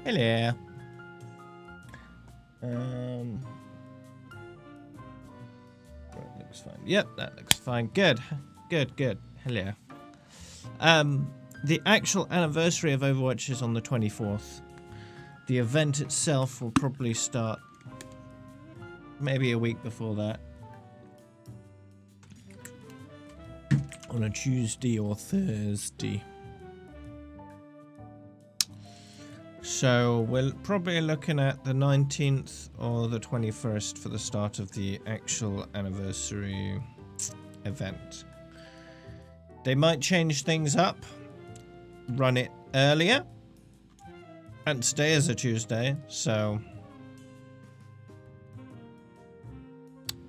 Hello. That looks fine. Yep, that looks fine. Good. Good. Hello. The actual anniversary of Overwatch is on the 24th. The event itself will probably start maybe a week before that. On a Tuesday or Thursday. So we're probably looking at the 19th or the 21st for the start of the actual anniversary event. They might change things up, run it earlier, and today is a Tuesday, so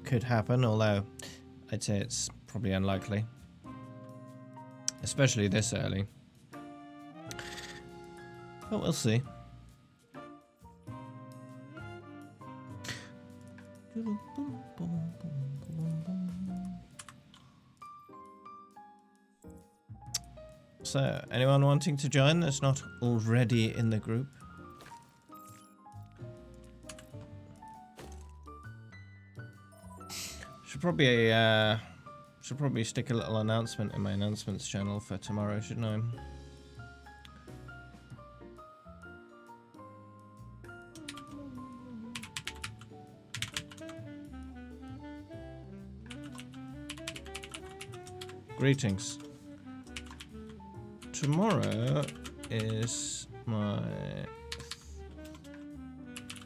could happen, although I'd say it's probably unlikely, especially this early. But we'll see. So, anyone wanting to join that's not already in the group? Should probably stick a little announcement in my announcements channel for tomorrow, shouldn't I? Greetings. Tomorrow is my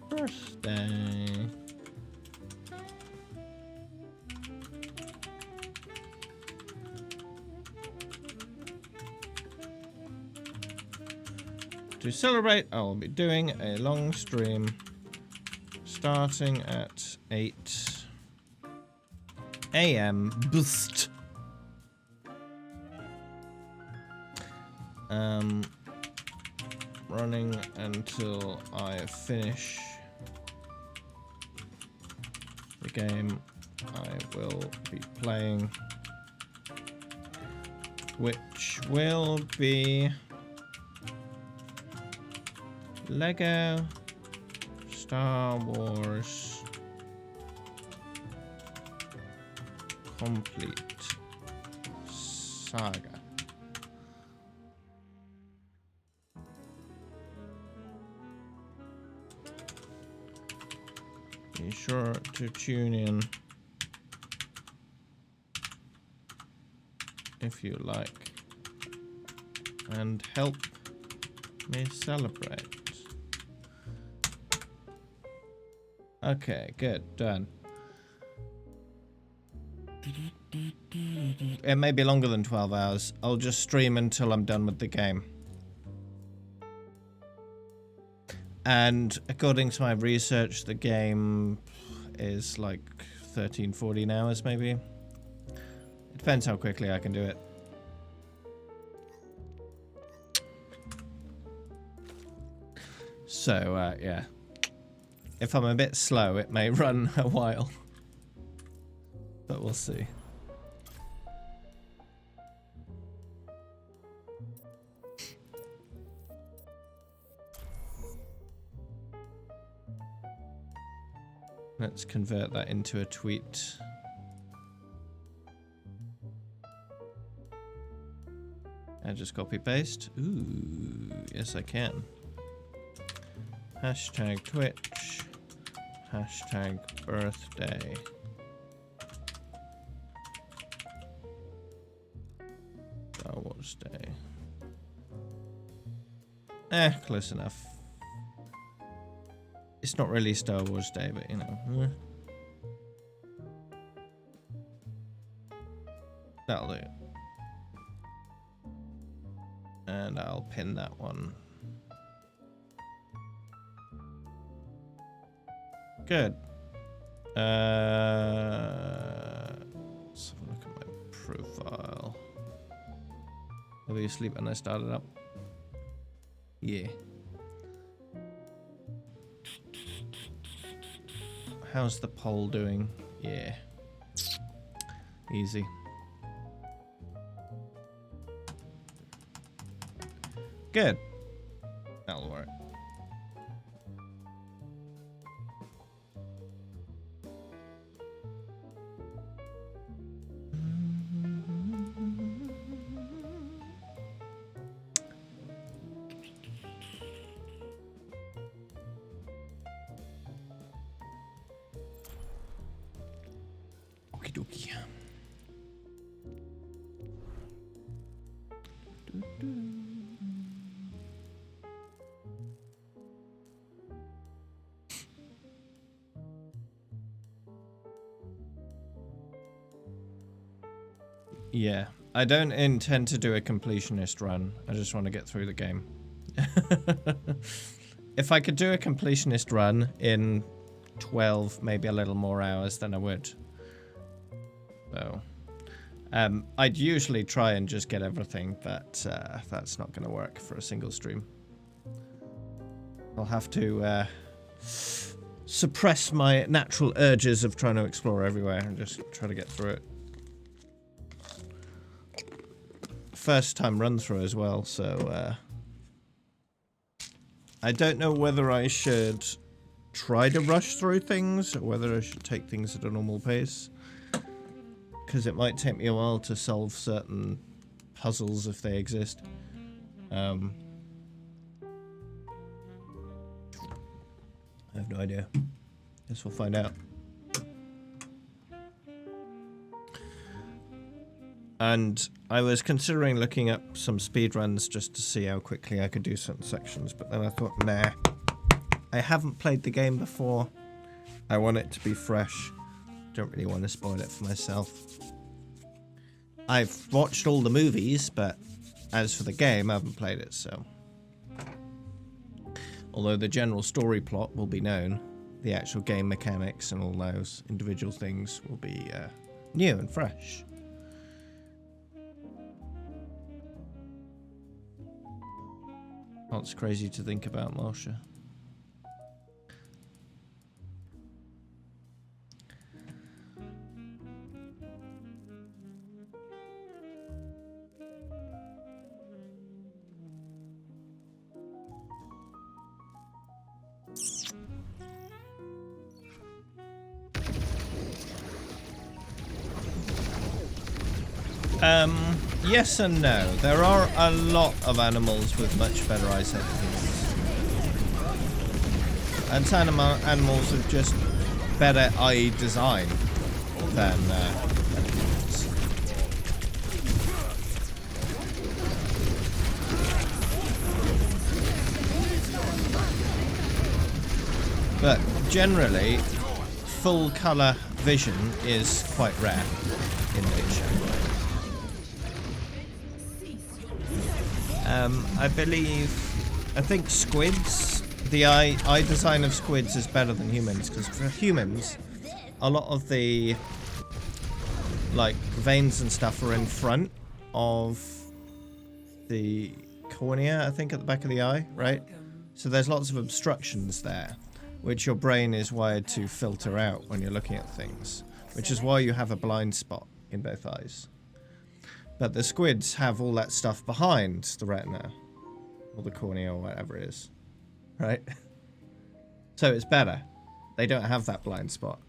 birthday. To celebrate, I will be doing a long stream starting at 8 a.m. Boost. Running until I finish the game I will be playing, which will be Lego Star Wars Complete Saga. Be sure to tune in if you like and help me celebrate. Okay, good, done. It may be longer than 12 hours. I'll just stream until I'm done with the game. And according to my research, the game is like 13, 14 hours maybe. It depends how quickly I can do it. So, yeah. If I'm a bit slow, it may run a while. But we'll see. Let's convert that into a tweet. And just copy paste. Ooh, yes I can. Hashtag Twitch. Hashtag birthday. Star Wars Day. Close enough. It's not really Star Wars Day, but you know. That'll do. And I'll pin that one. Good. Let's have a look at my profile. Were you asleep when I started up? Yeah. How's the poll doing? Yeah. Easy. Good. That'll work. Yeah, I don't intend to do a completionist run. I just want to get through the game. If I could do a completionist run in 12, maybe a little more hours, then I would. So, I'd usually try and just get everything, but that's not going to work for a single stream. I'll have to suppress my natural urges of trying to explore everywhere and just try to get through it. First time run through as well, so I don't know whether I should try to rush through things or whether I should take things at a normal pace, because it might take me a while to solve certain puzzles if they exist. I have no idea. Guess we'll find out. And I was considering looking up some speedruns just to see how quickly I could do certain sections, but then I thought, nah. I haven't played the game before. I want it to be fresh. Don't really want to spoil it for myself. I've watched all the movies, but as for the game, I haven't played it, so. Although the general story plot will be known, the actual game mechanics and all those individual things will be new and fresh. Oh, it's crazy to think about, Marsha. Yes and no. There are a lot of animals with much better eyesight than humans. And some animals with just better eye design than humans. But generally, full colour vision is quite rare in nature. I think squids, the eye design of squids is better than humans, because for humans, a lot of the like veins and stuff are in front of the cornea, I think, at the back of the eye, right? So there's lots of obstructions there, which your brain is wired to filter out when you're looking at things, which is why you have a blind spot in both eyes. But the squids have all that stuff behind the retina, or the cornea, or whatever it is, right? So it's better. They don't have that blind spot.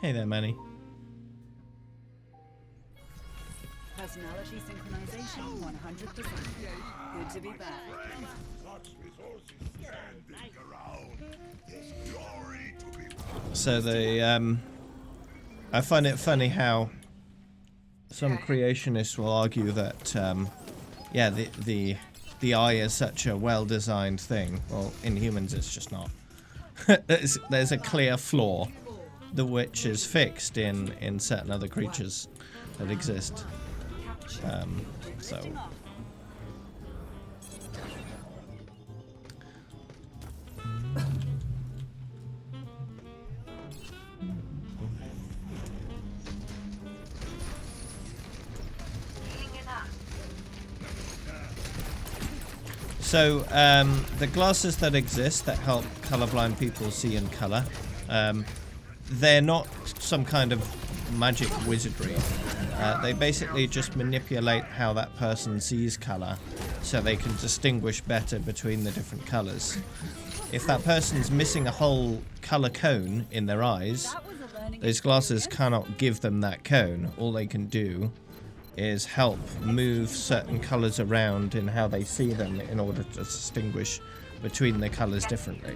Hey there, Manny. Personality synchronization 100%. Good to be back. So the I find it funny how some creationists will argue that yeah, the eye is such a well-designed thing. Well, in humans it's just not. There's a clear flaw, the which is fixed in certain other creatures that exist. So the glasses that exist that help colorblind people see in color, they're not some kind of magic wizardry. They basically just manipulate how that person sees color so they can distinguish better between the different colors. If that person's missing a whole color cone in their eyes, those glasses cannot give them that cone. All they can do is help move certain colors around in how they see them in order to distinguish between the colors differently.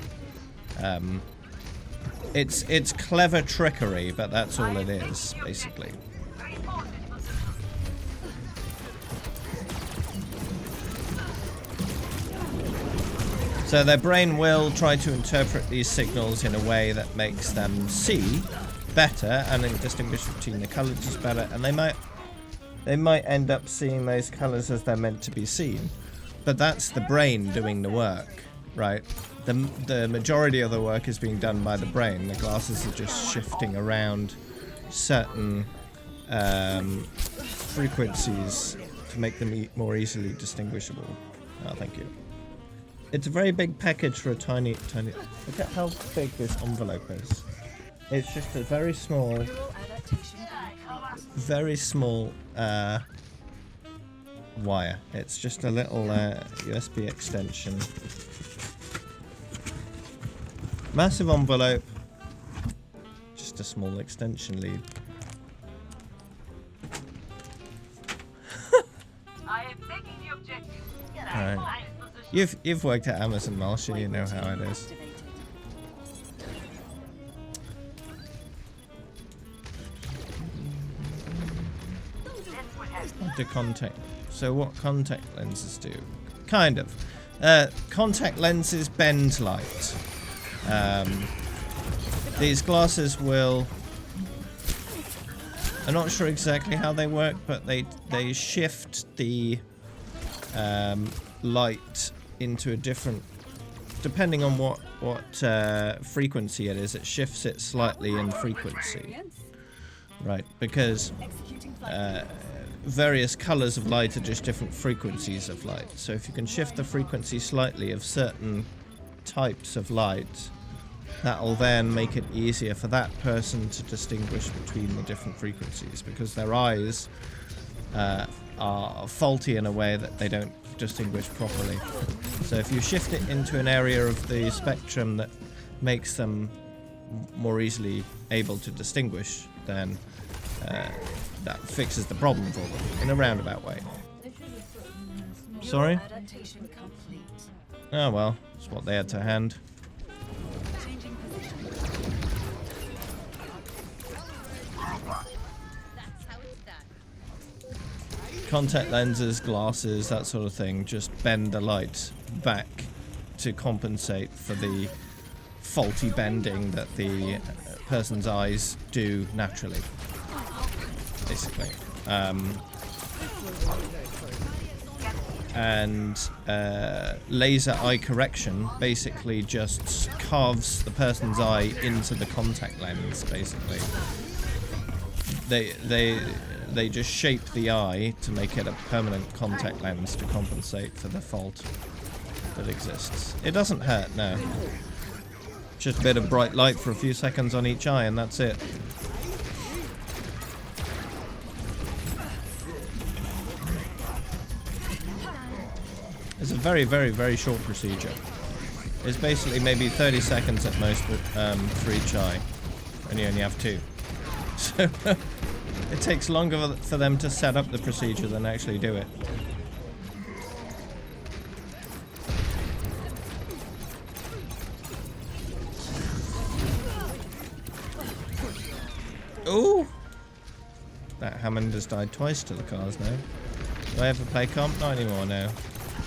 It's clever trickery, but that's all it is, basically. So their brain will try to interpret these signals in a way that makes them see better and then distinguish between the colours just better, and they might end up seeing those colours as they're meant to be seen. But that's the brain doing the work, right? The majority of the work is being done by the brain. The glasses are just shifting around certain frequencies to make them more easily distinguishable. Oh, thank you. It's a very big package for a tiny... Look at how big this envelope is. It's just a very small wire. It's just a little USB extension. Massive envelope. Just a small extension lead. I am taking the objective. Alright. You've worked at Amazon, Marsha, you know how it is. The contact. So what contact lenses do? Kind of. Contact lenses bend light. These glasses will... I'm not sure exactly how they work, but they shift the light into a different... Depending on what frequency it is, it shifts it slightly in frequency. Right, because various colors of light are just different frequencies of light. So if you can shift the frequency slightly of certain types of light, that'll then make it easier for that person to distinguish between the different frequencies, because their eyes are faulty in a way that they don't distinguish properly. So if you shift it into an area of the spectrum that makes them more easily able to distinguish, then that fixes the problem for them in a roundabout way. Sorry? Oh well, it's what they had to hand. Contact lenses, glasses, that sort of thing, just bend the light back to compensate for the faulty bending that the person's eyes do naturally, basically. And laser eye correction basically just carves the person's eye into the contact lens, basically. They just shape the eye to make it a permanent contact lens to compensate for the fault that exists. It doesn't hurt, no. Just a bit of bright light for a few seconds on each eye and that's it. It's a very, very, very short procedure. It's basically maybe 30 seconds at most for each eye, and you only have two. So it takes longer for them to set up the procedure than actually do it. Ooh! That Hammond has died twice to the cars now. Do I ever play comp? Not anymore now.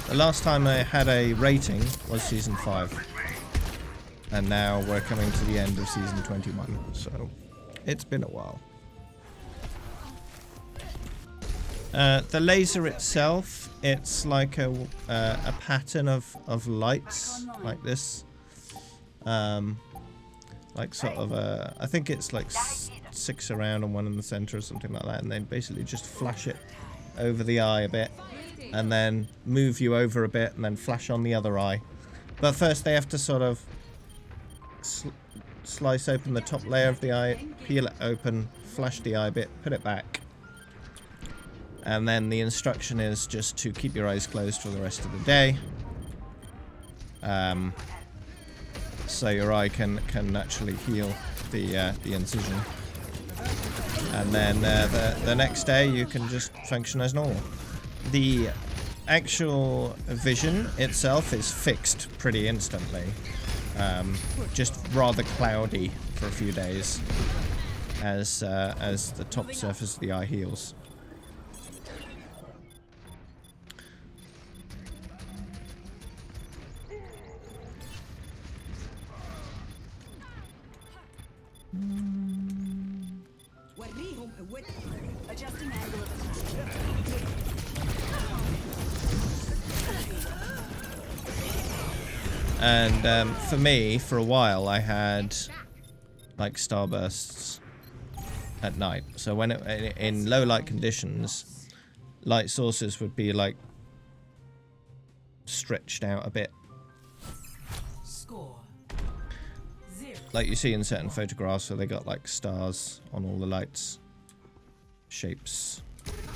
The last time I had a rating was Season 5. And now we're coming to the end of Season 21, so it's been a while. The laser itself, it's like a pattern of lights, like this. Like sort of a... I think it's like 6 around and 1 in the center or something like that. And then basically just flash it over the eye a bit. And then move you over a bit and then flash on the other eye. But first they have to sort of slice open the top layer of the eye, peel it open, flash the eye a bit, put it back. And then the instruction is just to keep your eyes closed for the rest of the day. So your eye can naturally heal the incision. And then the next day you can just function as normal. The actual vision itself is fixed pretty instantly. Just rather cloudy for a few days as the top surface of the eye heals. Adjusting angle of attack. And for me, for a while, I had like starbursts at night. So when in low light conditions, light sources would be like stretched out a bit, Score. 0. like you see in certain photographs where they got like stars on all the lights, shapes,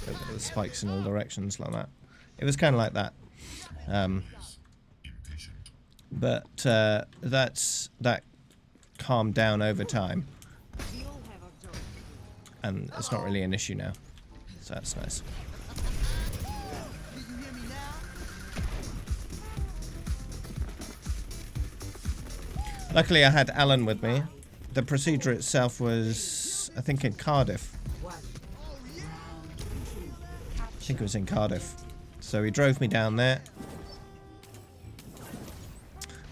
the spikes in all directions like that. It was kind of like that. But that calmed down over time, and it's not really an issue now, so that's nice. Luckily I had Alan with me. The procedure itself was, I think, in Cardiff. I think it was in Cardiff. So he drove me down there.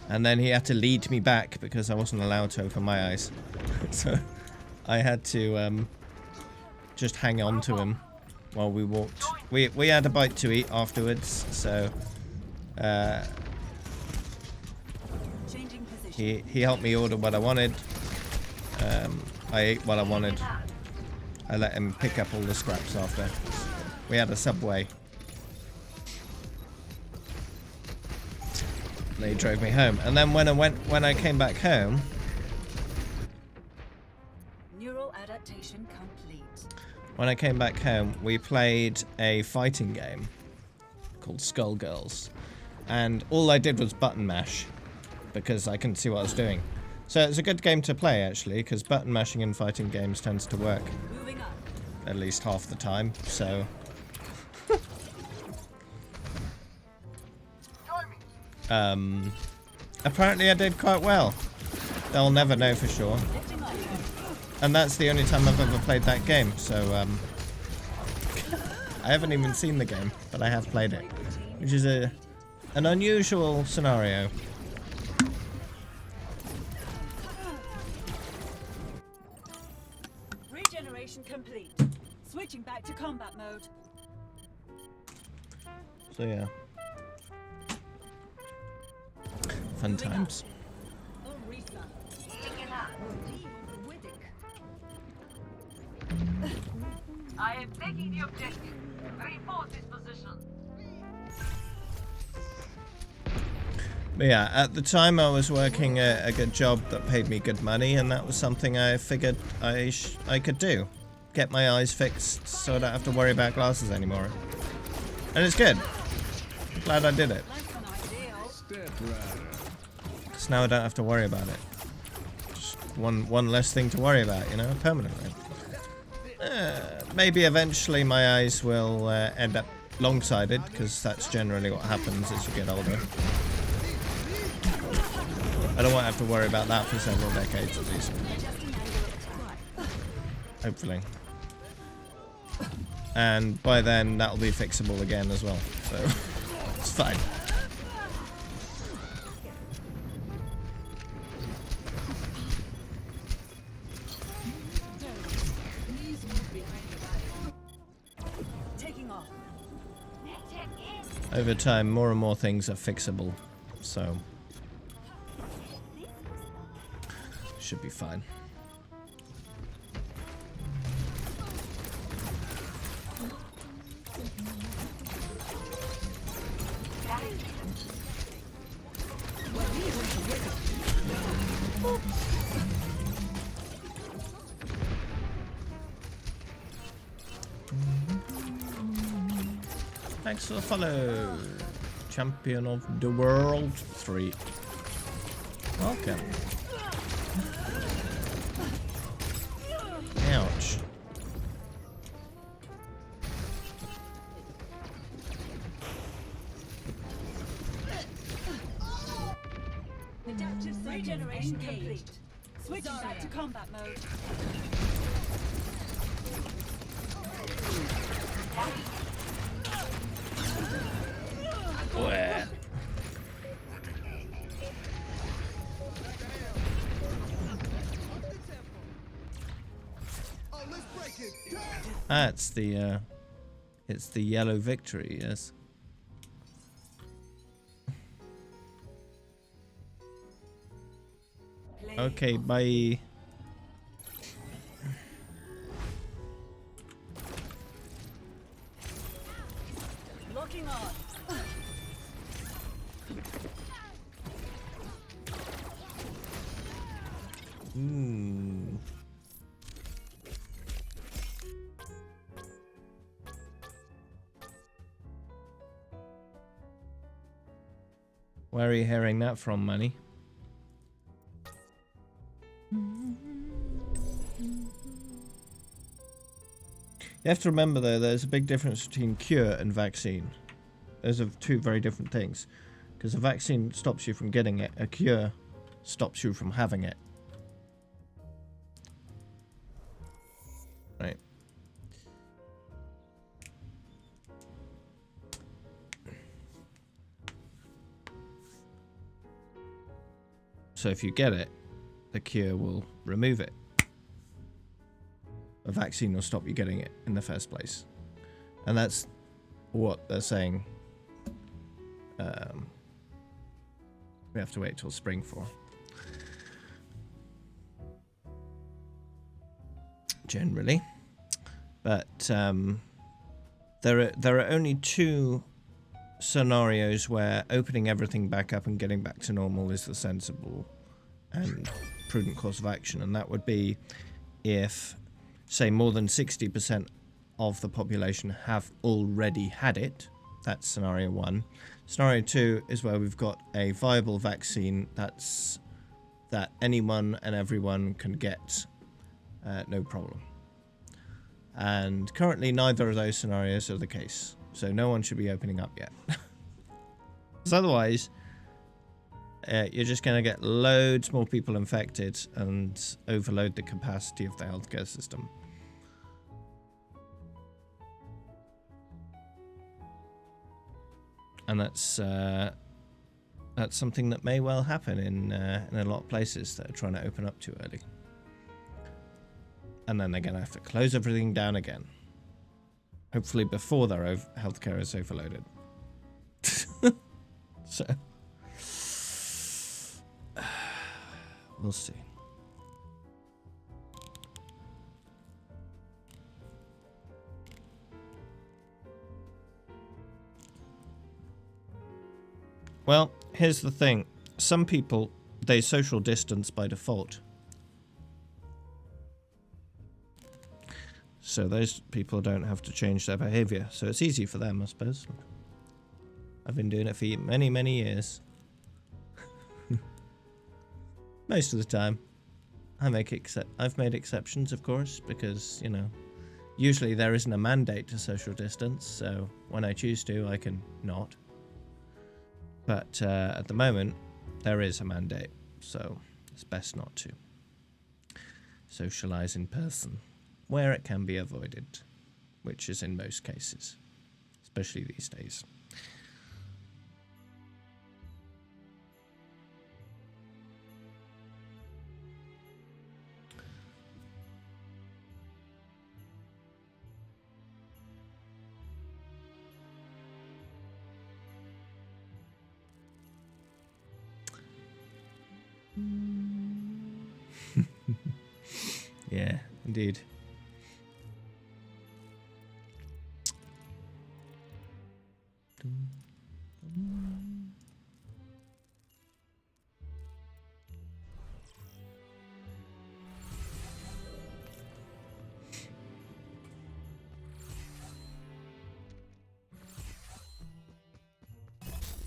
And then he had to lead me back because I wasn't allowed to open my eyes. So I had to just hang on to him while we walked. We had a bite to eat afterwards, so Changing position. he helped me order what I wanted. I ate what I wanted. I let him pick up all the scraps after. We had a Subway. They drove me home, and then when I came back home, Neural adaptation complete. when I came back home, we played a fighting game called Skullgirls, and all I did was button mash because I couldn't see what I was doing. So it's a good game to play actually, because button mashing in fighting games tends to work Moving up. at least half the time. So apparently I did quite well. They'll never know for sure. Lifting up. And that's the only time I've ever played that game, so I haven't even seen the game, but I have played it, which is an unusual scenario. Regeneration complete. Switching back to combat mode. So yeah, fun times. Taking up. I am taking the objective. Reinforce this position. But yeah, at the time I was working a good job that paid me good money, and that was something I figured I could do. Get my eyes fixed so I don't have to worry about glasses anymore. And it's good. I'm glad I did it. Less than ideal. Because now I don't have to worry about it. Just one less thing to worry about, you know, permanently. Maybe eventually my eyes will end up long-sighted, because that's generally what happens as you get older. I don't want to have to worry about that for several decades at least. Hopefully. And by then that'll be fixable again as well, so it's fine. Taking off. Over time, more and more things are fixable, so should be fine. Thanks for the follow. Champion of the World 3. Welcome. Ouch. Adaptive regeneration complete. Switching back to combat mode. Wah. Oh, let's break it. Ah, it's the yellow victory, yes. Okay, bye. Locking on. Where are you hearing that from, Manny? You have to remember, though, there's a big difference between cure and vaccine. Those are two very different things. Because a vaccine stops you from getting it, a cure stops you from having it. Right. So if you get it, the cure will remove it. A vaccine will stop you getting it in the first place. And that's what they're saying we have to wait till spring for. Generally. But there are only two scenarios where opening everything back up and getting back to normal is the sensible and prudent course of action, and that would be if, say, more than 60% of the population have already had it. That's scenario 1. Scenario 2 is where we've got a viable vaccine that anyone and everyone can get, no problem. And currently neither of those scenarios are the case. So no one should be opening up yet. Because otherwise, you're just going to get loads more people infected and overload the capacity of the healthcare system. And that's something that may well happen in a lot of places that are trying to open up too early. And then they're going to have to close everything down again. Hopefully before their healthcare is overloaded. So, we'll see. Well, here's the thing. Some people, they social distance by default. So those people don't have to change their behavior. So it's easy for them, I suppose. I've been doing it for many, many years. Most of the time. I've made exceptions, of course, because, you know, usually there isn't a mandate to social distance, so when I choose to, I can not. But at the moment, there is a mandate, so it's best not to socialize in person where it can be avoided, which is in most cases, especially these days. Yeah, indeed.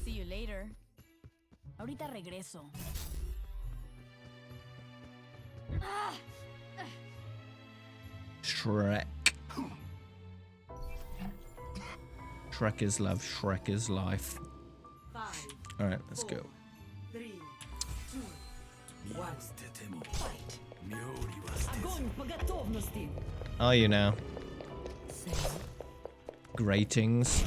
See you later. Ahorita regreso. Shrek. Shrek is love, Shrek is life. 5, Alright, let's go. 3, 2, 1. Fight. Огонь по готовности. Are you now? Gratings.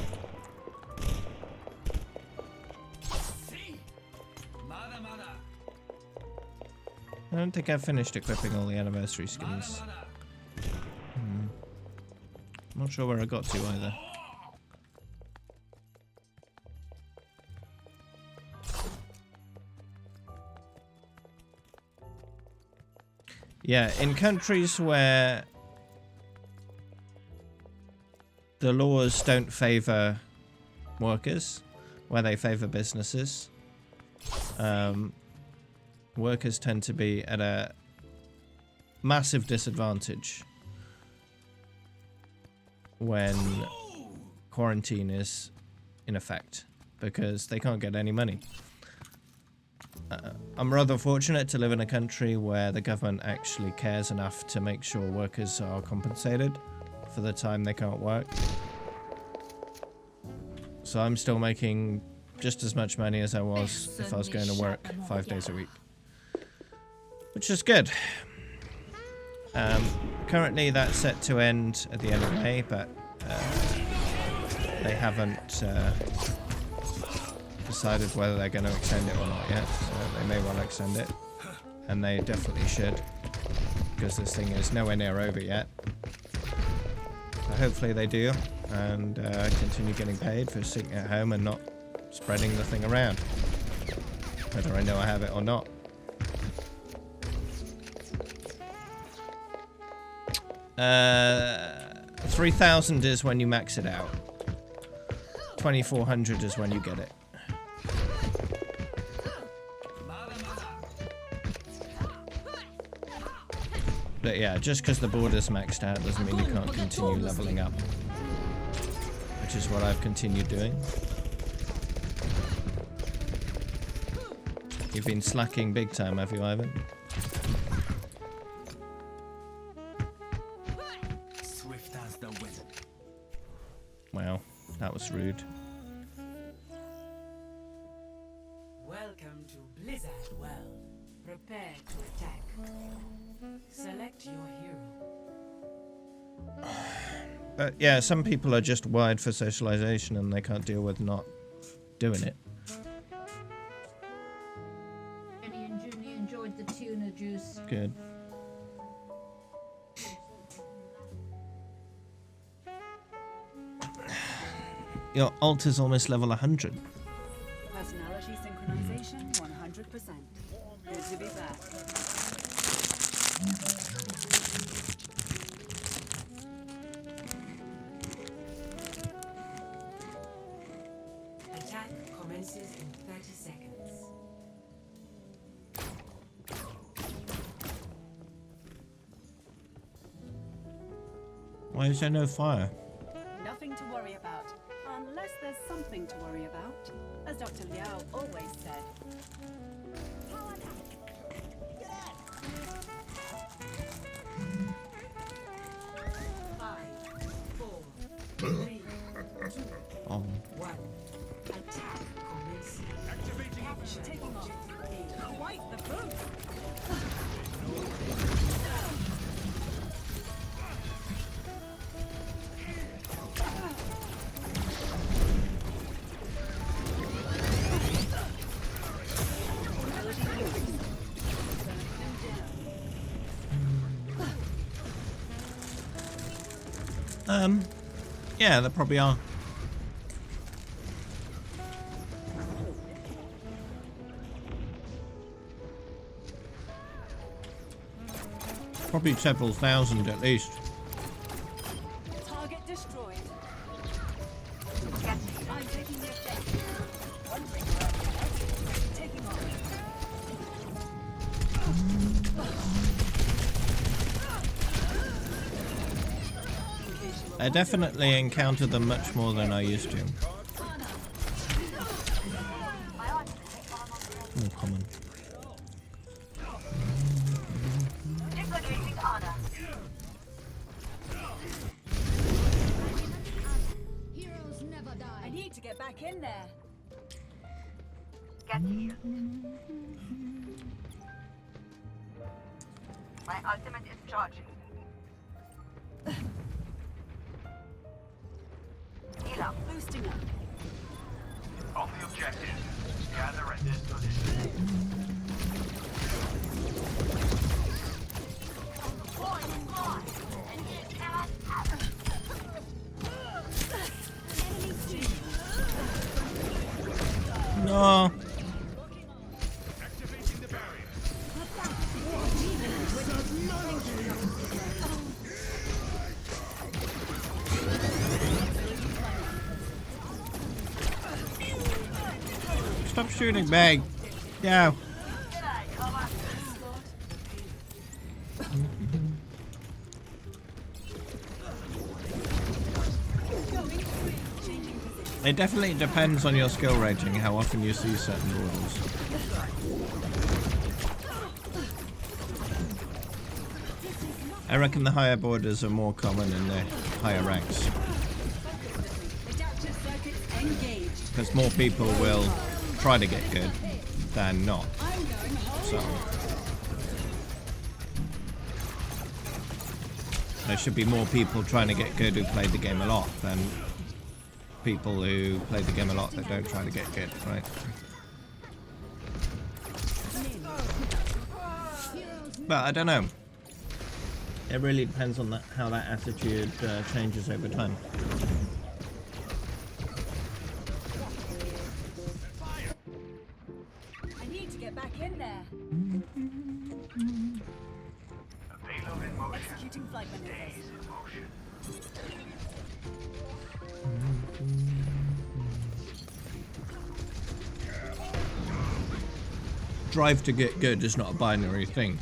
I don't think I've finished equipping all the anniversary skins. I'm not sure where I got to either. Yeah, in countries where the laws don't favour workers, where they favour businesses, workers tend to be at a massive disadvantage when quarantine is in effect, because they can't get any money. I'm rather fortunate to live in a country where the government actually cares enough to make sure workers are compensated for the time they can't work. So I'm still making just as much money as I was if I was going to work 5 days a week, which is good. Currently that's set to end at the end of May, but they haven't decided whether they're going to extend it or not yet, so they may well extend it, and they definitely should, because this thing is nowhere near over yet. So hopefully they do, and continue getting paid for sitting at home and not spreading the thing around, whether I know I have it or not. Uh, 3,000 is when you max it out. 2,400 is when you get it. But yeah, just because the border's maxed out doesn't mean you can't continue leveling up, which is what I've continued doing. You've been slacking big time, have you, Ivan? Swift as the wind. Wow, that was rude. Welcome to Blizzard World. Prepare to attack. Select your hero. But yeah, some people are just wired for socialization and they can't deal with not doing it. Jenny and Julie enjoyed the tuna juice. Good. Your alt is almost level 100. Personality synchronization 100%. Good to be back. Attack commences in 30 seconds. Why is there no fire? Nothing to worry about, unless there's something to worry about, as Dr. Liao always said. 5, 4, 3, 2, Oh. 1. Attack commencing. Capture Taking off. objective A. Quite the boost. Yeah, there probably are. Probably several thousand at least. Target destroyed. I'm taking the objective. Wondering where taking off. I definitely encounter them much more than I used to. More common. Dislocating Ana. Heroes never I die. need to get back in there. Get healed. My ultimate is charging. Heal up. Boosting up. On the objective. Gather at this position. No. Stop shooting, Meg. Go. It definitely depends on your skill rating how often you see certain borders. I reckon the higher borders are more common in the higher ranks. Adaptive circuits engaged. Because more people will try to get good than not. I'm going home. So there should be more people trying to get good who played the game a lot than people who played the game a lot that don't try to get good, right? But I don't know. It really depends on how that attitude changes over time. I need to get back in there. Payload in motion. Executing flight maneuvers. Days in motion. Drive to get good is not a binary thing.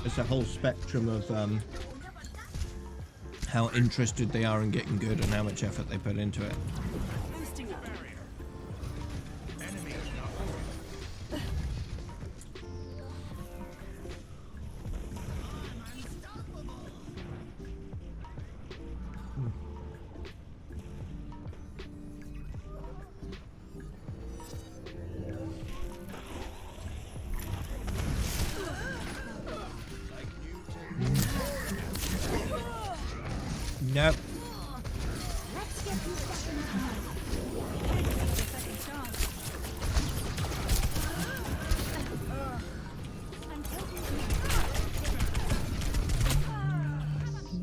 It's a whole spectrum of how interested they are in getting good and how much effort they put into it. Boosting up. Nope.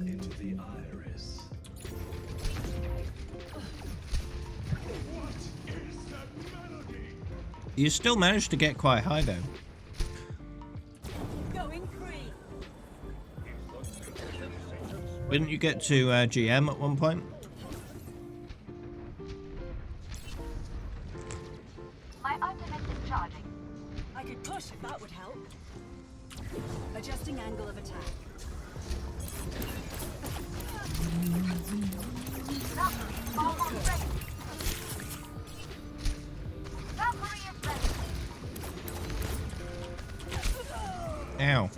Into the iris. You still managed to get quite high though. Going free. Didn't you get to GM at one point? My ultimate is charging. I could push if that would help. Adjusting angle of attack. Valkyrie almost ready. Valkyrie is ready. Ow.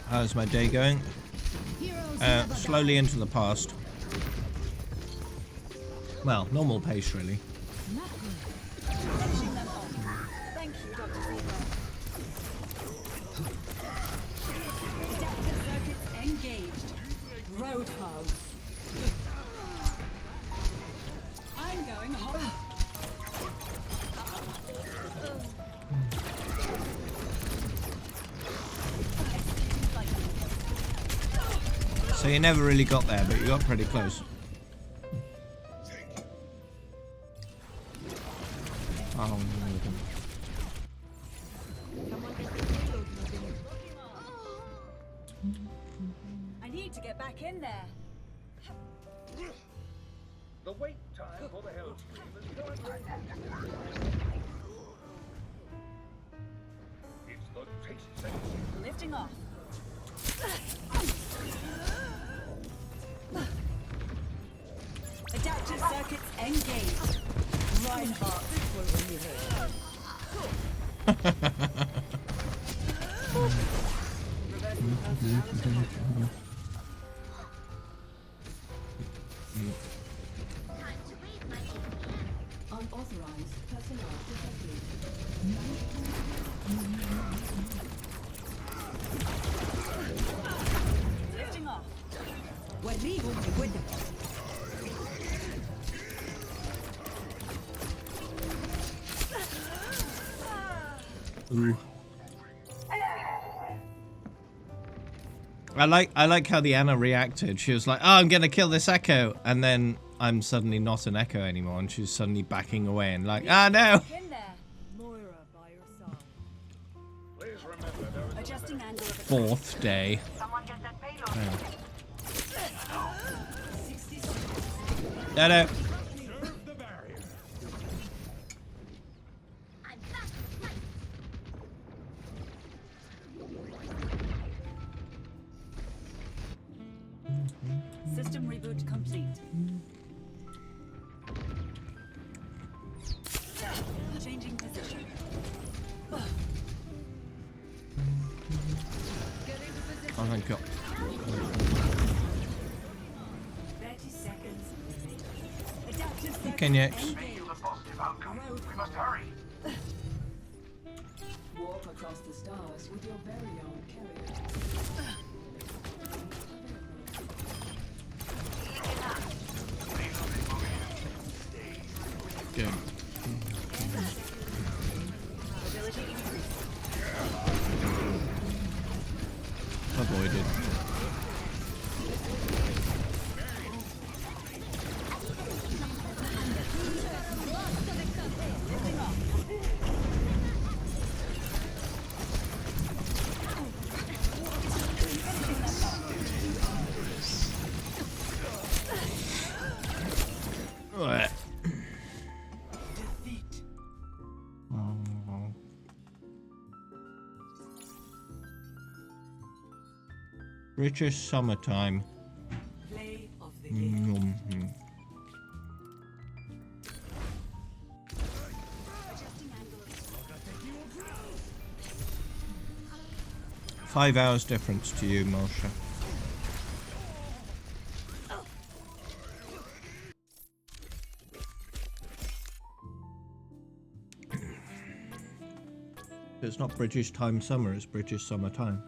How's my day going? Slowly into the past. Well, normal pace really. Finishing them off. Thank you, Dr. Zebra. Adaptive circuits engaged. Roadhouse. I'm going home. So you never really got there, but you got pretty close. Oh, I need to get back in there. The wait time for the Hellscream is going. It's the taste sense. Lifting off. Adaptive circuits engaged. Reinhardt will rehearse. Reversing personnel. Unauthorized personnel detected. Lifting off. Ooh. I like how the Anna reacted. She was like, "Oh, I'm gonna kill this Echo," and then I'm suddenly not an Echo anymore, and she's suddenly backing away and like, "Ah, no." In there. Moira by your side. Please remember there is Adjusting angle of attack. Fourth day. Someone get that payload. No, no. serve the barrier. System reboot complete. Changing position. Oh, thank God. 30 seconds remaining. Adaptive Can you? This is a positive outcome. We must hurry. Walk across the stars with your very own carrier. Good. ability increased. Avoided. Ugh. Defeat. Oh. British summertime. Play of the game. Mhm. Adjusting angle of 5 hours difference to you, Moshe. It's not British time summer, it's British summertime.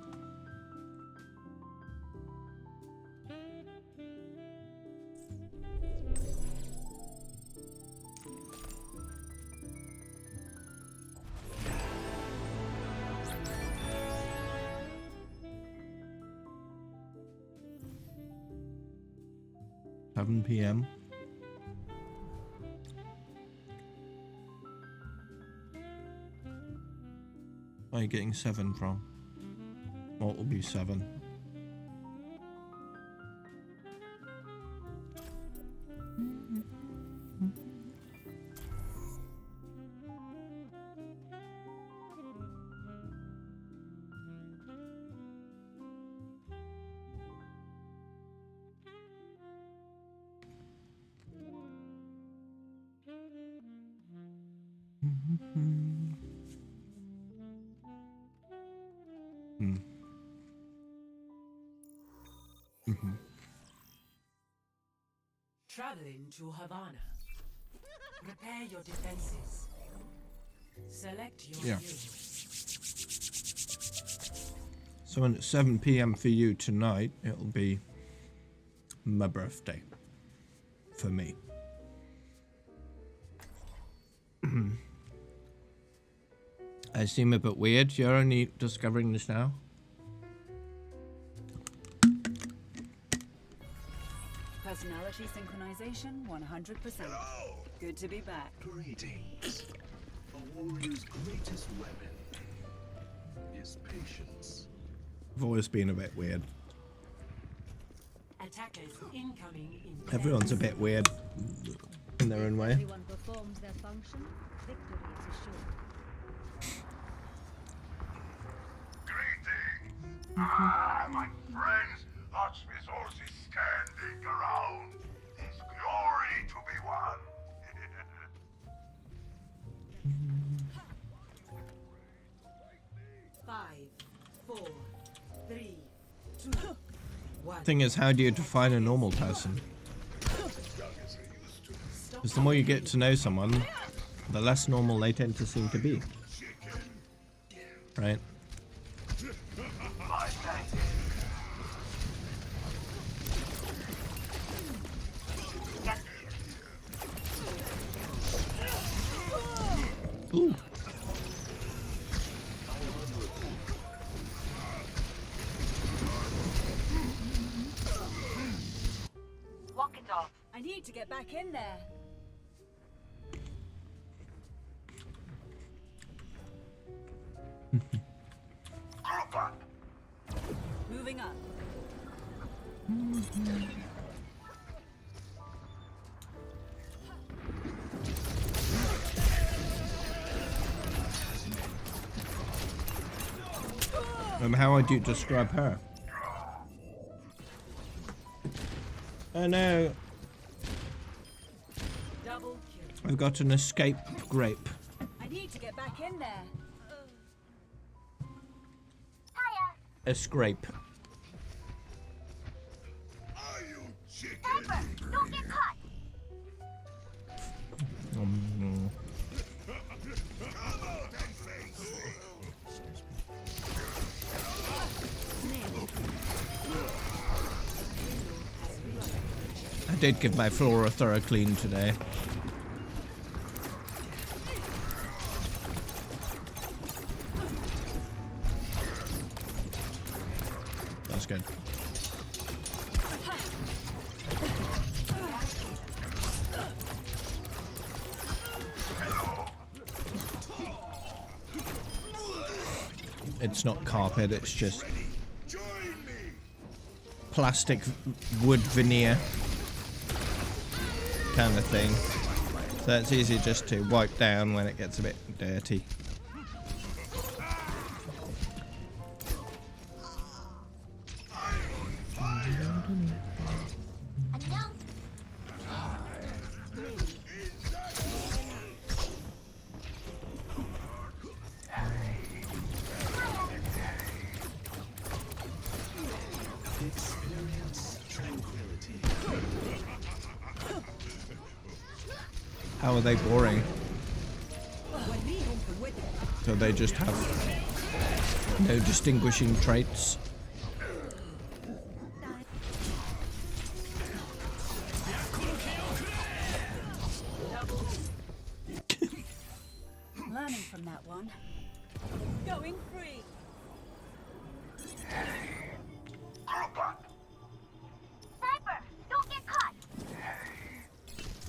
PM. Where are you getting 7 from? What will be 7? Traveling to Havana. Prepare your defenses. Select your Yeah. hero. So when it's 7 PM for you tonight, it'll be my birthday. For me. I seem a bit weird. You're only discovering this now? personality synchronization 100%. Good to be back. Greetings. A warrior's greatest weapon is patience. I've always been a bit weird. Attackers incoming in 10 Everyone's a bit weird in their own way. Everyone performs their function. Victory is assured. Greetings! Ah, my friends, Archvisors is standing around. There's glory to be won. 5, 4, 3, 2, 1. Thing is, how do you define a normal person? Because the more you get to know someone, the less normal they tend to seem to be. Right? My thanks. Ooh. I need to get back in there. Group up. Moving up. How would you describe her? Oh no, Double kill. I've got an escape grape. I need to get back in there. A scrape. Are you chicken? Don't get caught! Mm. Come out and face me. I did give my floor a thorough clean today. That's good. It's not carpet, it's just Join me. plastic wood veneer kind of thing. So it's easy just to wipe down when it gets a bit dirty. Experience tranquility. How are they boring? So they just have no distinguishing traits. Learning from that one. Going free. Group up. Sniper! Don't get caught!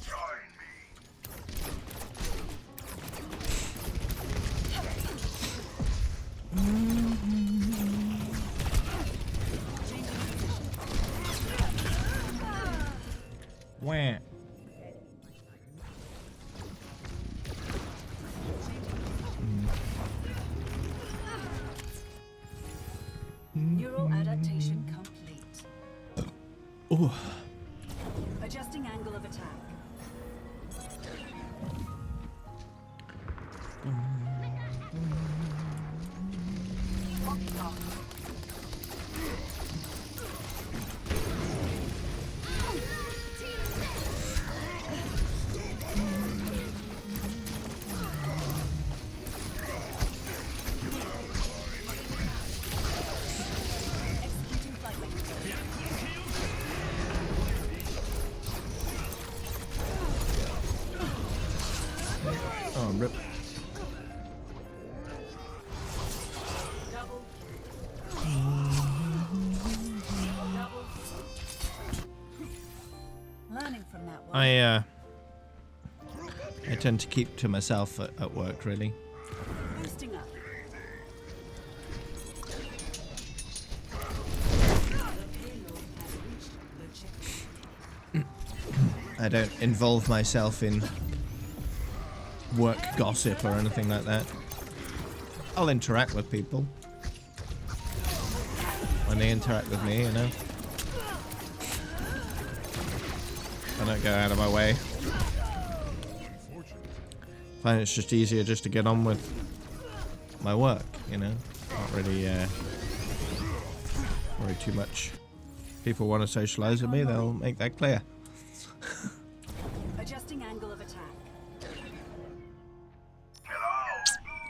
Join me. Wah. Neural adaptation complete. Oh, Adjusting angle of attack. Executing flight wing. oh, rip. Double learning from that one. I tend to keep to myself at work, really. Boosting up. I don't involve myself in work gossip or anything like that. I'll interact with people when they interact with me, you know. I don't go out of my way. Find it's just easier just to get on with my work, you know. Not really worry too much. People want to socialize with me, they'll make that clear. Adjusting angle of attack.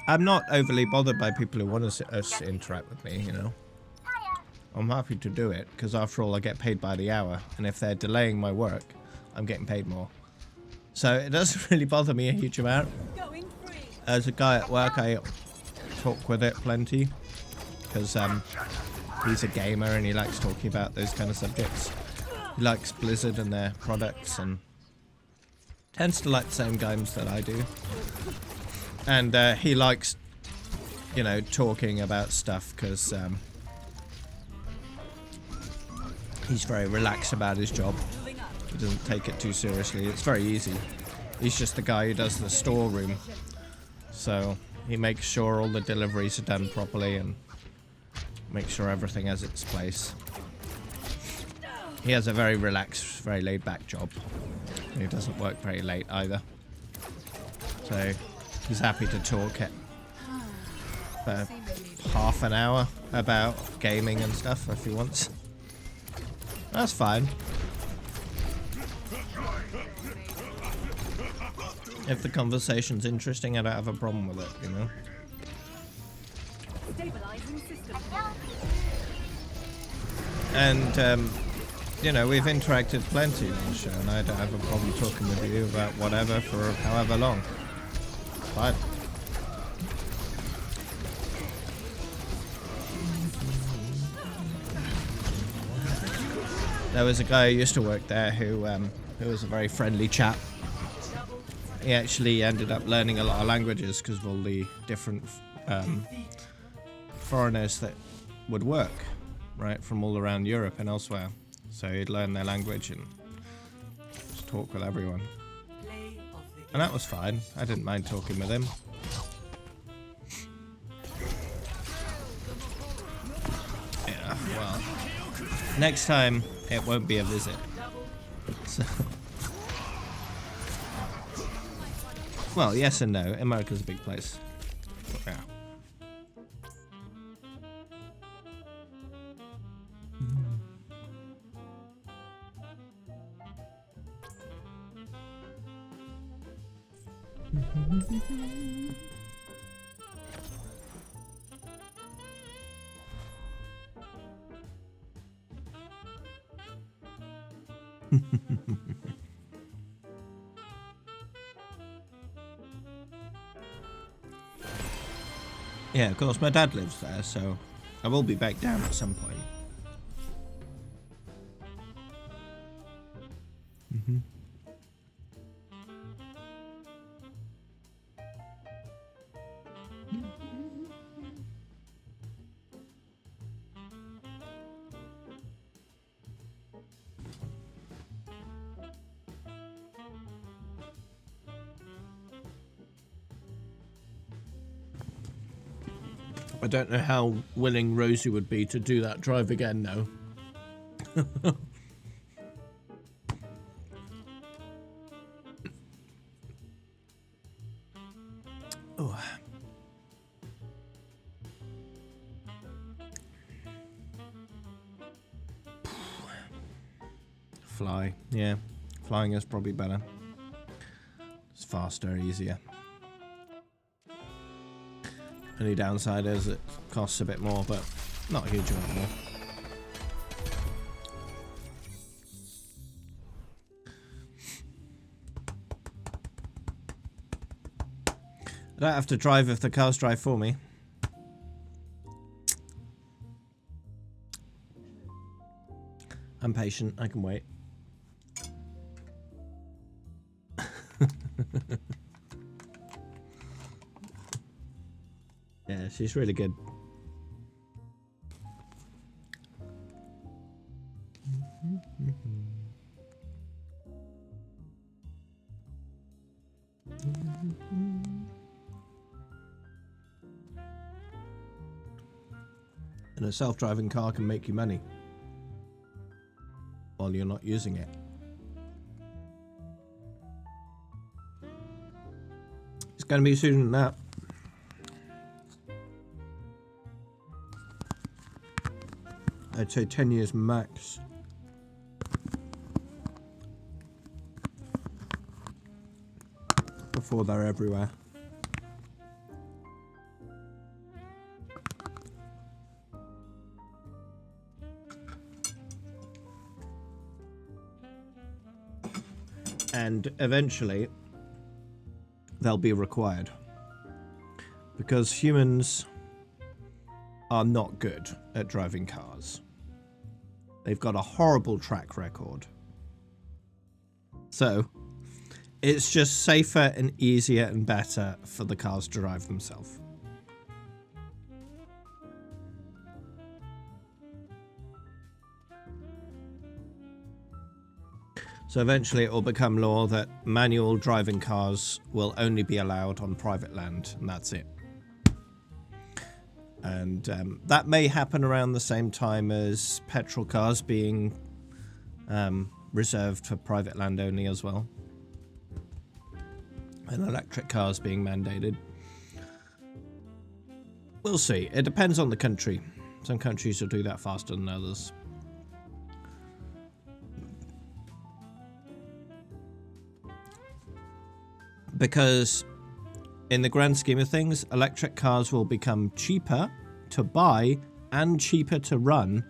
I'm not overly bothered by people who want to interact with me, you know. I'm happy to do it, because after all I get paid by the hour, and if they're delaying my work, I'm getting paid more. So it doesn't really bother me a huge amount. Going free. As a guy at work, I talk with it plenty, because he's a gamer and he likes talking about those kind of subjects. He likes Blizzard and their products, and tends to like the same games that I do. And he likes, you know, talking about stuff because he's very relaxed about his job. He doesn't take it too seriously. It's very easy. He's just the guy who does the storeroom. So he makes sure all the deliveries are done properly and makes sure everything has its place. He has a very relaxed, very laid-back job. He doesn't work very late either. So he's happy to talk at for half an hour about gaming and stuff if he wants. That's fine. If the conversation's interesting, I don't have a problem with it, you know? Stabilizing system. And, you know, we've interacted plenty on the show, and I don't have a problem talking with you about whatever for however long. Fine. There was a guy who used to work there who was a very friendly chap. He actually ended up learning a lot of languages because of all the different foreigners that would work, right, from all around Europe and elsewhere. So he'd learn their language and just talk with everyone. And that was fine. I didn't mind talking with him. Yeah, well, next time it won't be a visit. So. Well, yes and no. America's a big place. Yeah. Yeah, of course, my dad lives there, so I will be back down at some point. I don't know how willing Rosie would be to do that drive again, though. Oh. Fly, yeah. Flying is probably better. It's faster, easier. Only downside is it costs a bit more, but not a huge amount more. I don't have to drive if the cars drive for me. I'm patient, I can wait. Yeah, she's really good. And a self-driving car can make you money while you're not using it. It's going to be sooner than that. I'd say 10 years max. Before they're everywhere. And eventually they'll be required. Because humans are not good at driving cars. They've got a horrible track record. So, it's just safer and easier and better for the cars to drive themselves. So eventually it will become law that manual driving cars will only be allowed on private land, and that's it. And that may happen around the same time as petrol cars being reserved for private land only as well. And electric cars being mandated. We'll see. It depends on the country. Some countries will do that faster than others. Because in the grand scheme of things, electric cars will become cheaper to buy and cheaper to run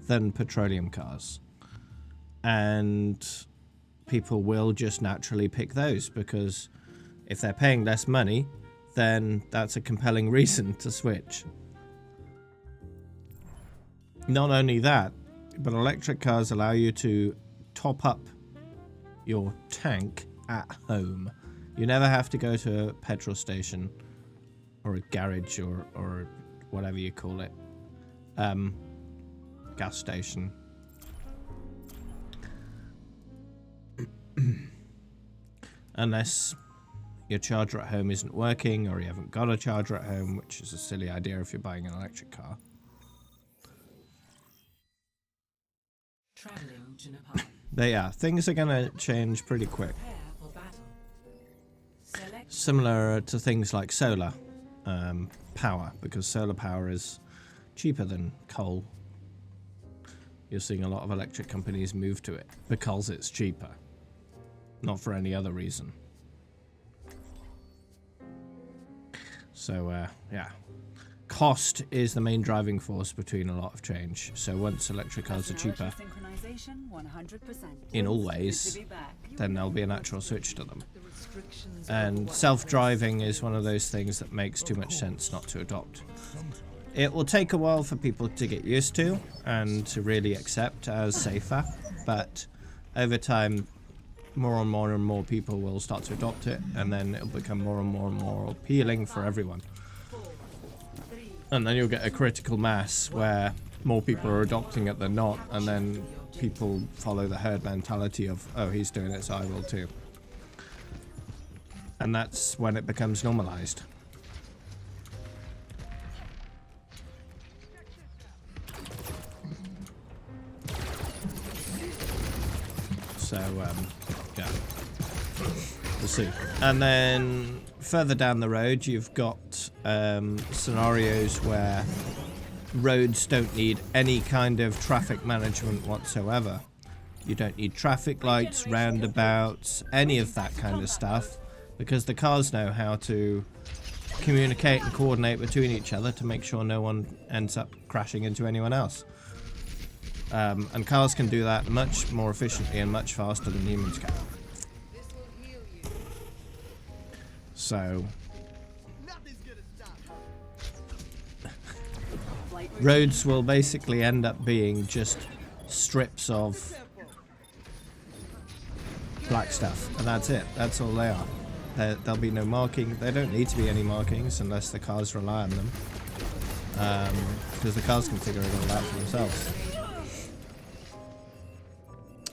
than petroleum cars. And people will just naturally pick those because if they're paying less money, then that's a compelling reason to switch. Not only that, but electric cars allow you to top up your tank at home. You never have to go to a petrol station or a garage or whatever you call it. Gas station. Unless your charger at home isn't working or you haven't got a charger at home, which is a silly idea if you're buying an electric car. Traveling to Nepal. But yeah, things are going to change pretty quick. Prepare for battle. Select Similar to things like solar power, because solar power is cheaper than coal. You're seeing a lot of electric companies move to it because it's cheaper, not for any other reason. So yeah, cost is the main driving force between a lot of change. So once electric cars are cheaper Synchronization 100%. in all ways, then there'll be a natural switch to them. And self-driving is one of those things that makes too much sense not to adopt. It will take a while for people to get used to and to really accept as safer, but over time more and more people will start to adopt it, and then it'll become more and more appealing for everyone. And then you'll get a critical mass where more people are adopting it than not, and then people follow the herd mentality of, oh, he's doing it, so I will too. And that's when it becomes normalized. So, yeah. We'll see. And then further down the road, you've got scenarios where roads don't need any kind of traffic management whatsoever. You don't need traffic lights, roundabouts, any of that kind of stuff, because the cars know how to communicate and coordinate between each other to make sure no one ends up crashing into anyone else. And cars can do that much more efficiently and much faster than humans can. So roads will basically end up being just strips of black stuff, and that's it. That's all they are. There'll be no marking. There don't need to be any markings unless the cars rely on them, because the cars can figure it all out for themselves.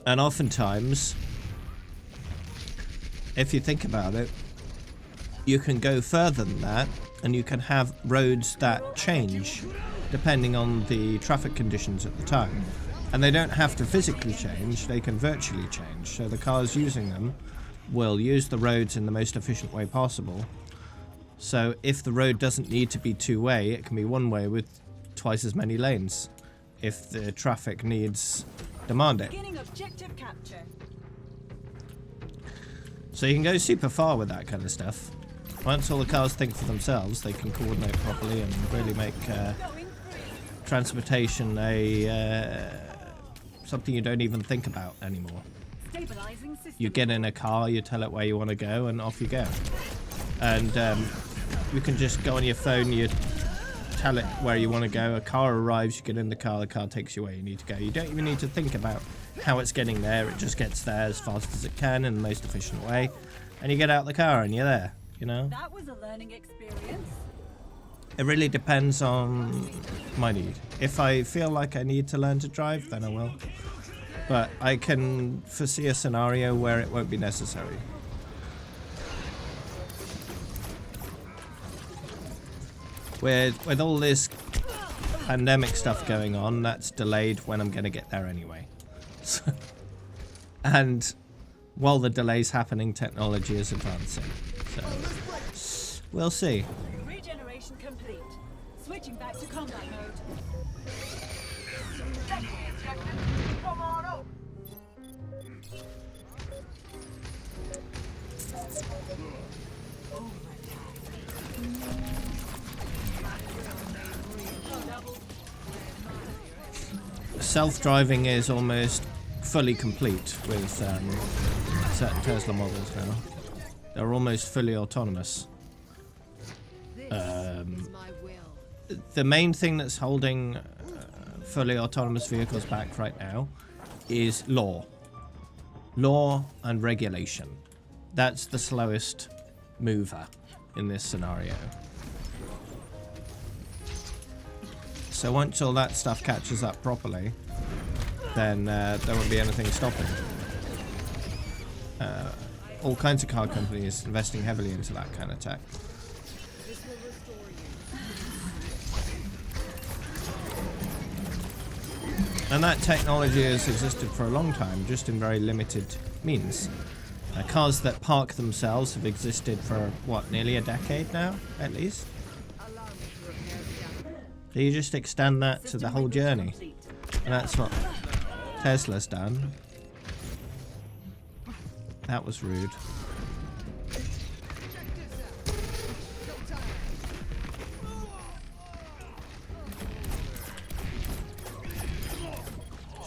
And oftentimes, if you think about it, you can go further than that, and you can have roads that change depending on the traffic conditions at the time. And they don't have to physically change, they can virtually change. So the cars using them will use the roads in the most efficient way possible. So if the road doesn't need to be two-way, it can be one-way with twice as many lanes if the traffic needs demand it. Beginning objective capture. So you can go super far with that kind of stuff. Once all the cars think for themselves, they can coordinate properly and really make transportation something you don't even think about anymore. Stabilizing system. You get in a car, you tell it where you want to go, and off you go. And you can just go on your phone, you tell it where you want to go. A car arrives, you get in the car takes you where you need to go. You don't even need to think about how it's getting there. It just gets there as fast as it can in the most efficient way. And you get out the car and you're there, you know? That was a learning experience. It really depends on my need. If I feel like I need to learn to drive, then I will. But I can foresee a scenario where it won't be necessary. With all this pandemic stuff going on, that's delayed when I'm going to get there anyway. And while the delay's happening, technology is advancing. So we'll see. Regeneration complete. Switching back to combat mode. Come on up. Self-driving is almost fully complete with certain Tesla models now. They're almost fully autonomous. The main thing that's holding fully autonomous vehicles back right now is law. Law and regulation. That's the slowest mover in this scenario. So once all that stuff catches up properly, then there won't be anything stopping. All kinds of car companies investing heavily into that kind of tech. And that technology has existed for a long time, just in very limited means. Cars that park themselves have existed for, what, nearly a decade now, at least? So you just extend that to the whole journey. And that's what Tesla's done. That was rude.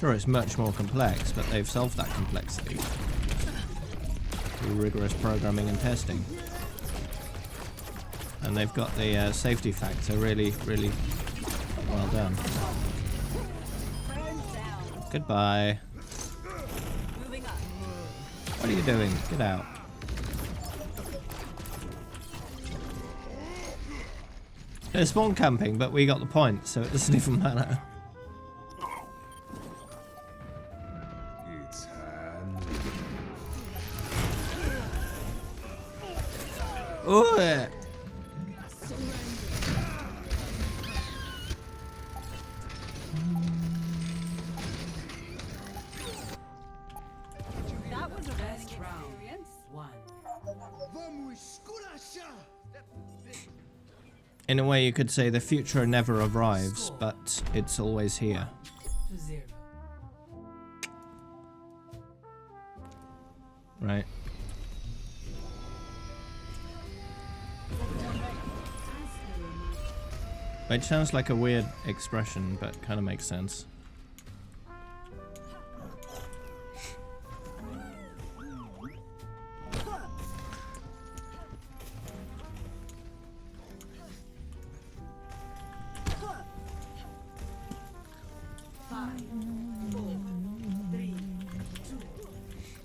Sure, it's much more complex, but they've solved that complexity through rigorous programming and testing. And they've got the safety factor really, really well done. Goodbye. What are you doing? Get out. They're spawn camping, but we got the point, so it doesn't even matter. It's handy. Ooh! That was a Best learning round. experience. 1. In a way, you could say the future never arrives, but it's always here. To 0. Right? Which sounds like a weird expression, but kind of makes sense.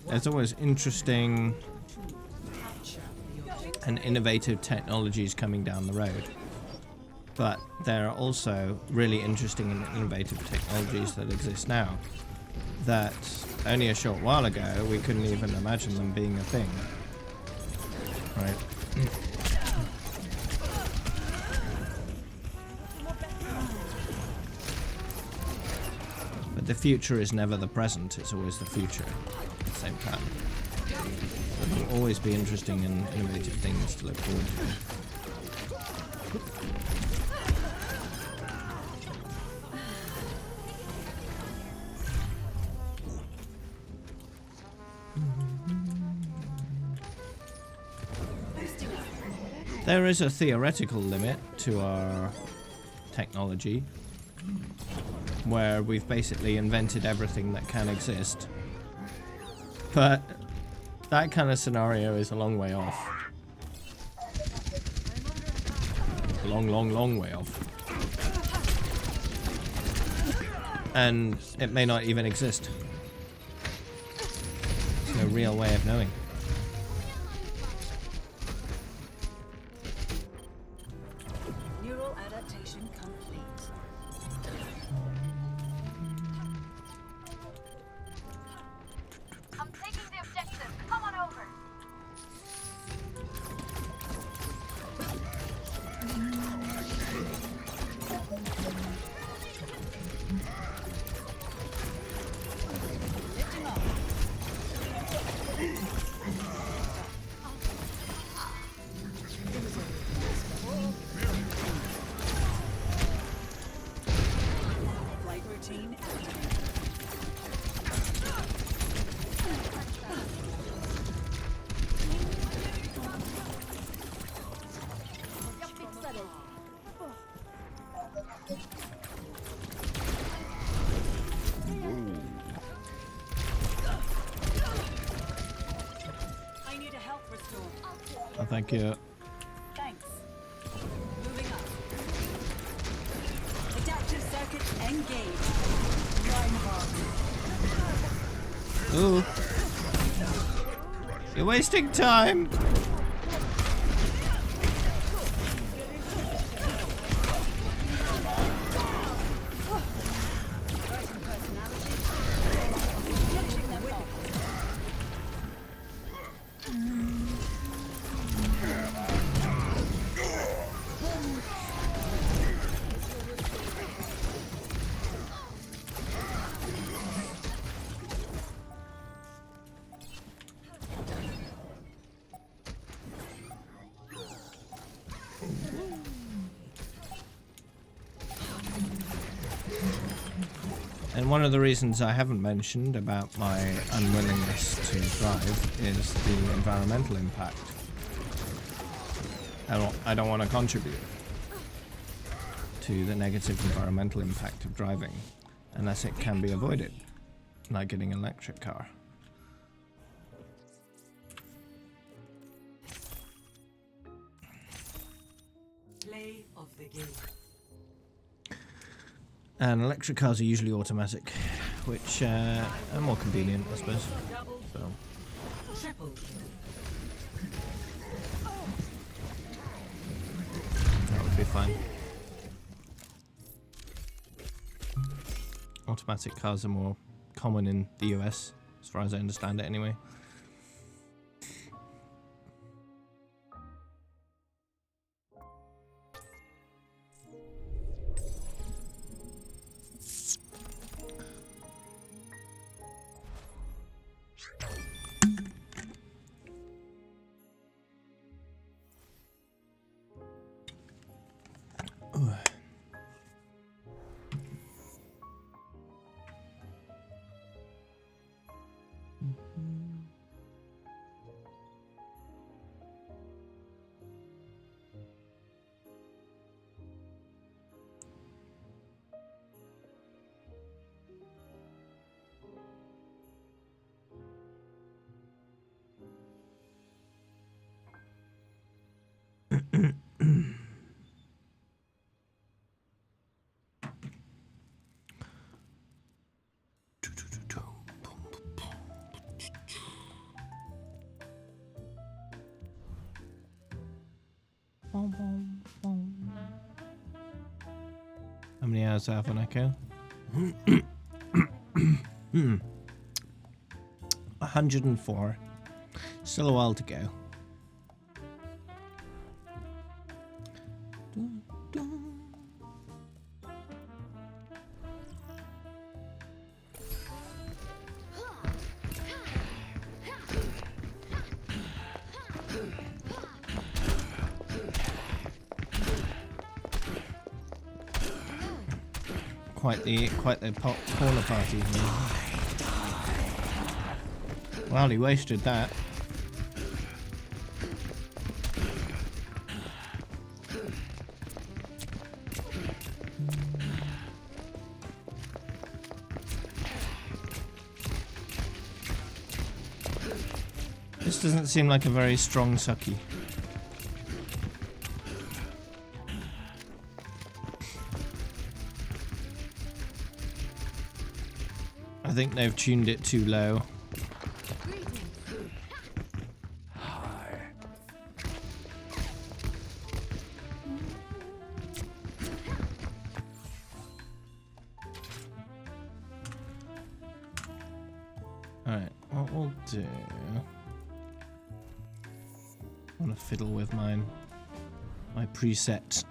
There's always interesting and innovative technologies coming down the road. But there are also really interesting and innovative technologies that exist now that only a short while ago we couldn't even imagine them being a thing. Right? But the future is never the present, it's always the future at the same time. There will always be interesting and innovative things to look forward to. There is a theoretical limit to our technology, where we've basically invented everything that can exist. But that kind of scenario is a long way off. A long, long, long way off. And it may not even exist. There's no real way of knowing. Neural adaptation complete. I'm taking the objective. Come on over. Flight routine activated. I need a health restore. Oh, thank you. Thanks. Moving up. Adaptive circuits engaged. Reinhardt. Ooh. You're wasting time. And one of the reasons I haven't mentioned about my unwillingness to drive is the environmental impact. I don't want to contribute to the negative environmental impact of driving unless it can be avoided, like getting an electric car. Play of the game. And electric cars are usually automatic, which are more convenient, I suppose. So. Triple kill. That would be fine. Automatic cars are more common in the US, as far as I understand it anyway. How many hours do I have on Echo? 104. Still a while to go. Quite the corner party here. Well, he wasted that. This doesn't seem like a very strong Sucky. I think they've tuned it too low. Alright, what we'll do... I want to fiddle with my preset.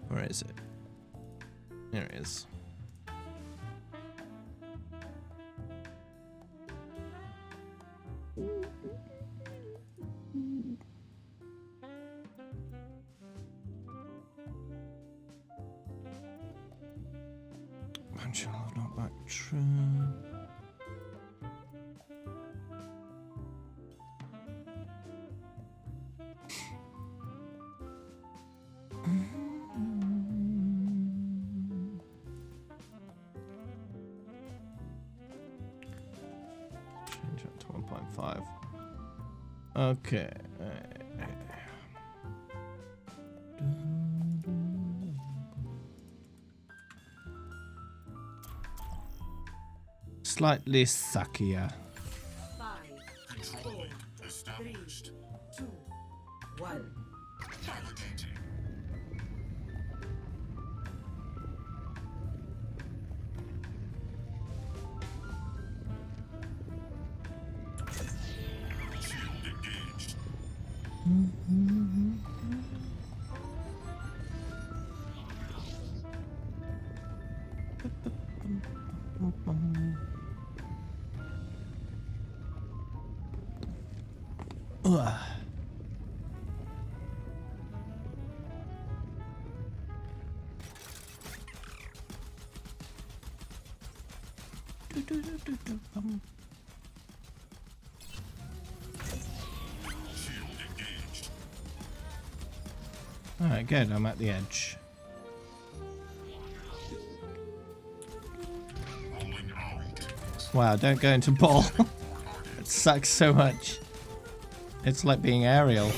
Where is it? There it is. Punch not back true. Change it to 1.5. Okay. Slightly suckier. 5, 4, 3, 2, 1. Ugh. Alright, good. I'm at the edge. Wow, don't go into ball. It sucks so much. It's like being aerial.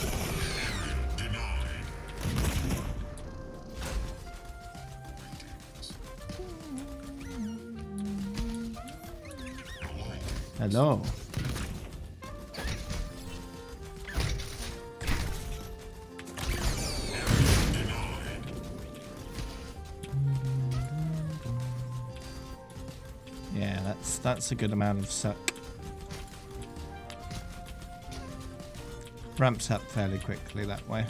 Hello. Yeah, that's a good amount of suck. Ramps up fairly quickly that way.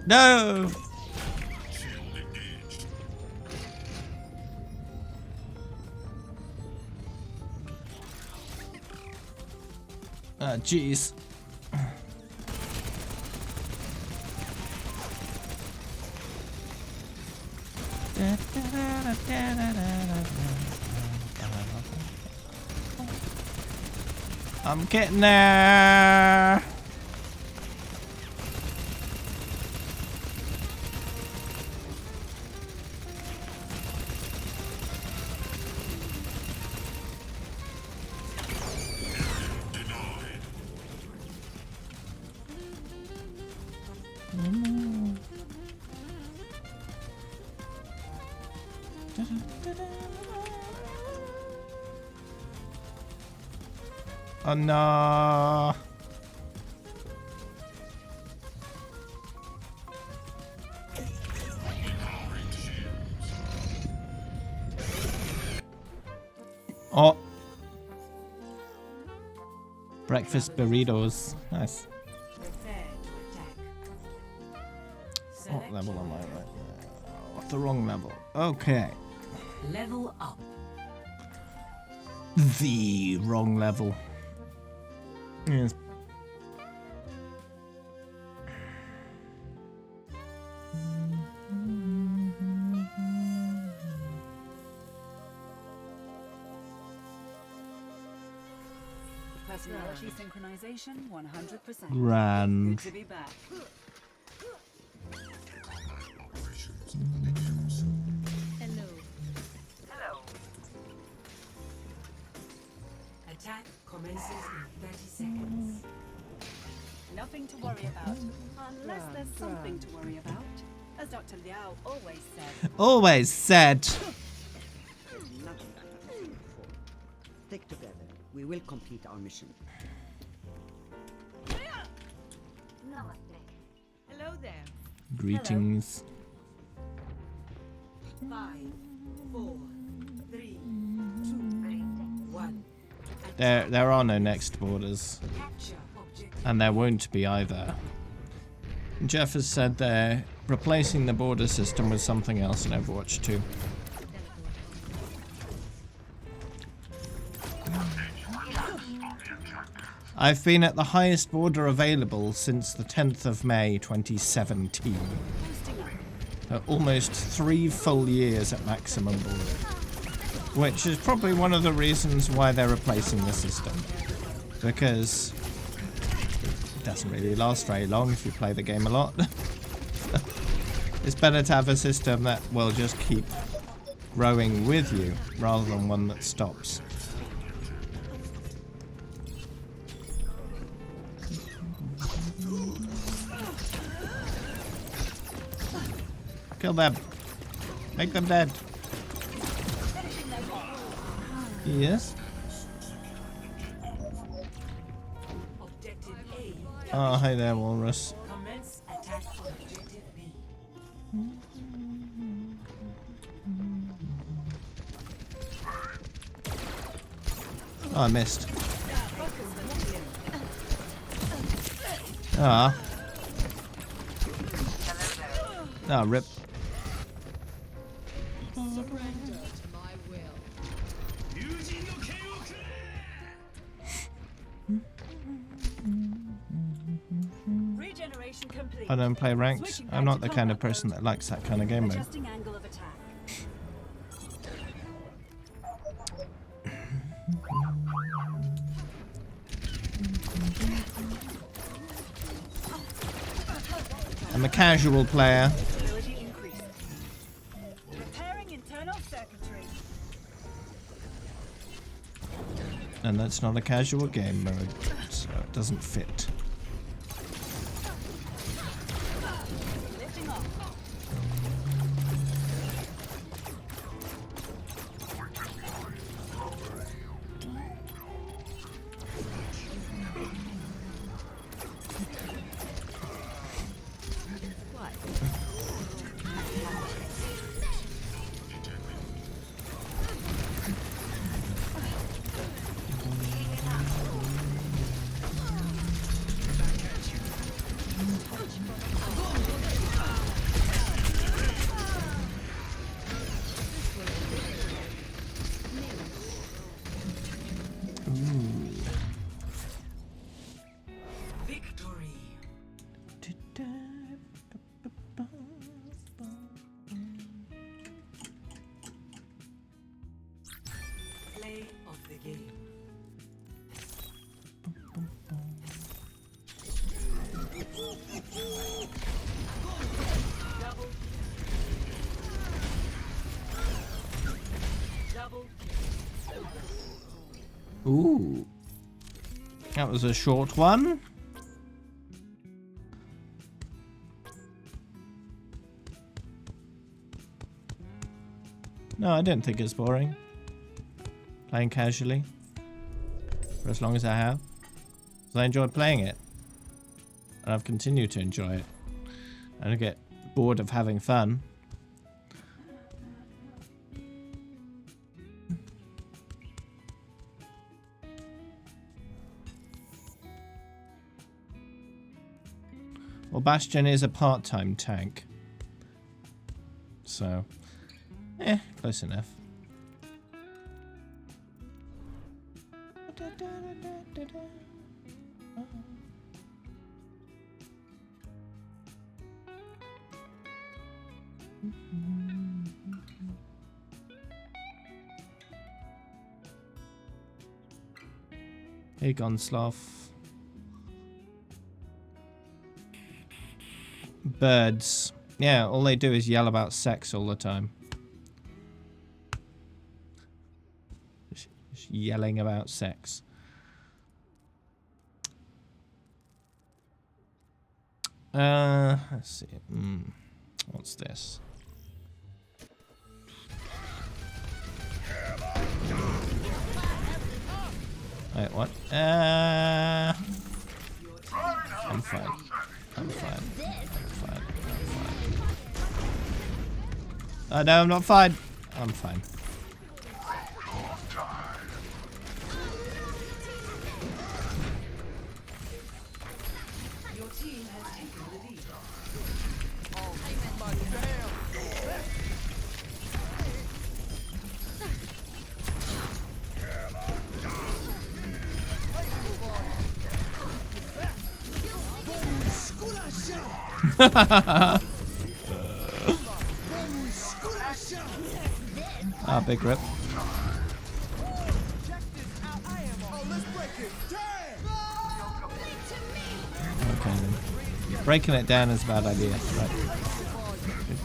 No! Ah, jeez. I'm getting there. Oh no. Oh. Breakfast burritos. Nice. Prepare to attack. What Select level your am I weapon. right now? The wrong level. Okay. Level up. The wrong level. Yes. Personality synchronization 100%. Grand. Good to be back. Hello. Attack commences in 30 seconds. Nothing to worry about. Unless there's something to worry about. As Dr. Liao always said. Always said. There's nothing I haven't seen before. Stick together. We will complete our mission. Namaste. Hello there. Greetings. 5, 4, 3, 2, 1. There are no next borders. Capture objective. And there won't be either. Jeff has said they're replacing the border system with something else in Overwatch 2. I've been at the highest border available since the 10th of May 2017. Almost 3 full years at maximum border. Which is probably one of the reasons why they're replacing the system. Because it doesn't really last very long if you play the game a lot. It's better to have a system that will just keep growing with you rather than one that stops. Kill them. Make them dead. Yes. Objective A. Oh, hi there, Walrus. Commence attack on objective B. Oh, I missed. Ah. Ah, rip. Regeneration complete. I don't play ranked. I'm not the kind of person that likes that kind of game mode. Adjusting angle of attack. I'm a casual player. Ability increased. Repairing internal circuitry. And that's not a casual game mode, so it doesn't fit. Lifting off. Victory. Play of the game. Double. Ooh. That was a short one. No, I don't think it's boring. Playing casually. For as long as I have. Because I enjoy playing it. And I've continued to enjoy it. I don't get bored of having fun. Well, Bastion is a part-time tank. So, close enough. Hey, Gonslav. Birds. Yeah, all they do is yell about sex all the time. Just yelling about sex. Let's see. What's this? Wait, what? I'm fine. I'm fine. Oh no, I'm not fine. I'm fine. Your team has taken the lead. Ah, big rip. Okay then. Breaking it down is a bad idea. Right.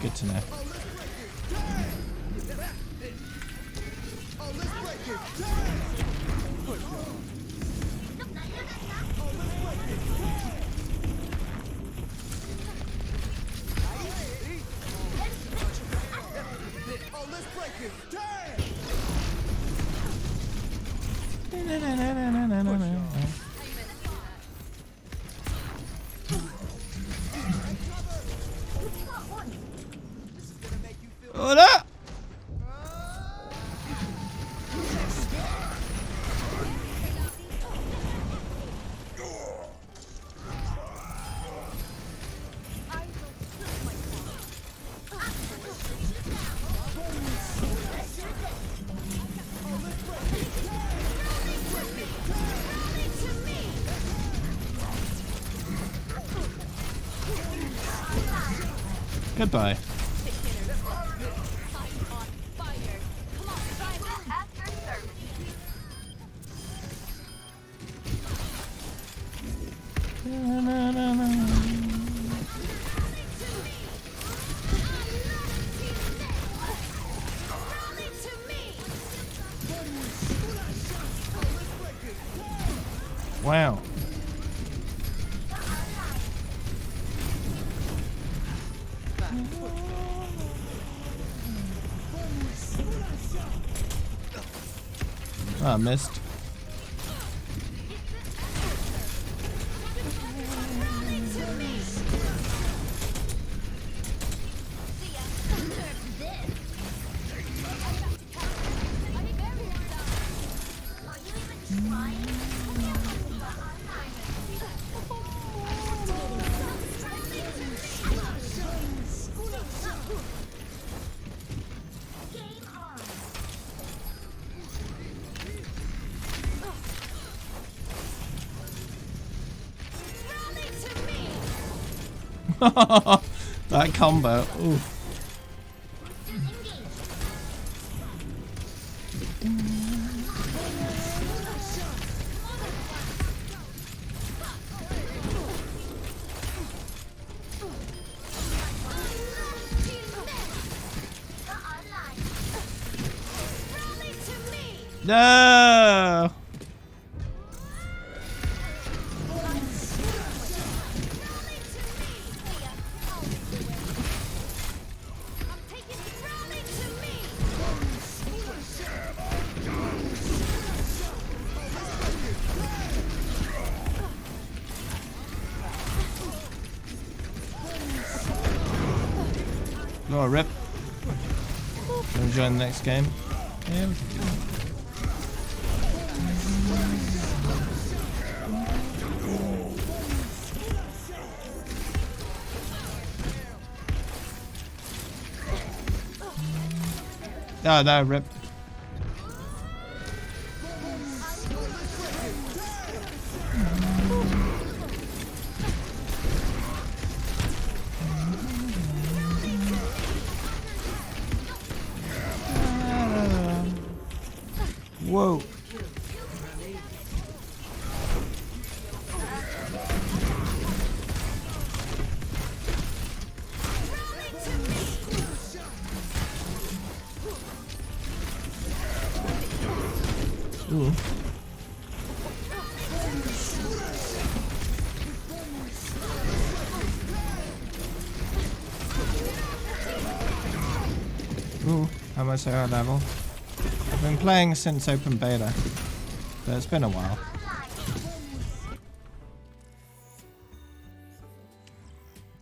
Good to know. Hola! Goodbye. Wow. Oh, I missed. That combo. Ooh. No. Oh, rip. Want to join the next game? Yeah, we can do that. Oh, no, rip. Whoa. Ooh. Ooh, how much are I level? I've been playing since open beta, but it's been a while.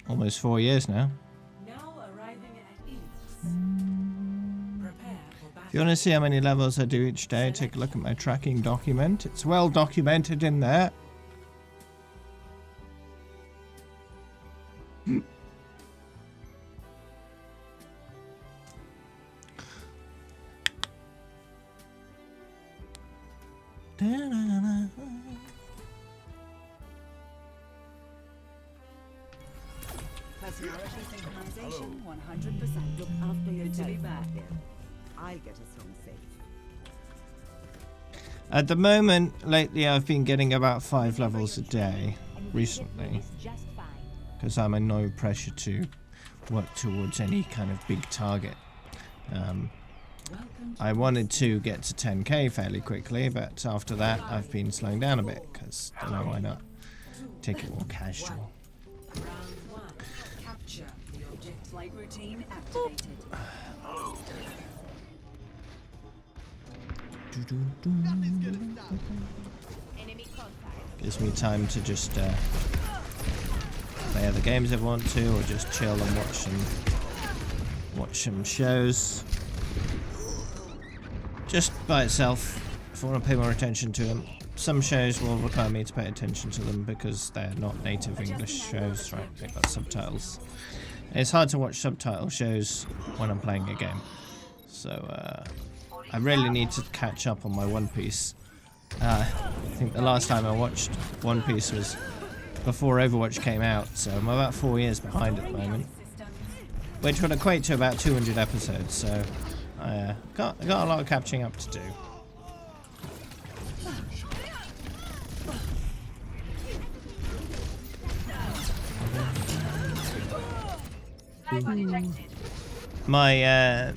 Almost 4 years now. Now arriving at Enos. Prepare for battle. If you want to see how many levels I do each day, take a look at my tracking document. It's well documented in there. Personality synchronization 100%. Look after Good to be yourself back. out there. I'll get us home safe. At the moment, lately I've been getting about 5 levels a day recently, It's just fine. because I'm in no pressure to work towards any kind of big target. Welcome to I wanted to get to 10k fairly quickly, but after that I've been slowing down a bit, because I don't know why not. Take it more casual. round 1. Capture the object. Flight routine activated. Enemy contact. Gives me time to just play other games if I want to, or just chill and watch some shows. Just by itself, if I want to pay more attention to them. Some shows will require me to pay attention to them because they're not native English shows, right? They've got subtitles. It's hard to watch subtitle shows when I'm playing a game. So I really need to catch up on my One Piece. I think the last time I watched One Piece was before Overwatch came out, so I'm about 4 years behind at the moment, which would equate to about 200 episodes. So I got a lot of catching up to do. My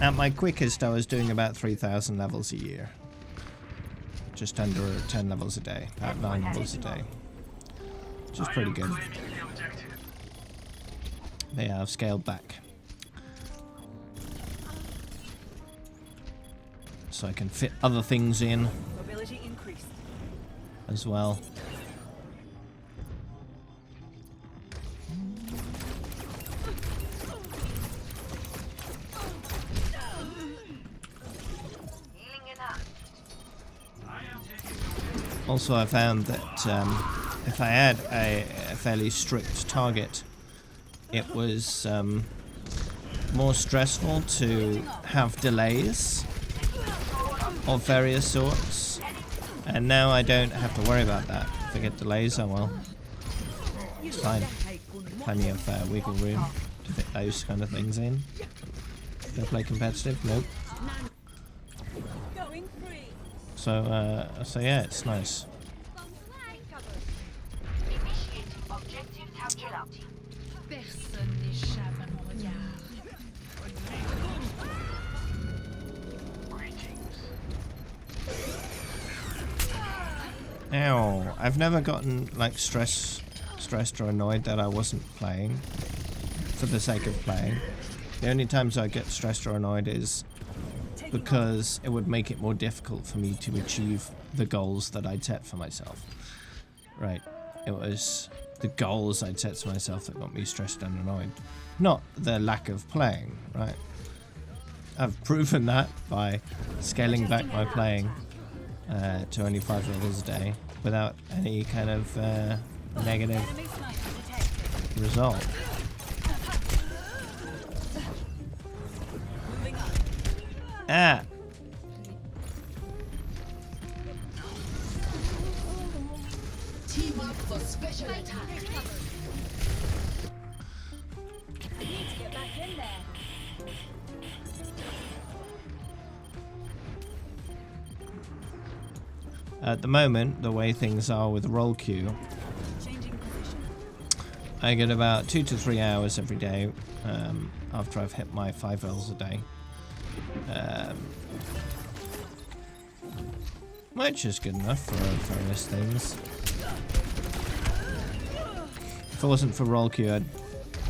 at my quickest, I was doing about 3,000 levels a year. Just under 10 levels a day, about 9 levels a day, which is pretty good. But yeah, I've scaled back, so I can fit other things in Mobility increased. as well. Also, I found that if I had a fairly strict target, it was more stressful to have delays of various sorts, and now I don't have to worry about that. If I get delays, oh well, it's fine. Plenty of wiggle room to fit those kind of things in. Do I play competitive? Nope. Going free. So yeah, it's nice. Initiate objective Talgelati. Personne n'échappe à mon regard. Ow! I've never gotten like stressed or annoyed that I wasn't playing for the sake of playing. The only times I get stressed or annoyed is because it would make it more difficult for me to achieve the goals that I'd set for myself. Right. It was the goals I'd set to myself that got me stressed and annoyed. Not the lack of playing, right? I've proven that by scaling back my playing to only 5 levels a day without any kind of negative Enemy sniper detected. result. Moving up. Ah! Team up for special attack. Need to get back in there. At the moment, the way things are with roll queue, Changing position. I get about 2 to 3 hours every day after I've hit my 5 levels a day. Which is good enough for various things. If it wasn't for roll queue, I'd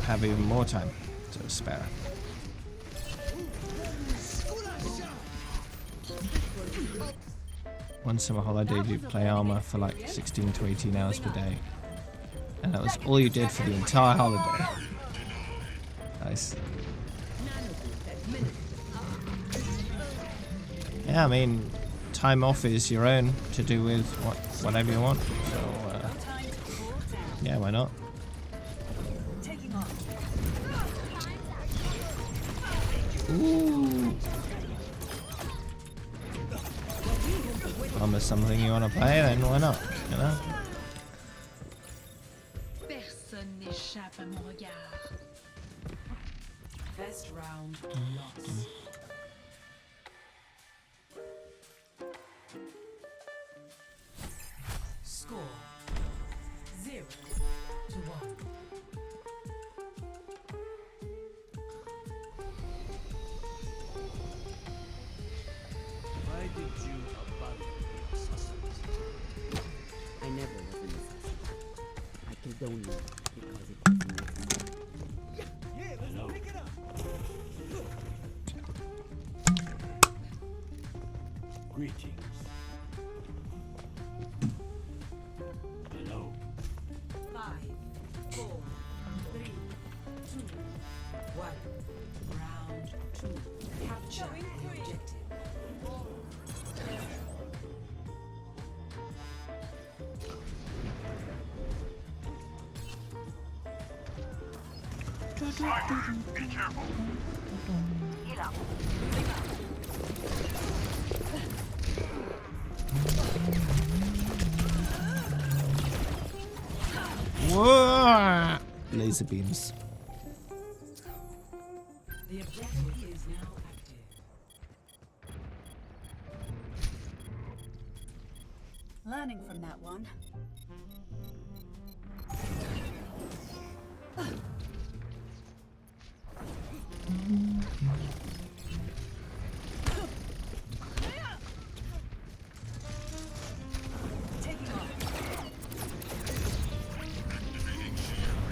have even more time to spare. One summer holiday, you play armor for like 16 to 18 hours per day. And that was all you did for the entire holiday. Nice. Yeah, I mean, time off is your own to do with whatever you want. So, yeah, why not? Ooh. Is something you want to play, then why not? You know? Personne n'échappe à mon regard. First round lost. Score 0-1. Why did you abandon the assassins? I never was an assassin. I killed only because it was necessary. Hello. Greetings. Hello. 5, 4, 3, 2, 1. Round 2. Capture the objective. Be careful. Heal up. Whoa! Laser beams. The objective is now active. Learning from that one. Taking off.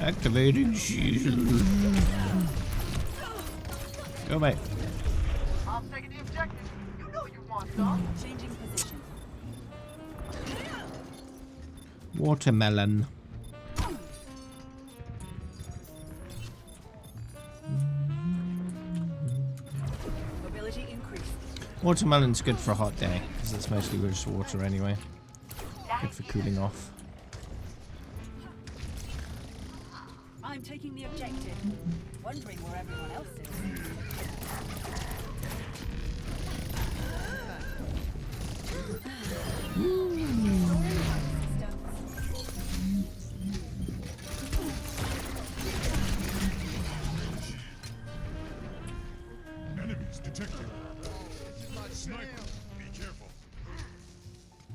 Activating shield. Go, mate. I'm taking the objective. You know you want some. Changing position. Watermelon. Mobility increased. Watermelon's good for a hot day, because it's mostly just water anyway. Good for cooling off. I'm taking the objective. Wondering where everyone else is. Enemies detected. Sniper, be careful.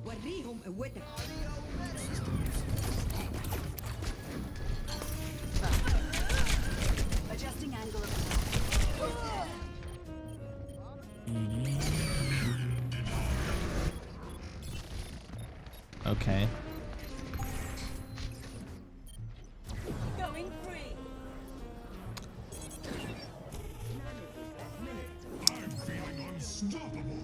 وريهم قوتك. Adjusting angle of attack. Okay. Going free. I'm feeling unstoppable.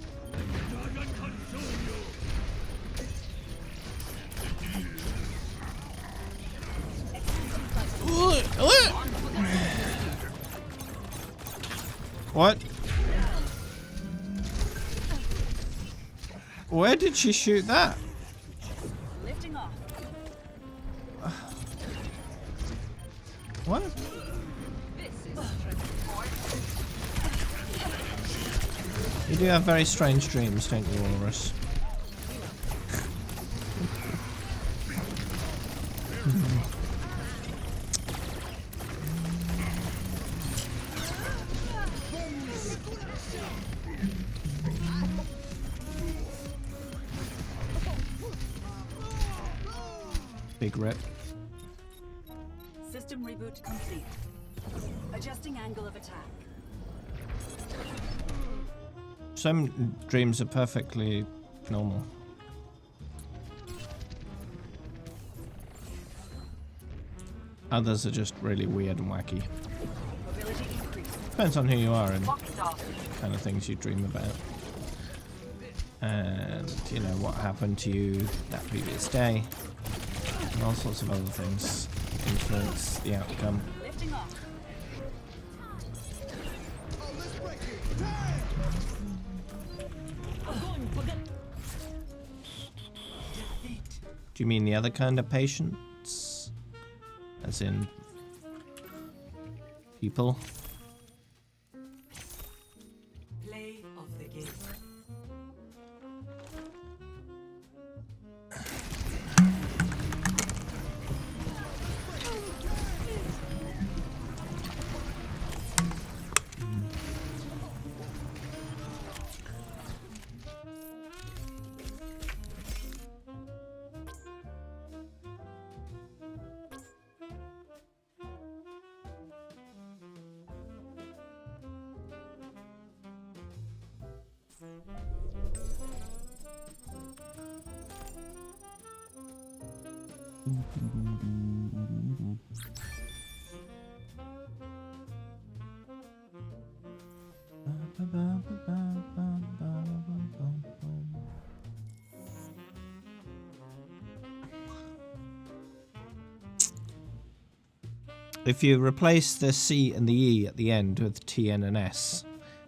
What? Where did she shoot that? Lifting off. What? You do have very strange dreams, don't you, Walrus? Big rip. System reboot complete. Adjusting angle of attack. Some dreams are perfectly normal. Others are just really weird and wacky. Mobility increased. Depends on who you are and Locked off. kind of things you dream about. And, you know, what happened to you that previous day. And all sorts of other things influence the outcome. Lifting off. Do you mean the other kind of patience? As in people? Play of the game. If you replace the C and the E at the end with T and an S,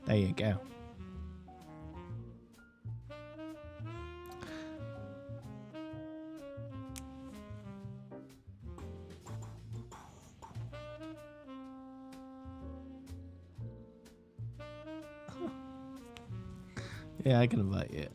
there you go. Yeah, I can invite you.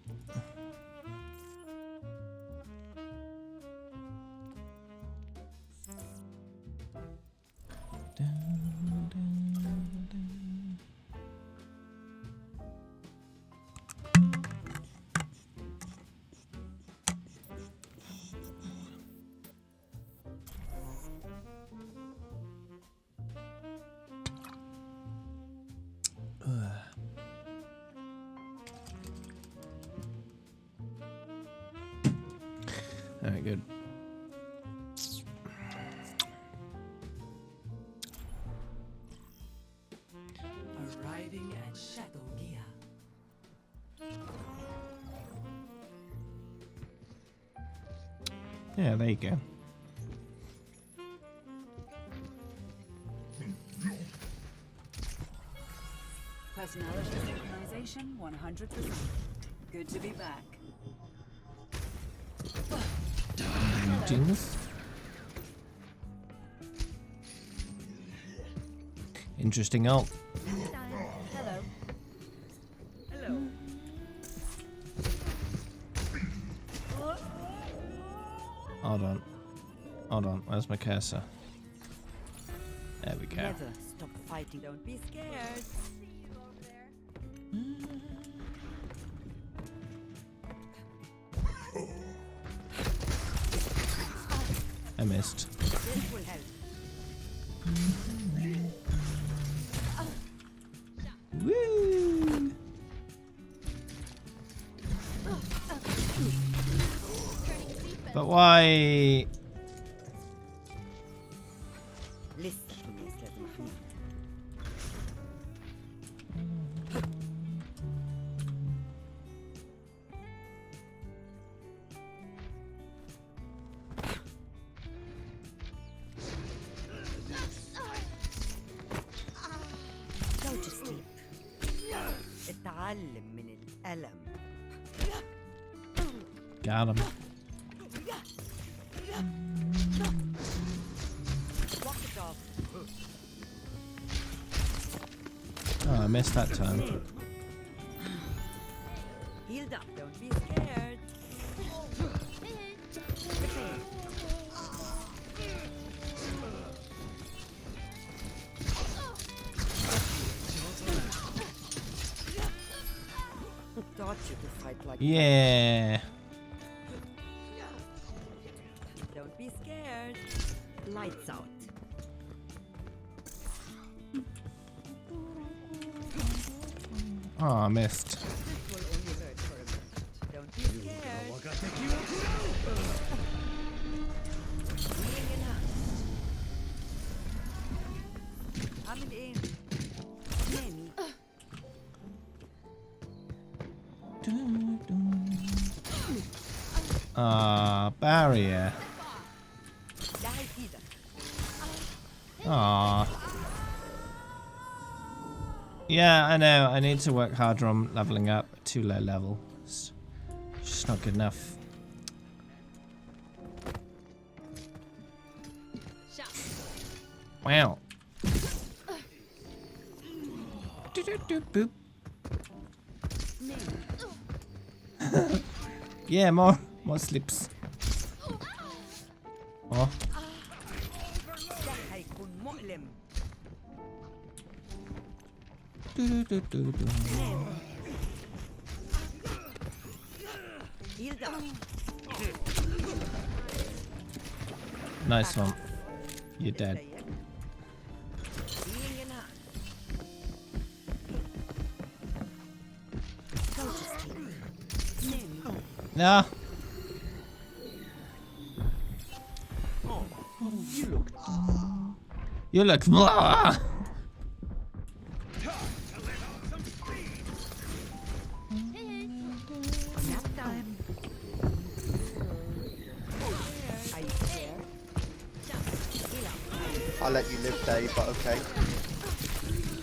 Alright, good. Arriving at Shadow Gear. Yeah, there you go. Personality synchronization 100%. Good to be back. Genius. Interesting ult. Hello. Hello. Hold on. Hold on. Where's my cursor? There we go. Never stop fighting. Don't be scared. I missed. This will help. Woo! But why? Listen to me, Stefan. Go to sleep. اتعلم من الألم. Got him. Walk it off. Oh, I missed that time. Healed up. Don't be scared. Taught you to fight like Yeah. Don't be scared. Lights out. Oh, I missed. This will only hurt for a minute. Don't be scared. Healing in hand. Coming in. Many. Barrier. Ah. Yeah, I know. I need to work harder on leveling up. Too low level. It's just not good enough. Wow. Boop. Yeah, more slips. Oh. Nice one. You're dead. No. You look blah. I'll let you live, Dave, but okay.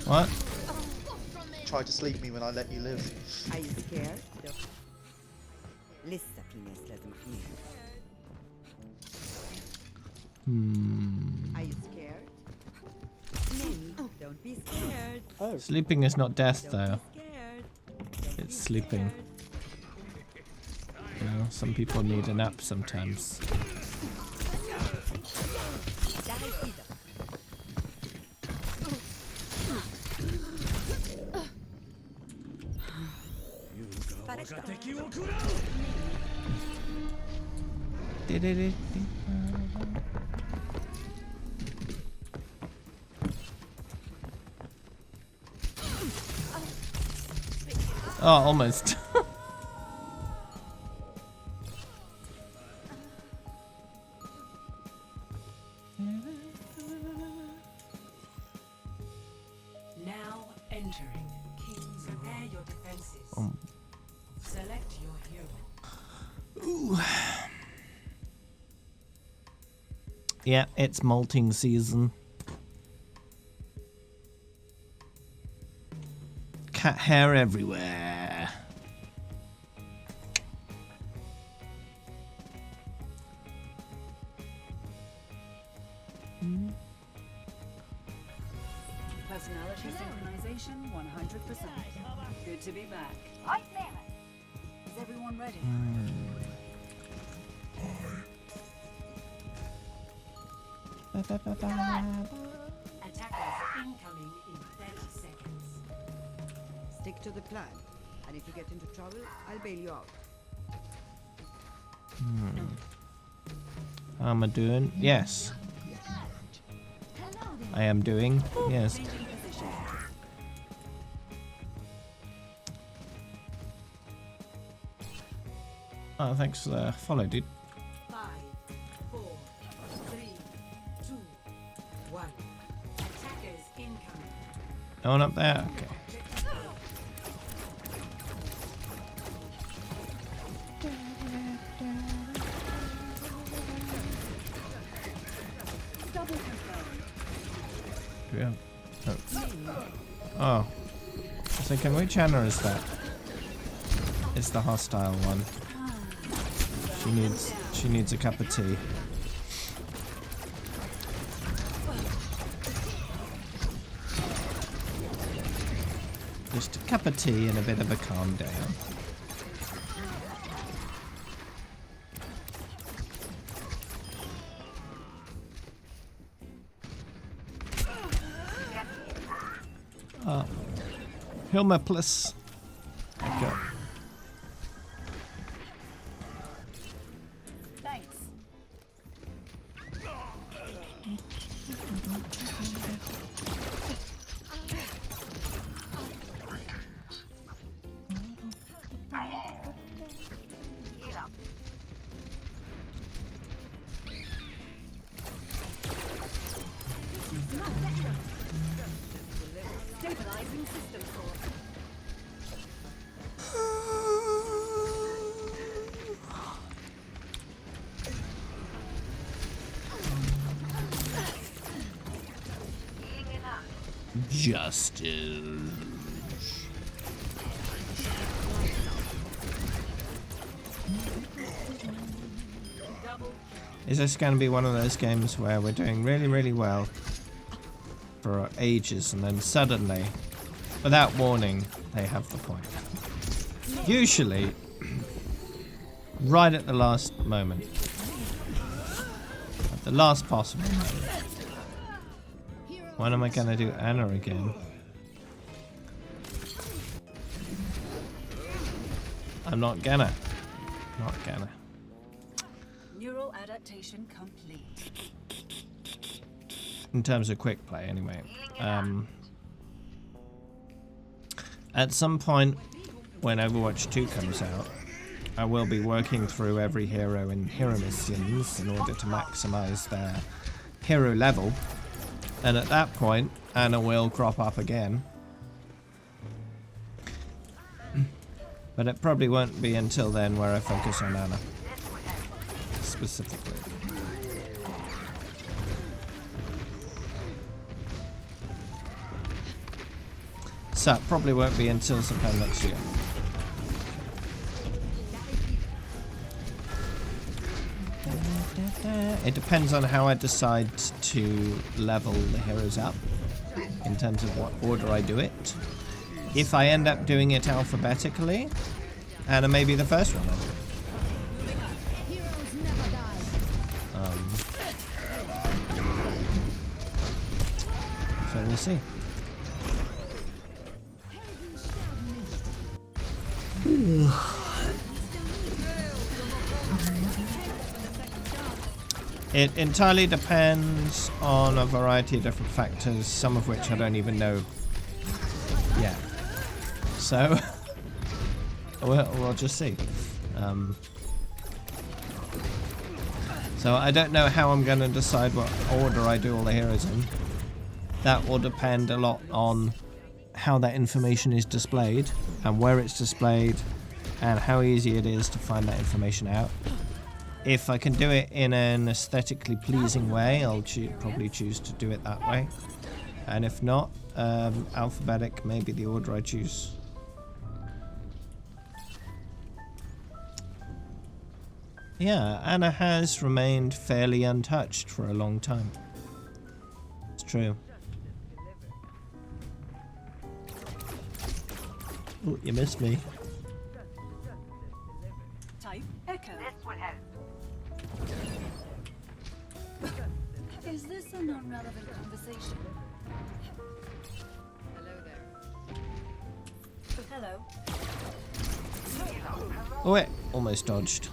What? Try to sleep me when I let you live. Are you scared? لسه في ناس لازم احميها. Are you scared? Nanny, don't be scared. Oh. Sleeping is not death, Don't though. be scared. Don't It's be sleeping. scared. You know, some people need a nap sometimes. Oh, almost. Now entering. Kings, prepare your defenses. Select your hero. Ooh. Yeah, it's molting season. Cat hair everywhere. Personality synchronization 100%. Good to be back. Is everyone ready? Attackers incoming in 30 seconds. Stick to the plan. And if you get into trouble, I'll bail you out. How am I doing? Yes. I am doing. Yes. Changing position. Oh, thanks for the follow, dude. 5, 4, 3, 2, 1. Attackers incoming. No one up there? Okay. Double confirmed. Do we have... Oh. I was thinking, which Anna is that? It's the hostile one. She needs a cup of tea. Just a cup of tea and a bit of a calm down. Hilma, please. Okay. Thanks. justice. Is this going to be one of those games where we're doing really, really well for ages and then suddenly, without warning, they have the point? Usually, right at the last moment. At the last possible moment. When am I going to do Anna again? I'm not gonna. Not gonna. Neural adaptation complete. In terms of quick play, anyway. At some point, when Overwatch 2 comes out, I will be working through every hero in hero missions in order to maximize their hero level. And at that point, Anna will crop up again. But it probably won't be until then where I focus on Anna. Specifically. So it probably won't be until sometime next year. It depends on how I decide to level the heroes up in terms of what order I do it. If I end up doing it alphabetically, Anna may be the first one I do. So we'll see. It entirely depends on a variety of different factors, some of which I don't even know yet. So we'll just see. So I don't know how I'm going to decide what order I do all the heroes in. That will depend a lot on how that information is displayed and where it's displayed and how easy it is to find that information out. If I can do it in an aesthetically pleasing way, I'll probably choose to do it that way. And if not, alphabetic may be the order I choose. Yeah, Anna has remained fairly untouched for a long time. It's true. Oh, you missed me. Type echo. This would help. Is this a non-relevant conversation? Hello. Oh wait, almost dodged.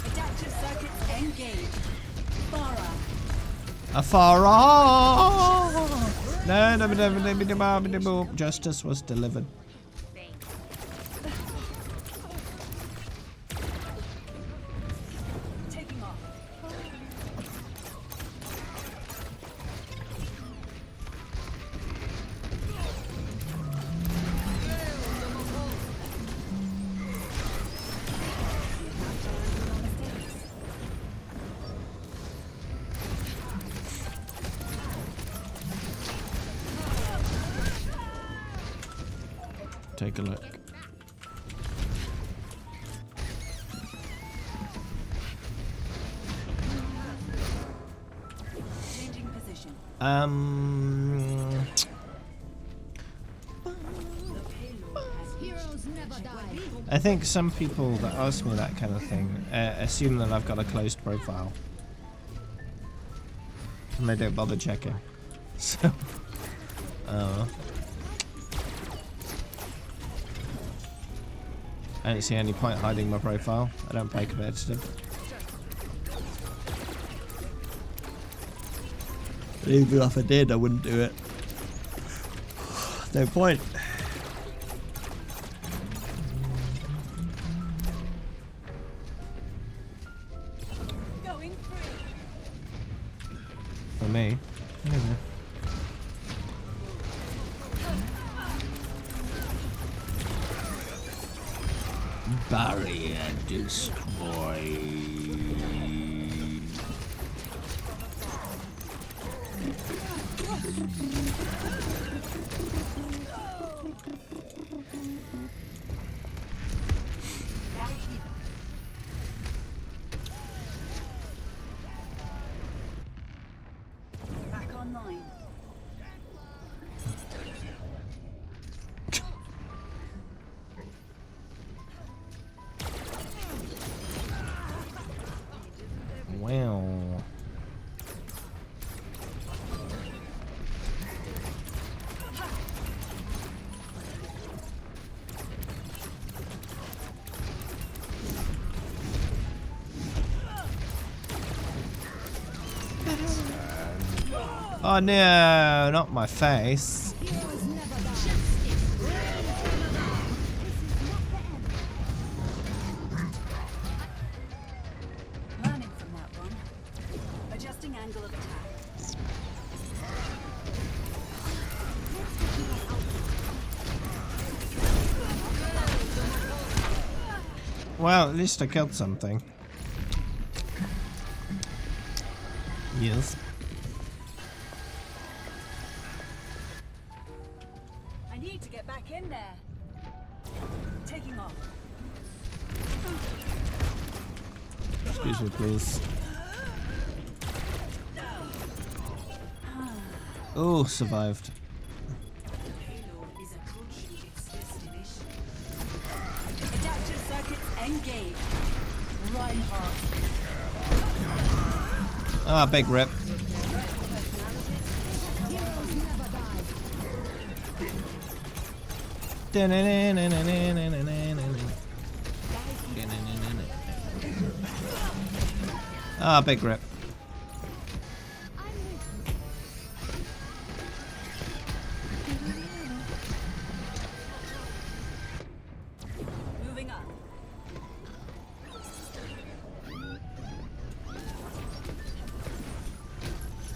Adaptive circuits engaged. Farah. Afara! No, justice was delivered. Taking off. Take a look. Changing position. I think some people that ask me that kind of thing assume that I've got a closed profile. And they don't bother checking. So, I don't see any point hiding my profile. I don't play competitive. Even if I did, I wouldn't do it. No point. Going free. For me. I don't know. Barrier destroyed. Back online. Wow. Oh no, not my face. Learning from that one. Adjusting angle of attack. Well, at least I killed something. Yes. I need to get back in there. Taking off. Excuse me, please. Oh, survived. Payload is approaching its destination. Adaptive circuits engaged. Reinhardt. Ah, big rip. Ah, big rip. Moving up.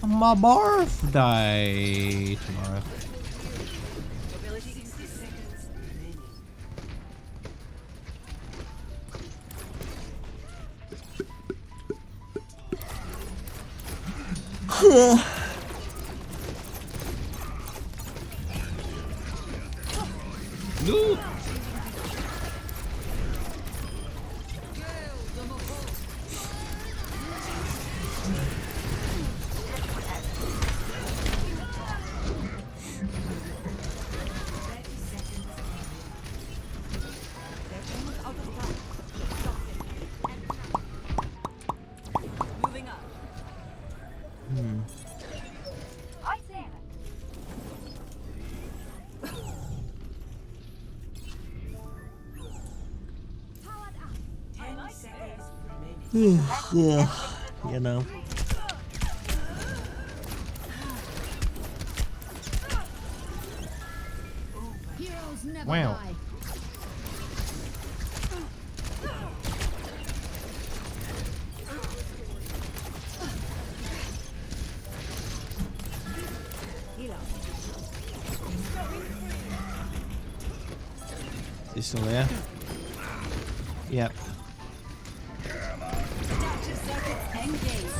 My birthday tomorrow. Ability 60 seconds remaining. No. Moving up. I see it. Powered up. 10 seconds remaining. Yeah, you know. Heroes never Wow. die. Is he still there? Yep. Adaptive circuits engaged.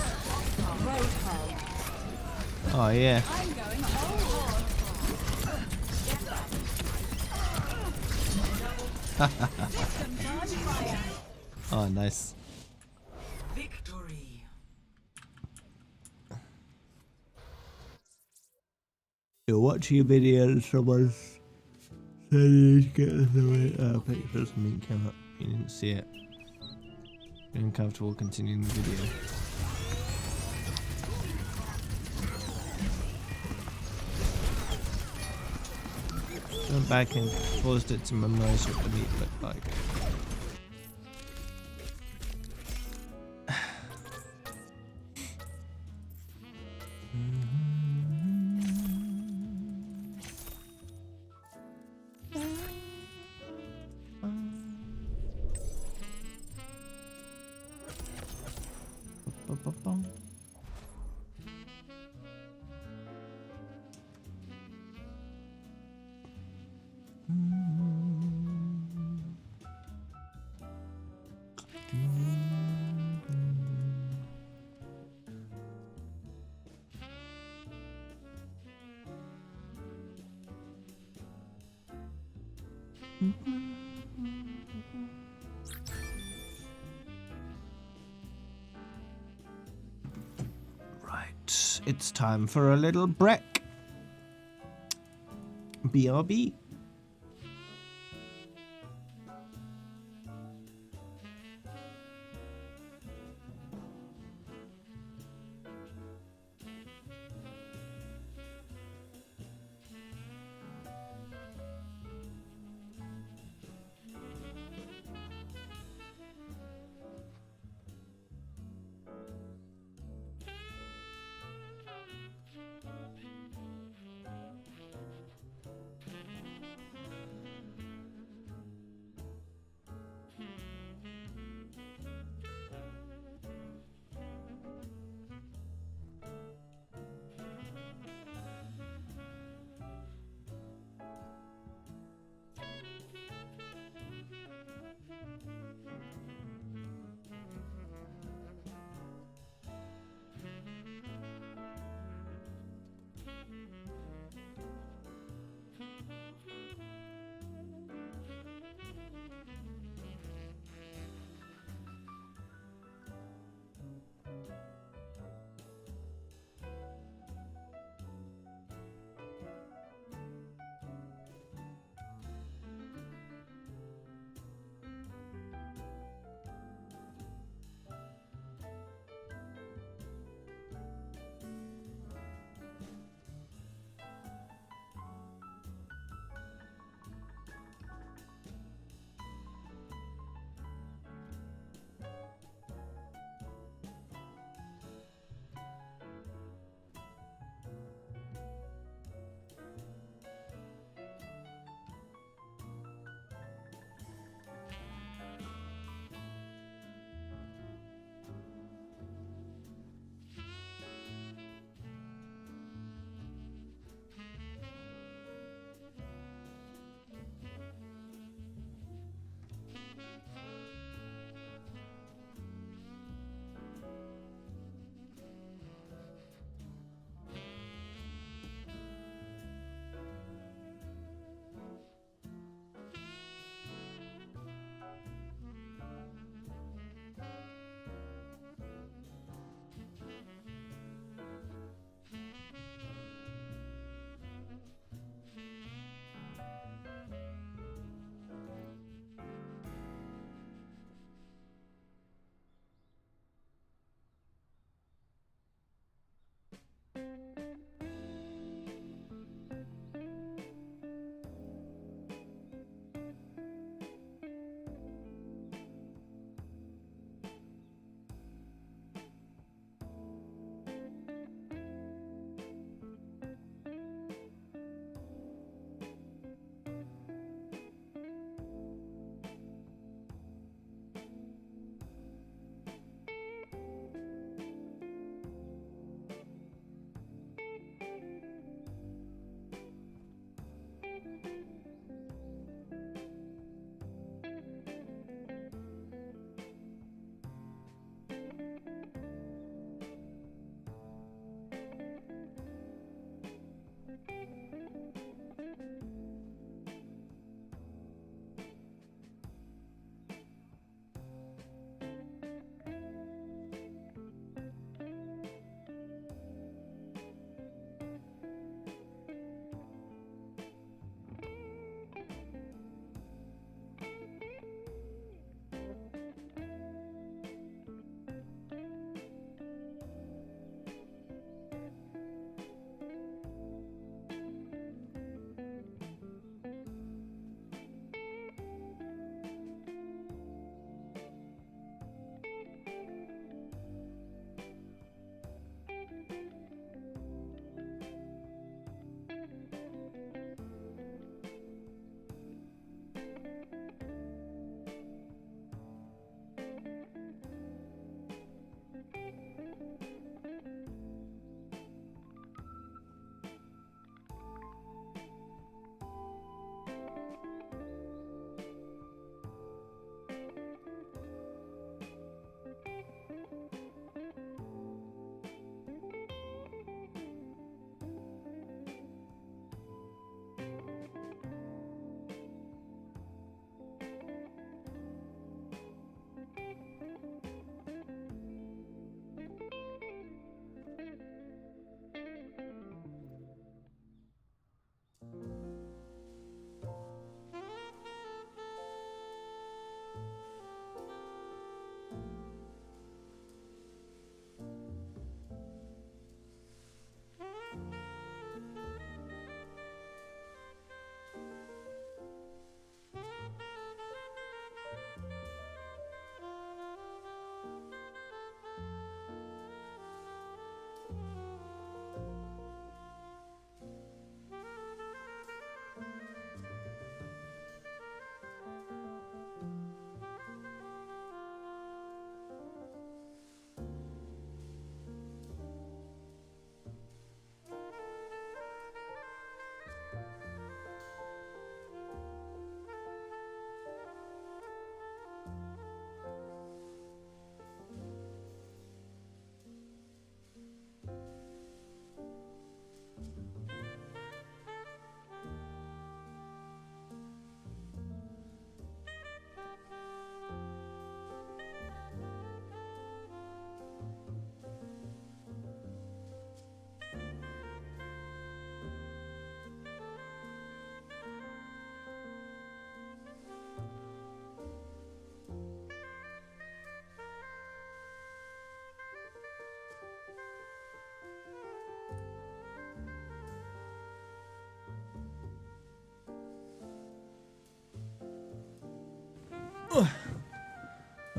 Roadhog. Oh yeah. I'm going all hog. System on fire. Oh, nice. Victory. You're watching a video and someone's saying to get us away. Oh, picture something came up. You didn't see it. You're uncomfortable continuing the video. Went back and paused it to memorize what the meat looked like. Right, it's time for a little break. BRB.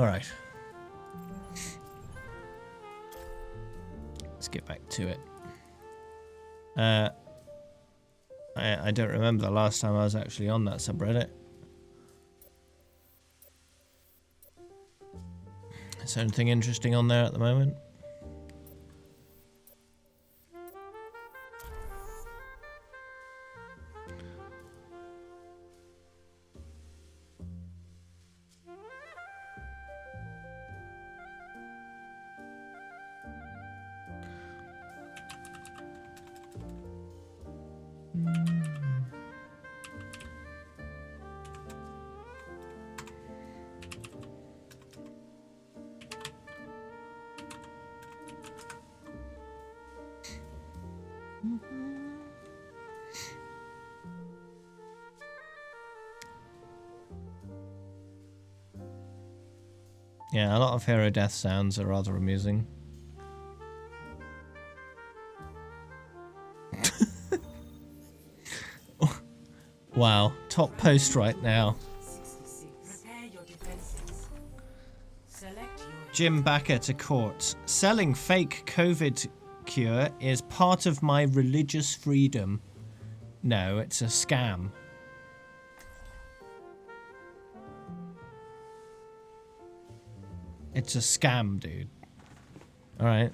Alright. Let's get back to it. I don't remember the last time I was actually on that subreddit. Is there anything interesting on there at the moment? Yeah, a lot of hero death sounds are rather amusing. Wow, top post right now. 66. Prepare your defenses. Select your Jim Backer to court. Selling fake COVID cure is part of my religious freedom. No, it's a scam. It's a scam, dude. Alright.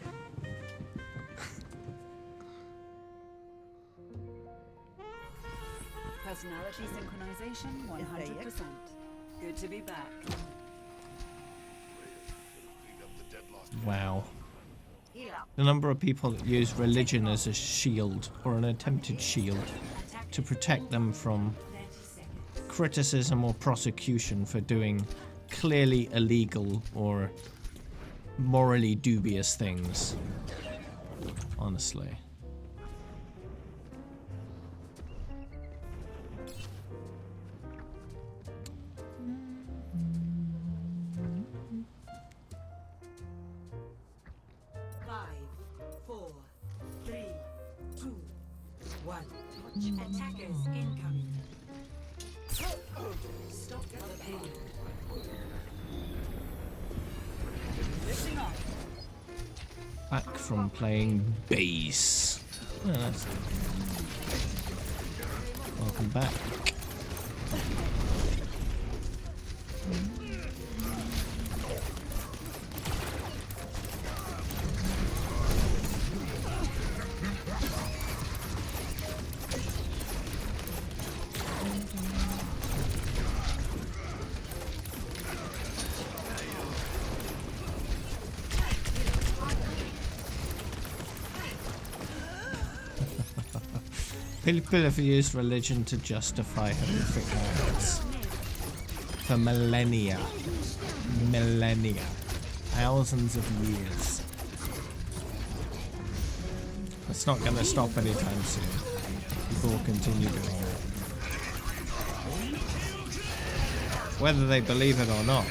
Personality synchronization 100%. Good to be back. Wow. The number of people that use religion as a shield, or an attempted shield, to protect them from criticism or prosecution for doing clearly illegal or morally dubious things. Honestly. Attackers incoming. Stop the pain. Back from playing bass. Oh, that's good. Welcome back. People have used religion to justify horrific acts for millennia. Millennia. Thousands of years. It's not going to stop anytime soon. People will continue doing it. Whether they believe it or not.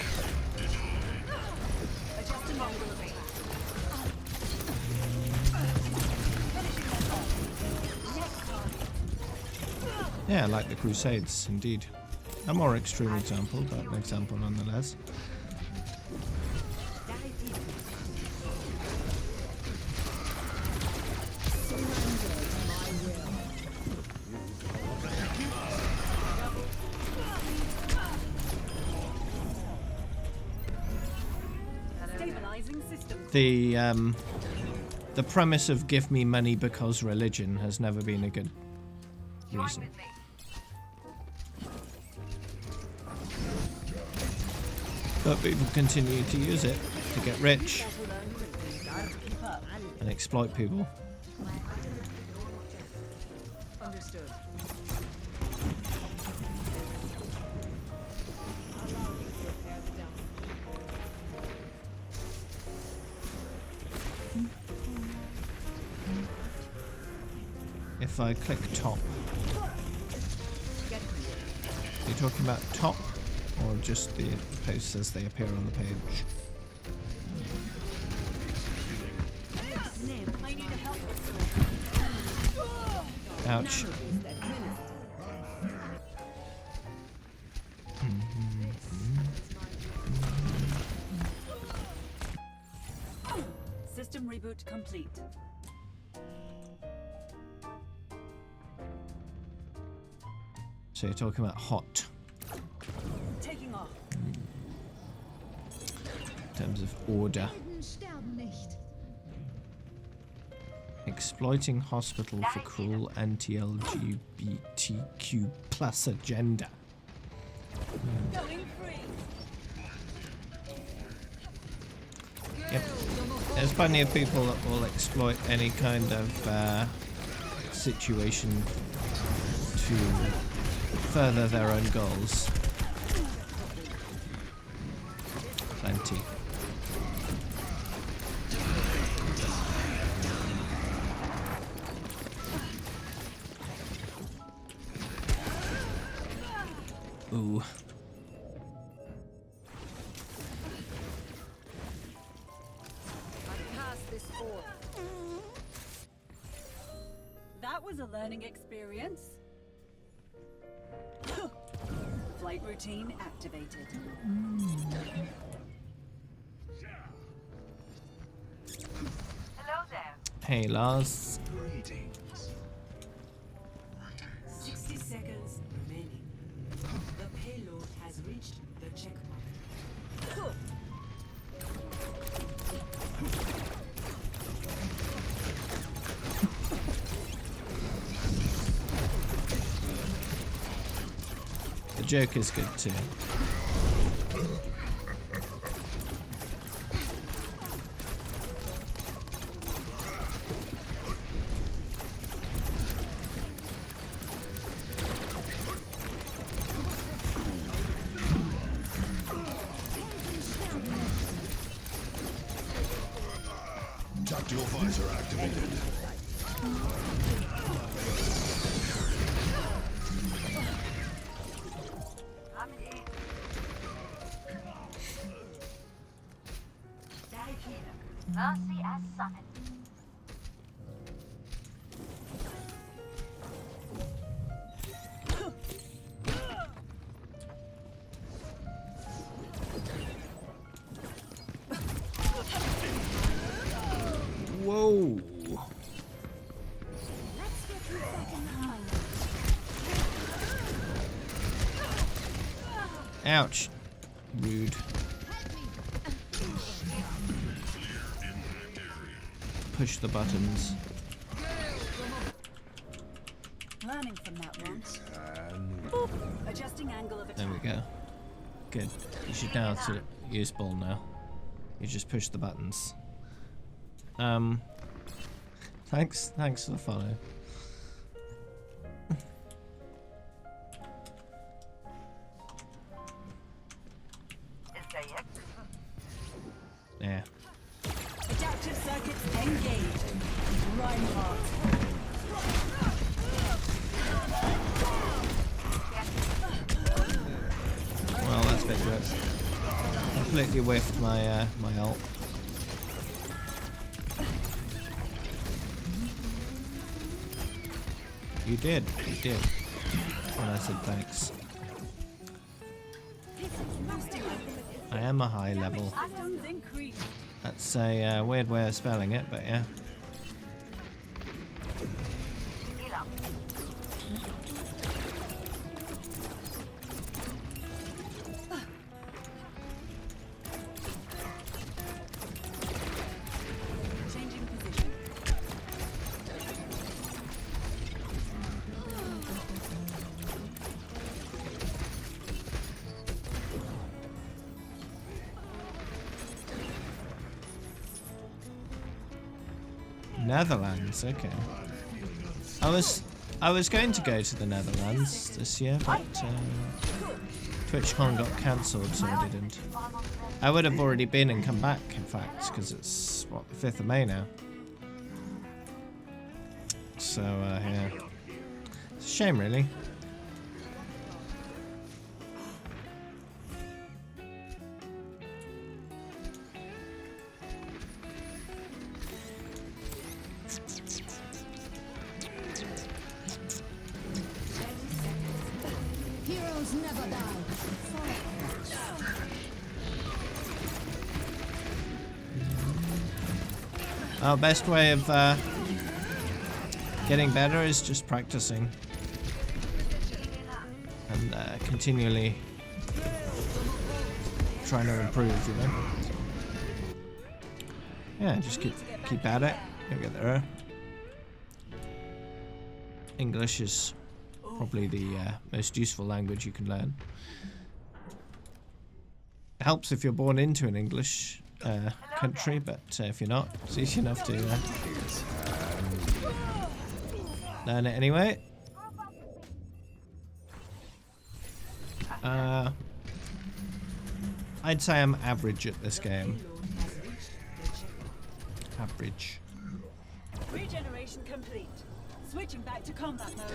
Yeah, like the Crusades, indeed. A more extreme example, but an example nonetheless. Stabilizing system. The premise of give me money because religion has never been a good reason. But people continue to use it to get rich and exploit people. Understood. If I click top, are you talking about top or just the posts as they appear on the page? Ouch. System reboot complete. So you're talking about hot Taking off. in terms of order. Helden sterben nicht. Exploiting hospital for cruel anti-LGBTQ plus agenda. Going free. Yep. There's plenty of people that will exploit any kind of situation to further their own goals. Plenty. Ooh. That was a learning experience. Flight routine activated. Hello there. Hey, Lars. 60 seconds remaining. The payload has reached the checkpoint. The joke is good too. Tactical visor activated. Mercy as summoned. Whoa. Ouch. Rude. Push the buttons. Learning from that one. Adjusting angle of There attack. we go. Good. You should know how to use ball now. You just push the buttons. Thanks for the follow. Yeah. Adaptive circuits engaged. Reinhardt. Well, that's a bit good. Completely whiffed my my ult. You did. And I said thanks. I am a high level. Atoms increase. That's a weird way of spelling it, but yeah. Changing position. Netherlands, okay. I was going to go to the Netherlands this year, but TwitchCon got cancelled, so I didn't. I would have already been and come back, in fact, because it's what, the 5th of May now. So yeah, it's a shame, really. Heroes never die. Our best way of getting better is just practicing and continually trying to improve, you know. Yeah, just keep at it. You'll get there. English is probably the most useful language you can learn. It helps if you're born into an English country, but if you're not, it's easy enough to learn it anyway. I'd say I'm average at this game. Average. Regeneration complete. Switching back to combat mode.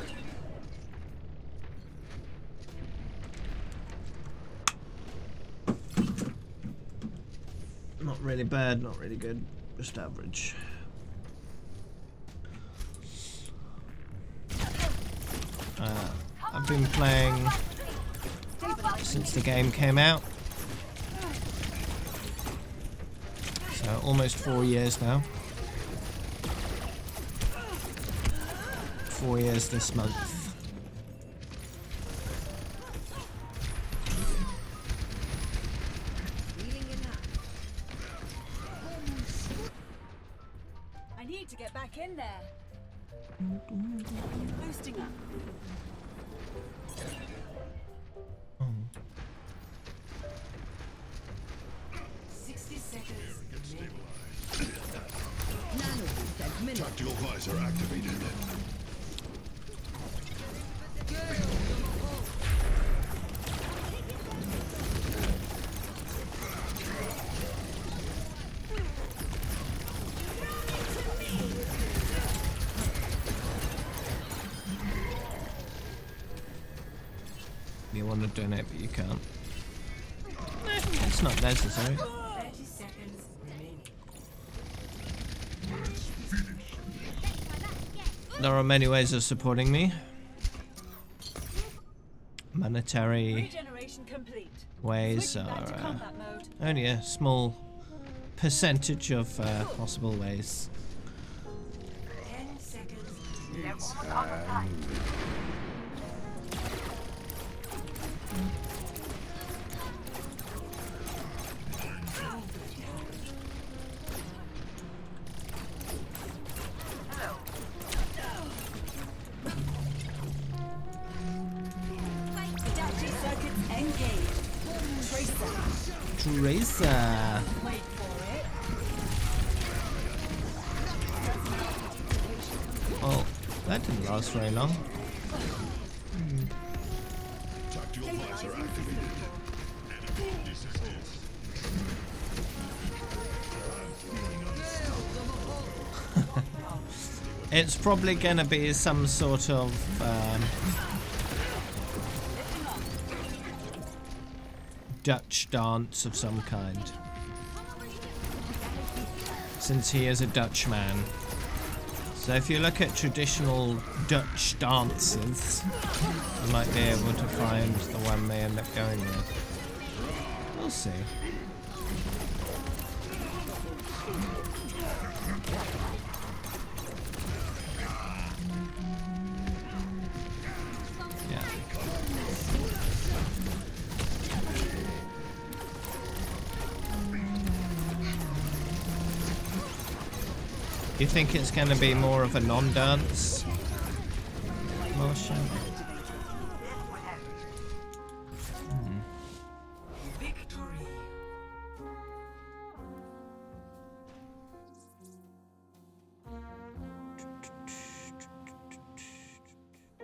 Not really bad, not really good, just average. I've been playing since the game came out. So almost 4 years now. 4 years this month. I need to get back in there. Boosting up. Oh. 60 seconds. Tactical visor activated. You want to donate, but you can't. It's not necessary. 30 seconds remaining. There are many ways of supporting me. Monetary Regeneration complete. ways Switching back to are combat mode. only a small percentage of possible ways. 10 seconds. It's hand. Adaptive circuits engaged. Tracer. Tracer. Wait for it. Oh, that didn't last very long. Tactical visor activated. It's probably gonna be some sort of Dutch dance of some kind, since he is a Dutchman. So if you look at traditional Dutch dances, you might be able to find the one they end up going with. We'll see. Yeah. You think it's going to be more of a non-dance motion? Victory.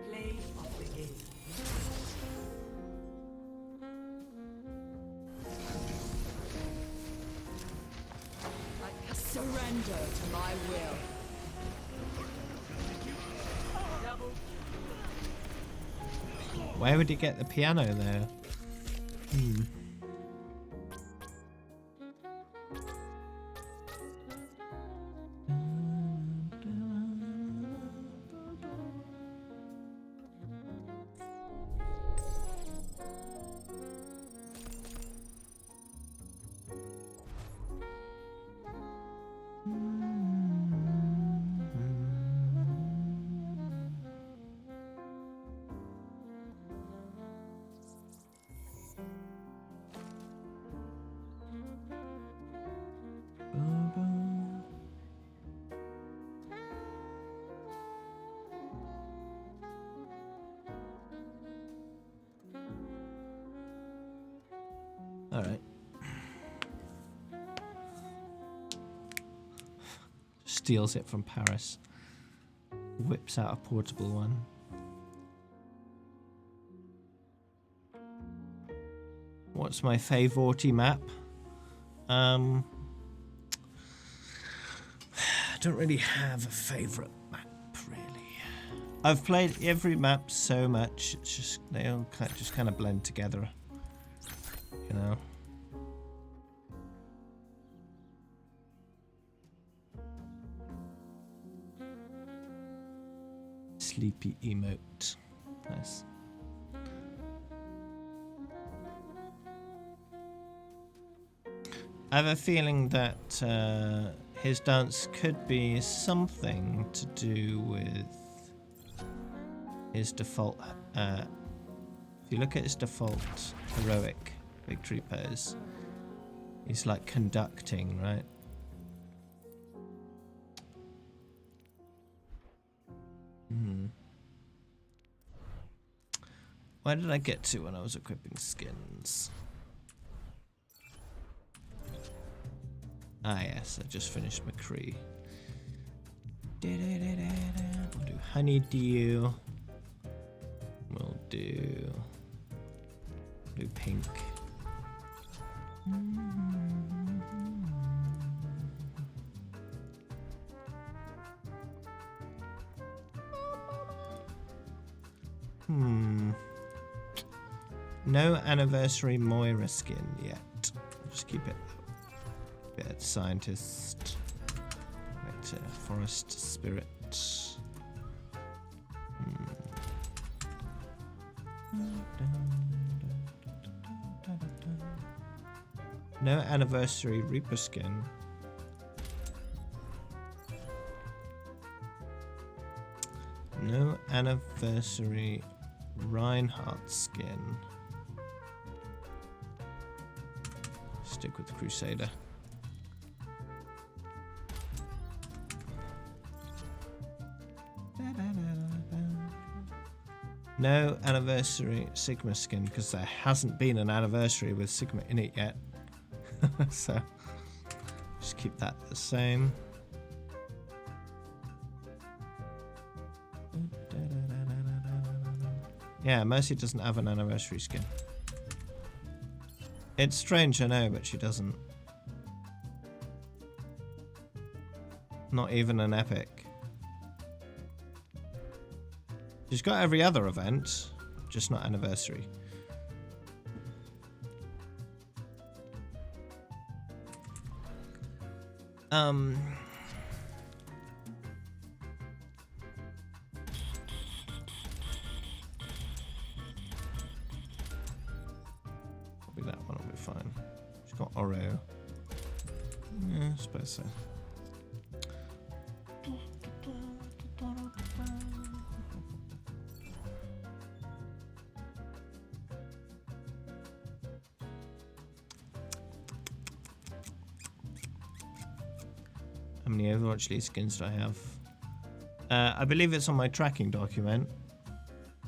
Play of the game. Surrender to my will. Where would he get the piano there? steals it from Paris. Whips out a portable one. What's my favourite map? I don't really have a favourite map, really. I've played every map so much, it's just they all just kind of blend together, you know. Sleepy emote, nice. I have a feeling that his dance could be something to do with his default. If you look at his default heroic victory pose, he's like conducting, right? Where did I get to when I was equipping skins? Ah yes, I just finished McCree. We'll do Honeydew. We'll do pink. No anniversary Moira skin yet. Just keep it. Bit scientist. Right, forest spirit. No anniversary Reaper skin. No anniversary Reinhardt skin. Stick with Crusader. No anniversary Sigma skin because there hasn't been an anniversary with Sigma in it yet. So just keep that the same. Yeah, Mercy doesn't have an anniversary skin. It's strange, I know, but she doesn't. Not even an epic. She's got every other event, just not anniversary. Probably that one will be fine. She's got Oreo. Yeah, I suppose so. How many Overwatch League skins do I have? I believe it's on my tracking document.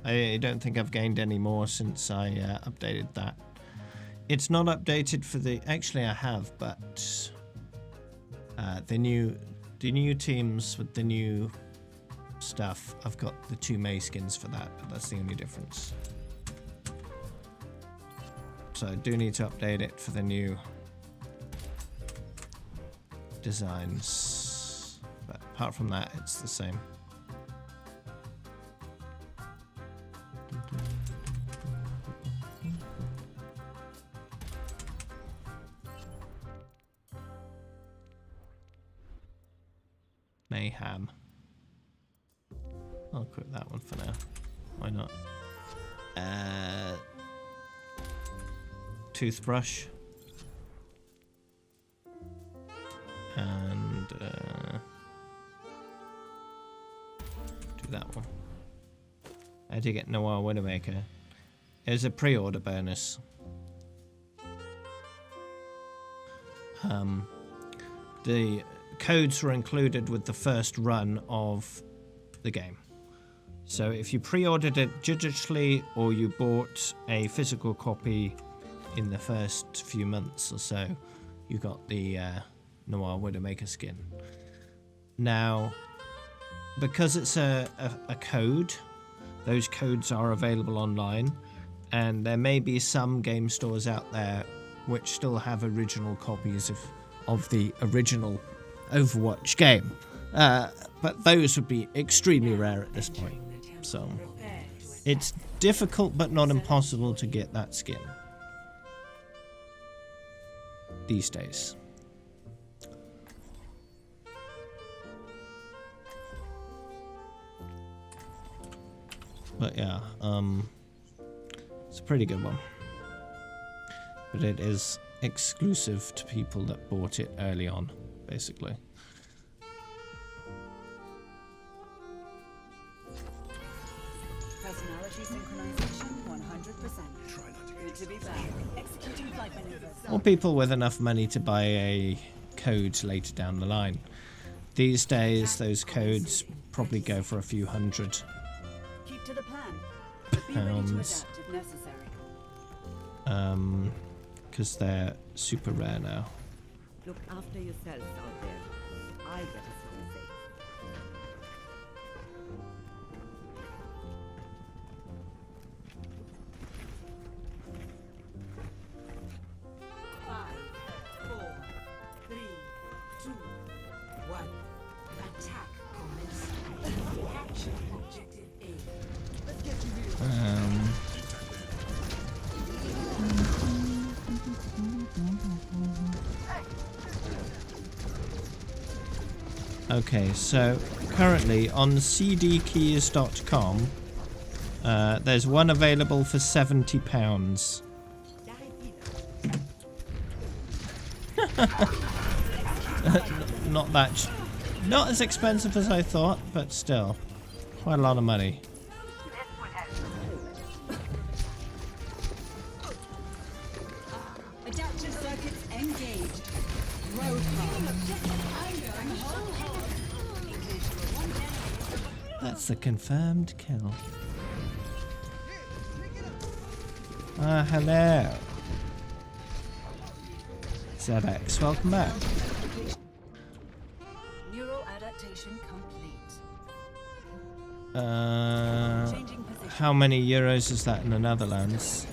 I don't think I've gained any more since I updated that. It's not updated for the... Actually, I have, but the new teams with the new stuff, I've got the 2 May skins for that, but that's the only difference. So I do need to update it for the new designs, but apart from that, it's the same. Mayhem. I'll quit that one for now. Why not? Toothbrush. And do that one. How do you get Noir Widowmaker? There's a pre-order bonus. The codes were included with the first run of the game. So if you pre-ordered it digitally or you bought a physical copy in the first few months or so, you got the Noir Widowmaker skin. Now, because it's a code, those codes are available online, and there may be some game stores out there which still have original copies of the original Overwatch game. But those would be extremely rare at this point. So it's difficult but not impossible to get that skin these days. But yeah, it's a pretty good one. But it is exclusive to people that bought it early on, basically. Personality synchronization 100%. Good to be back. Executing flight maneuvers. Or people with enough money to buy a code later down the line. These days, those codes probably go for a few hundred Keep to the plan. But be ready to pounds. adapt if necessary. Because they're super rare now. Look after yourselves out there. I better stay safe. Five, 4, 3, 2, 1. Attack commence. Action objective A. Okay, so currently on cdkeys.com, there's one available for £70. Not as expensive as I thought, but still, quite a lot of money. Adaptive circuits engaged. Roadblock. That's a confirmed kill. Hello. ZX, welcome back. Neural adaptation complete. Changing position. How many euros is that in the Netherlands?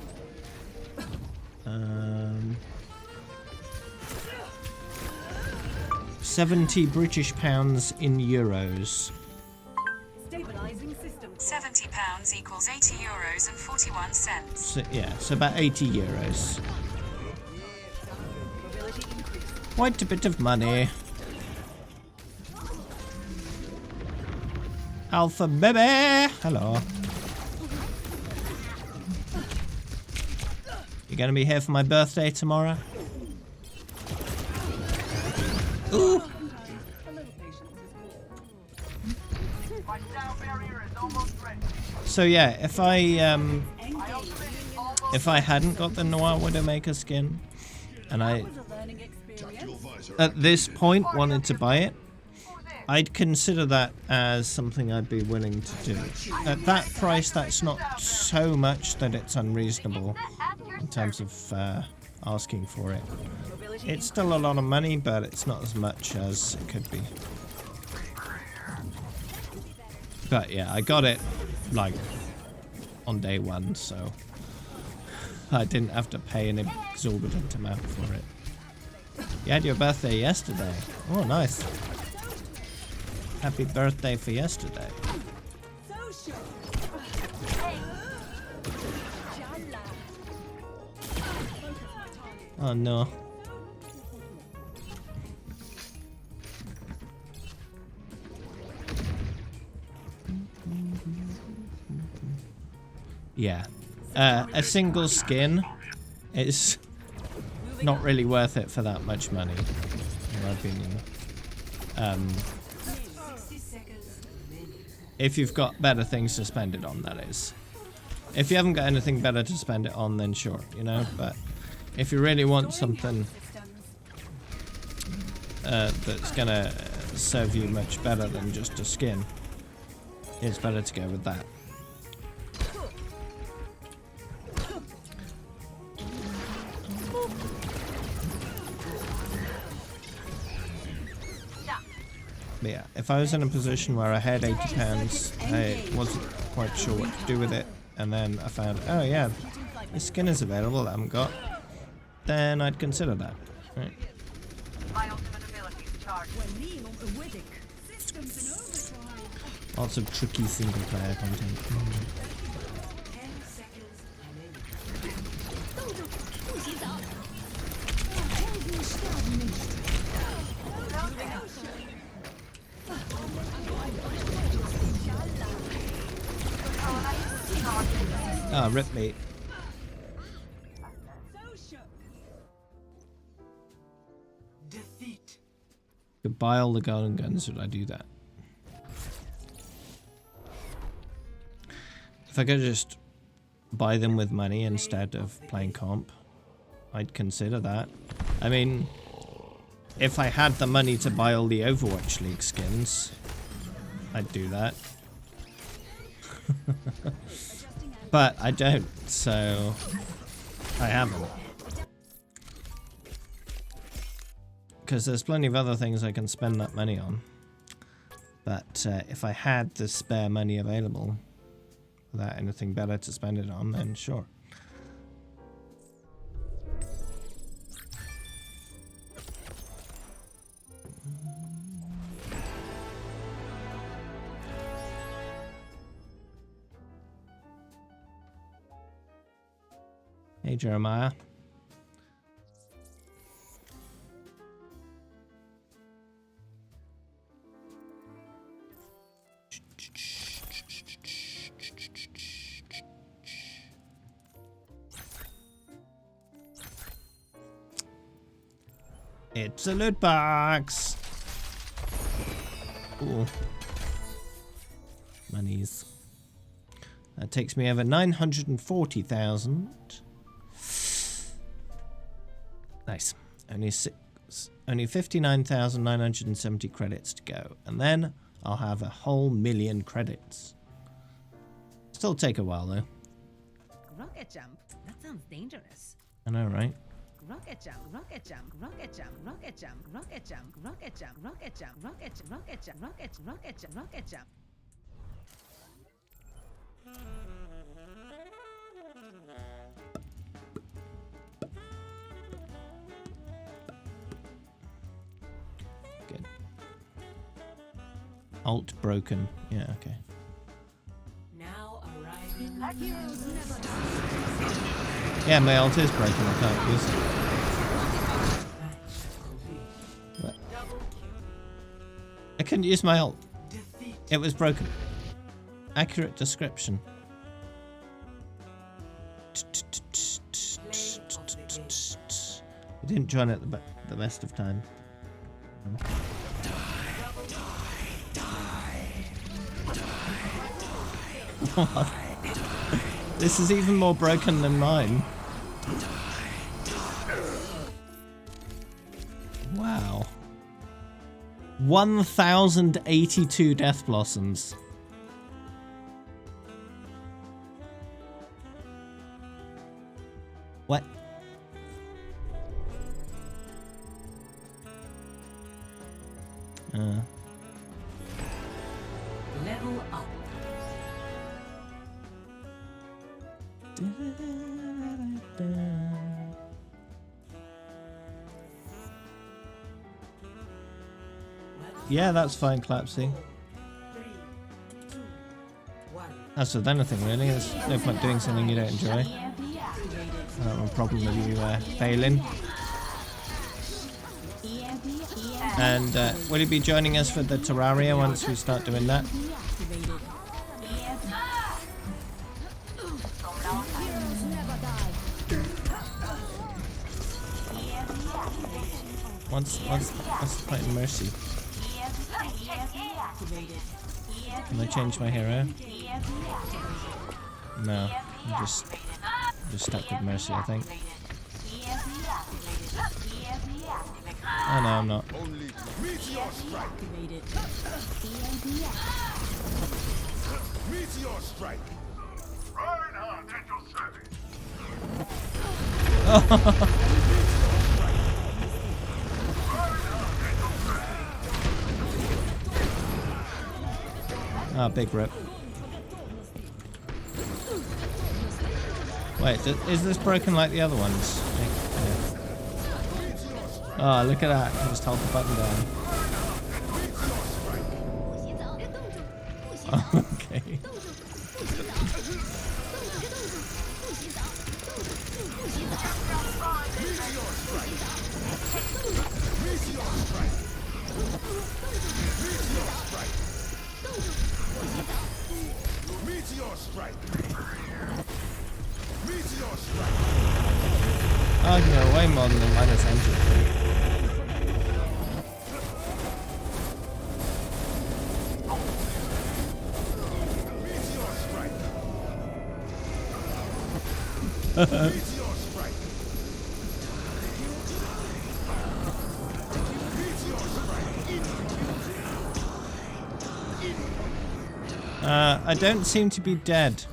70 British pounds in euros. Stabilizing system. £70 equals €80.41. So, yeah, so about 80 euros. Mobility increased. Quite a bit of money. Alpha baby! Hello. You gonna be here for my birthday tomorrow? Ooh! My sound barrier is almost ready. So yeah, if I hadn't got the Noir Widowmaker skin, and I Learning experience. at this point wanted to buy it, I'd consider that as something I'd be willing to do. At that price, that's not so much that it's unreasonable in terms of asking for it. It's still a lot of money, but it's not as much as it could be. But yeah, I got it like on day one, so I didn't have to pay an exorbitant amount for it. You had your birthday yesterday. Oh, nice. Happy birthday for yesterday. Oh no. Yeah. A single skin is not really worth it for that much money, in my opinion. If you've got better things to spend it on, that is. If you haven't got anything better to spend it on, then sure, you know, but if you really want something that's gonna serve you much better than just a skin, it's better to go with that. But yeah, if I was in a position where I had £80, I wasn't quite sure what to do with it, and then I found, oh yeah, the skin is available that I haven't got, then I'd consider that. Right. My ultimate ability is charged. Lots of tricky single player content. 10 seconds remaining. Ah, rip me. Defeat. Could buy all the golden guns, would I do that? If I could just buy them with money instead of playing comp, I'd consider that. I mean, if I had the money to buy all the Overwatch League skins, I'd do that. But I don't, so I haven't. Because there's plenty of other things I can spend that money on. But if I had the spare money available, without anything better to spend it on, then sure. Hey, Jeremiah. It's a loot box. Ooh. Monies. That takes me over 940,000. Nice. Only 59,970 credits to go, and then I'll have a whole million credits. Still take a while though. Rocket jump? That sounds dangerous. I know, right? Rocket jump, rocket jump, rocket jump, rocket jump, rocket jump, rocket jump, rocket jump, rocket jump, rocket jump, rocket jump, rocket jump, rocket jump. Good. Alt broken. Yeah, okay. Now arriving. Yeah, my alt is broken. I can't use it. What? I couldn't use my alt. It was broken. Accurate description. I didn't join at the best of time. What? This is even more broken than mine. Wow. 1,082 Death Blossoms. What? Level up. Yeah, that's fine, Clapsy. 3, 2, 1. That's with anything, really. There's no point doing something you don't enjoy. I don't have a problem with you failing. And will you be joining us for the Terraria once we start doing that? What's the point in Mercy? Can I change my hero? No, I'm just stuck with Mercy, I think. Oh no, I'm not. Meteor strike. Meteor strike. Reinhardt at your service. Ah, big rip. Wait, is this broken like the other ones? Yeah. Oh, look at that. I just hold the button down. Okay. Oh no, way more than the minus engine. I don't seem to be dead.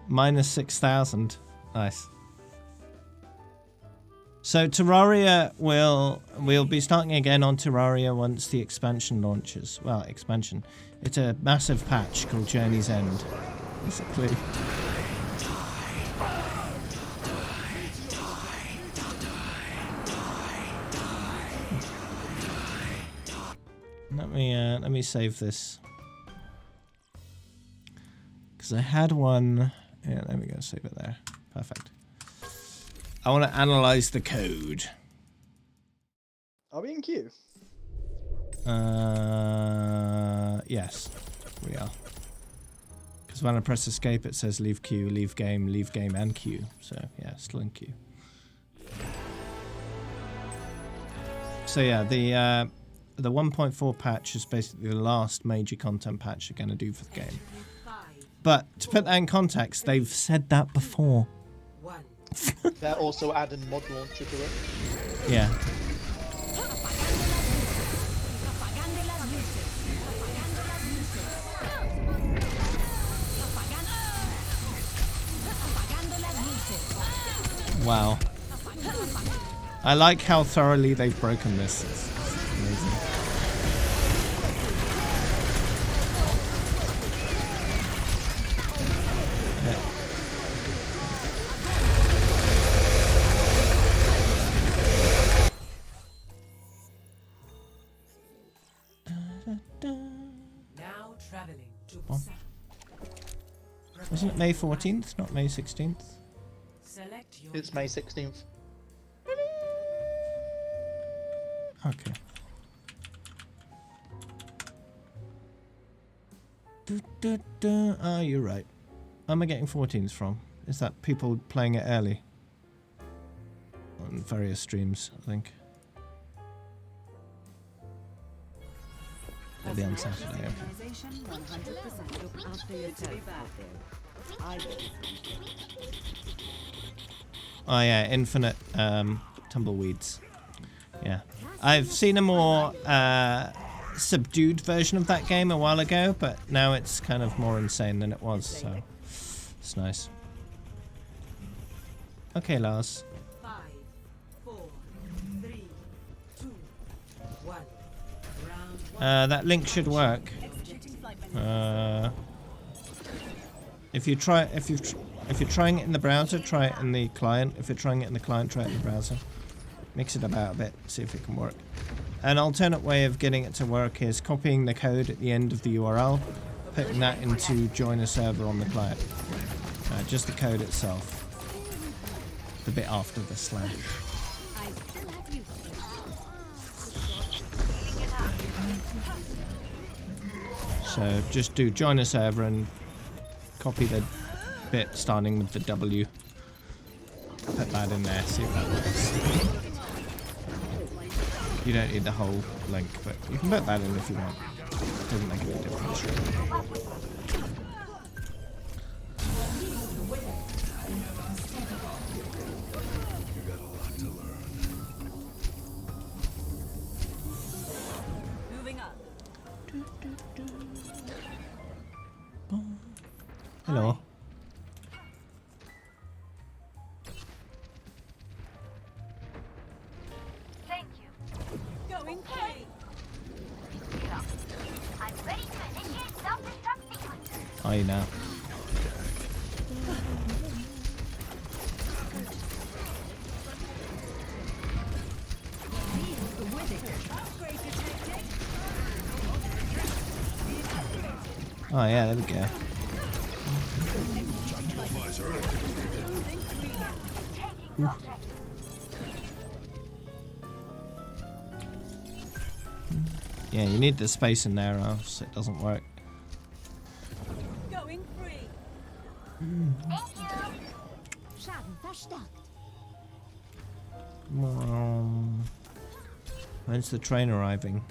Minus 6,000. Nice. So Terraria we'll be starting again on Terraria once the expansion launches. Well, expansion. It's a massive patch called Journey's End, basically. Let me save this. Because I had one. Yeah, there we go. Save it there. Perfect. I want to analyze the code. Are we in queue? Yes, we are. Because when I press escape, it says leave queue, leave game, and queue. So yeah, still in queue. So yeah, the 1.4 patch is basically the last major content patch they're going to do for the game. But to put that in context, they've said that before. They're also adding mod launcher to it. Yeah. Wow. I like how thoroughly they've broken this. It's amazing. Now traveling to Busan. Wasn't it May 14th, not May 16th? Select your It's May 16th. Okay. Oh, you're right. Where am I getting 14s from? Is that people playing it early? On various streams, I think. Maybe on Saturday, okay. Look after yourself out there. I will. Oh yeah, Infinite Tumbleweeds. Yeah. I've seen a more subdued version of that game a while ago, but now it's kind of more insane than it was, so it's nice. Okay, Lars. 5, 4, 3, 2, 1. Round 1. That link should work. If you're trying it in the browser, try it in the client. If you're trying it in the client, try it in the browser. Mix it about a bit, see if it can work. An alternate way of getting it to work is copying the code at the end of the URL, putting that into join a server on the client. Just the code itself. The bit after the slash. So just do join a server and copy the bit starting with the W. Put that in there, see if that works. You don't need the whole link, but you can put that in if you want. It doesn't make any difference. Moving up. Hello. Thank you. Going crazy. Are you now? Oh yeah, there we go. Yeah, you need the space in there, or else it doesn't work. Going free. Schaden verstärkt. When's the train arriving?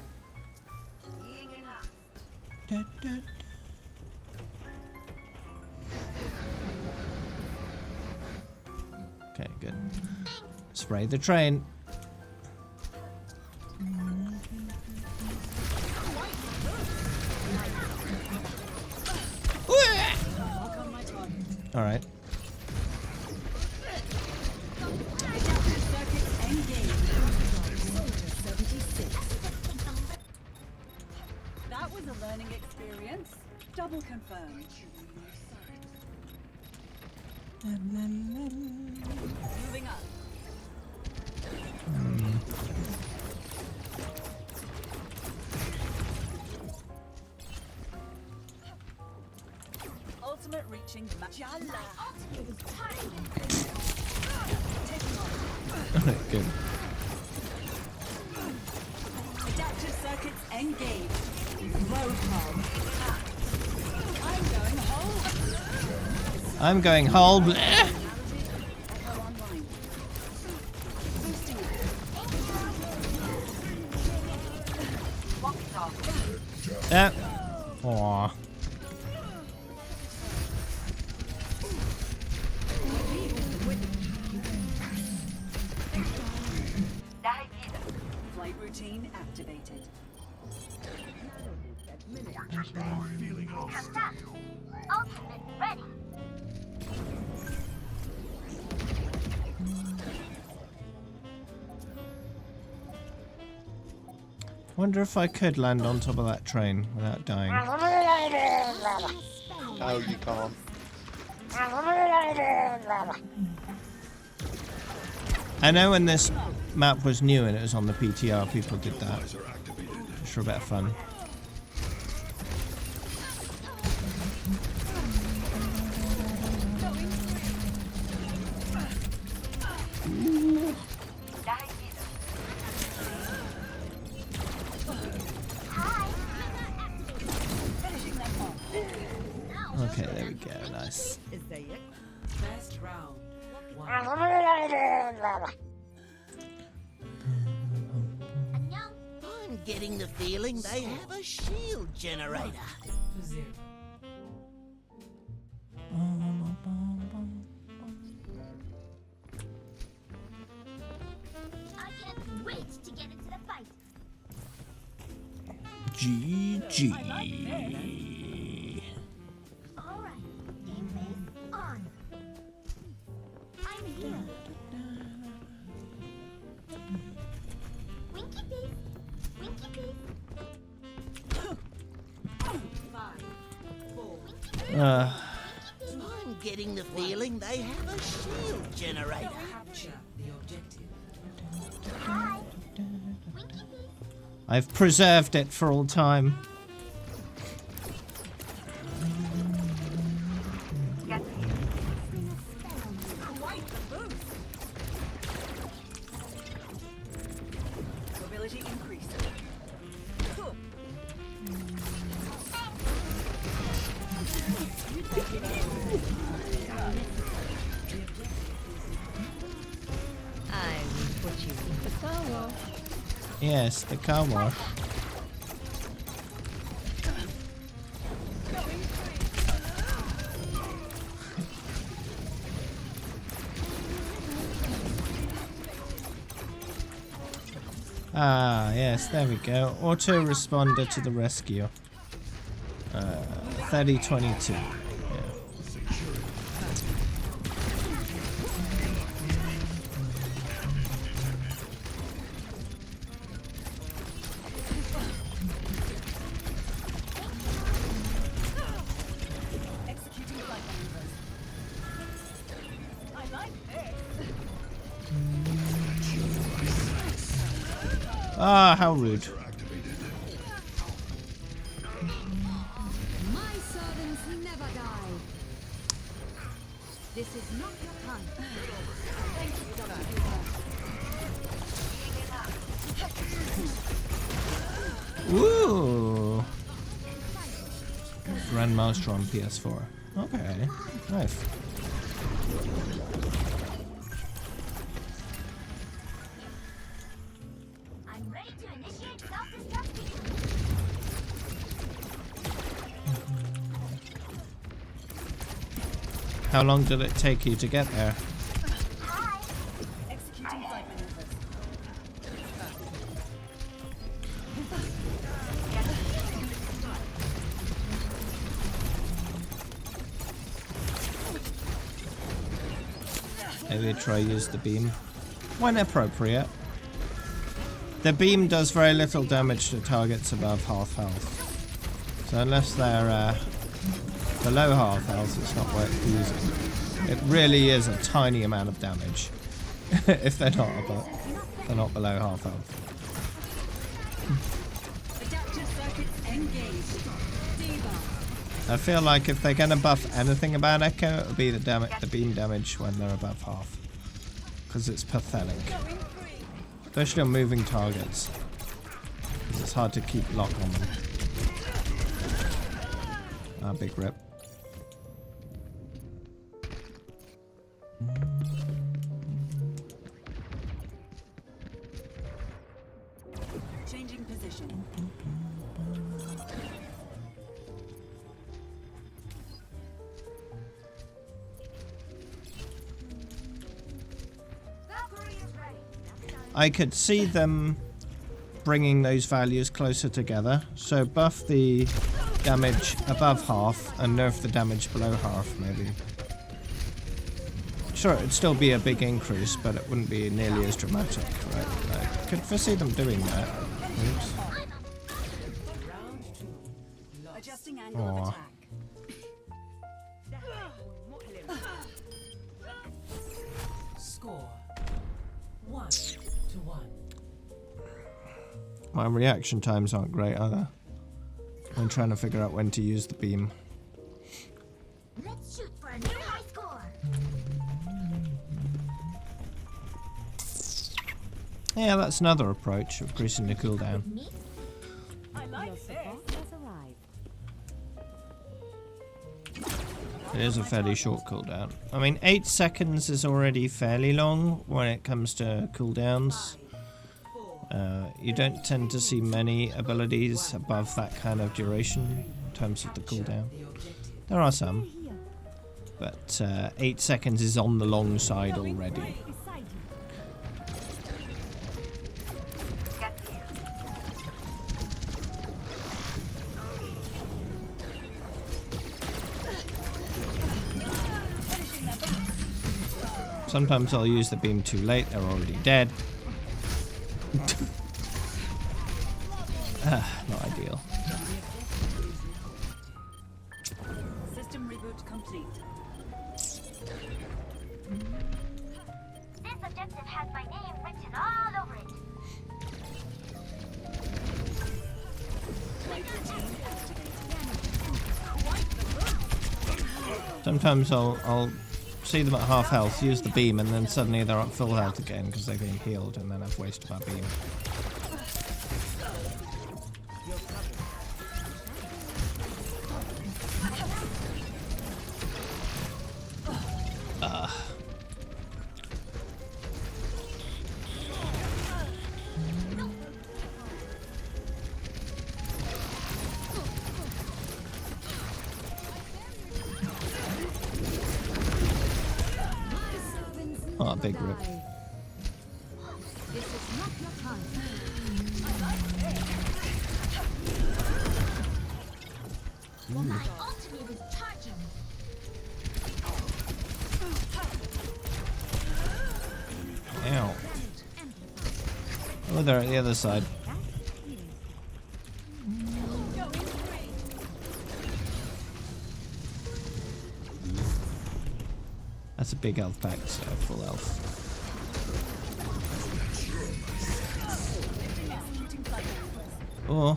Okay, good. Spray the train. All right. That was a learning experience. Double confirmed. Moving up. Ultimate reaching Majala. Good. Adaptive circuits engaged. Roadhog. I'm going home. I'm going whole. Bleh. Echo online. Boosting it. Yeah. Aww. Flight routine activated. Ultimate ready. Wonder if I could land on top of that train without dying. No, you can't. I know when this map was new and it was on the PTR, people did that. It's for a bit of fun. Okay, there we go. Nice. First round. I'm getting the feeling they have a shield generator. 2-0. I can't wait to get into the fight. GG. All right, game face on. I'm here. Winky face, winky face. 5, 4. I'm getting the feeling they have a shield generator. Capture the objective. Hi, winky face. I've preserved it for all time. Quite the boost. Mobility increased. Cool. I will put you in the car wash. Yes, the car wash. Ah, yes, there we go. Auto responder to the rescue. 3022. Yeah. Ah, how rude. My servants never die. This is not your time. Thank you, Dr. Ooh. Grandmaster on PS4. Okay, nice. I'm ready to initiate self-destruct. How long did it take you to get there? Executing flight maneuvers. Maybe try use the beam when appropriate. The beam does very little damage to targets above half health, so unless they're below half health, it's not worth using. It really is a tiny amount of damage if they're not below half health. Adaptive circuits engaged. Debuff. I feel like if they're gonna buff anything about Echo, it would be the beam damage when they're above half, because it's pathetic, especially on moving targets. 'Cause it's hard to keep lock on them. Ah, big rip. Changing position. I could see them bringing those values closer together. So buff the damage above half and nerf the damage below half, maybe. Sure, it'd still be a big increase, but it wouldn't be nearly as dramatic, right? I could foresee them doing that. Oops. Adjusting angle of attack. Score 1-1. My reaction times aren't great either. I'm trying to figure out when to use the beam. Let's shoot for a new high score. Yeah, that's another approach of increasing the cooldown. I like this. It is a fairly short cooldown. I mean, 8 seconds is already fairly long when it comes to cooldowns. You don't tend to see many abilities above that kind of duration in terms of the cooldown. There are some, but 8 seconds is on the long side already. Sometimes I'll use the beam too late, they're already dead. Not ideal. System reboot complete. This objective has my name written all over it. Flight routine activated. Sometimes I'll see them at half health, use the beam, and then suddenly they're at full health again because they've been healed, and then I've wasted my beam. Oh, big rip. This is not your time. My ultimate is charging. Ow. Oh, they're at the other side. That's a big health pack, so full health. Oh.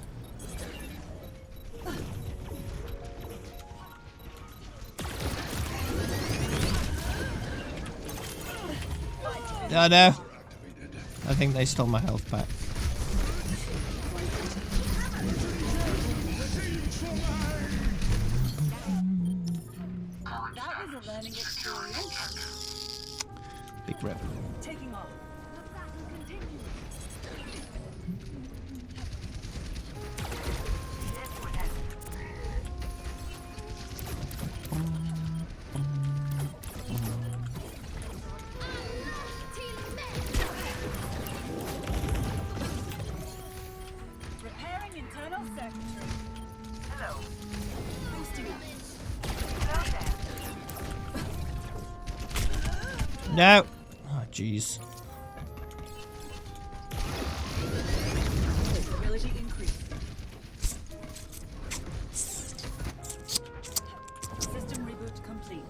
Oh no! I think they stole my health back. That was a learning experience. Big rip. Taking off. Repairing internal circuitry. Hello. Boosting up. No! Oh, jeez. Capability increased. System reboot complete.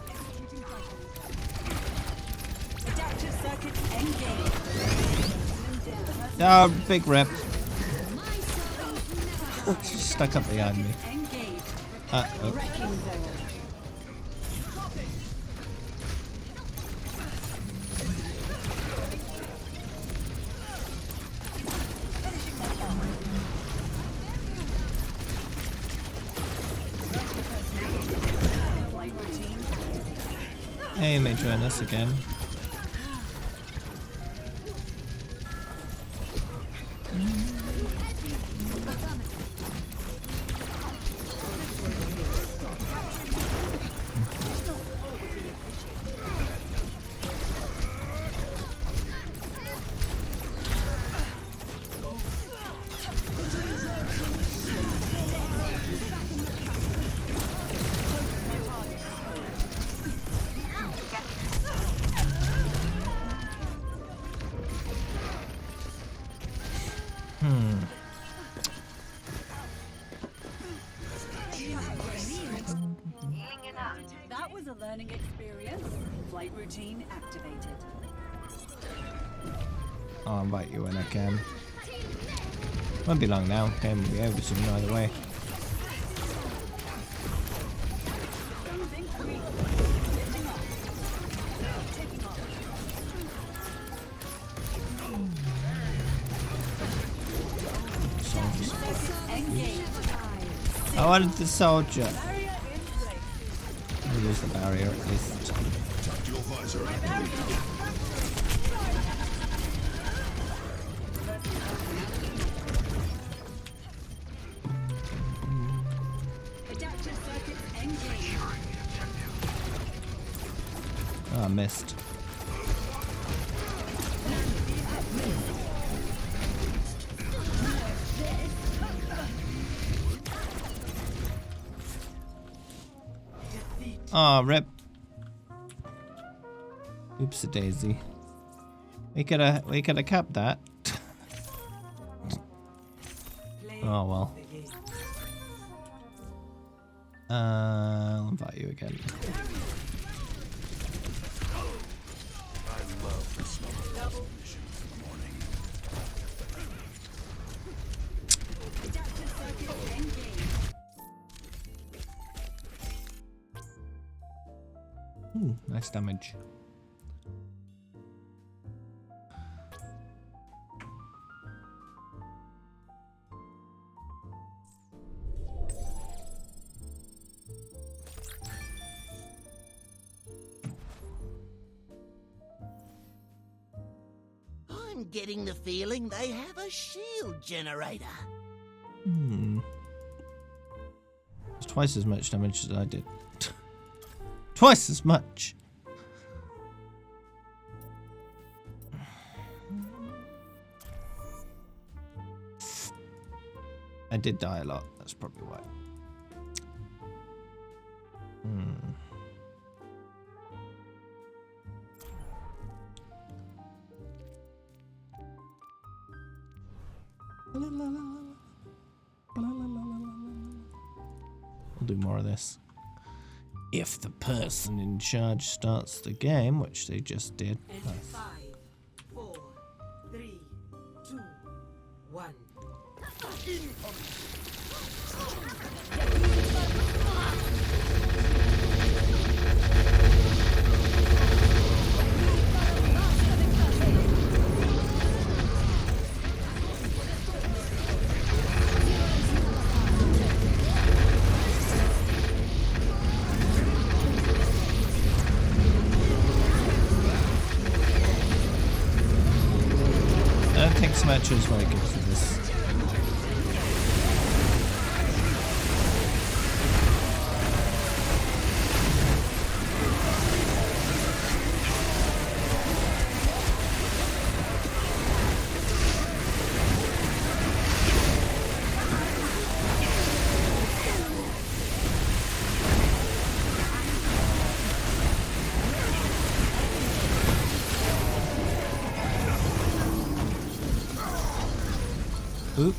Executing cycle. Adaptive circuits engaged. Oh, big rip. Oh, she's stuck up behind me. Engaged. Uh-oh. Wrecking zone. Hey, you may join us again. That was a learning experience. Flight routine activated. I'll invite you when I can. Won't be long now. Game will be over soon either way. I wanted the soldier. We'll use the barrier at least. Oh, I missed. Oh, rip. Oopsie daisy. We could have kept that. Oh well. I'll invite you again. I love the smell of those missions in the morning. Nice damage. I'm getting the feeling they have a shield generator. It's twice as much damage as I did. Twice as much. I did die a lot. That's probably why. We'll do more of this. If the person in charge starts the game, which they just did. And Nice. 5, 4, 3, 2, 1. I don't think Smash is very good for this. Oops.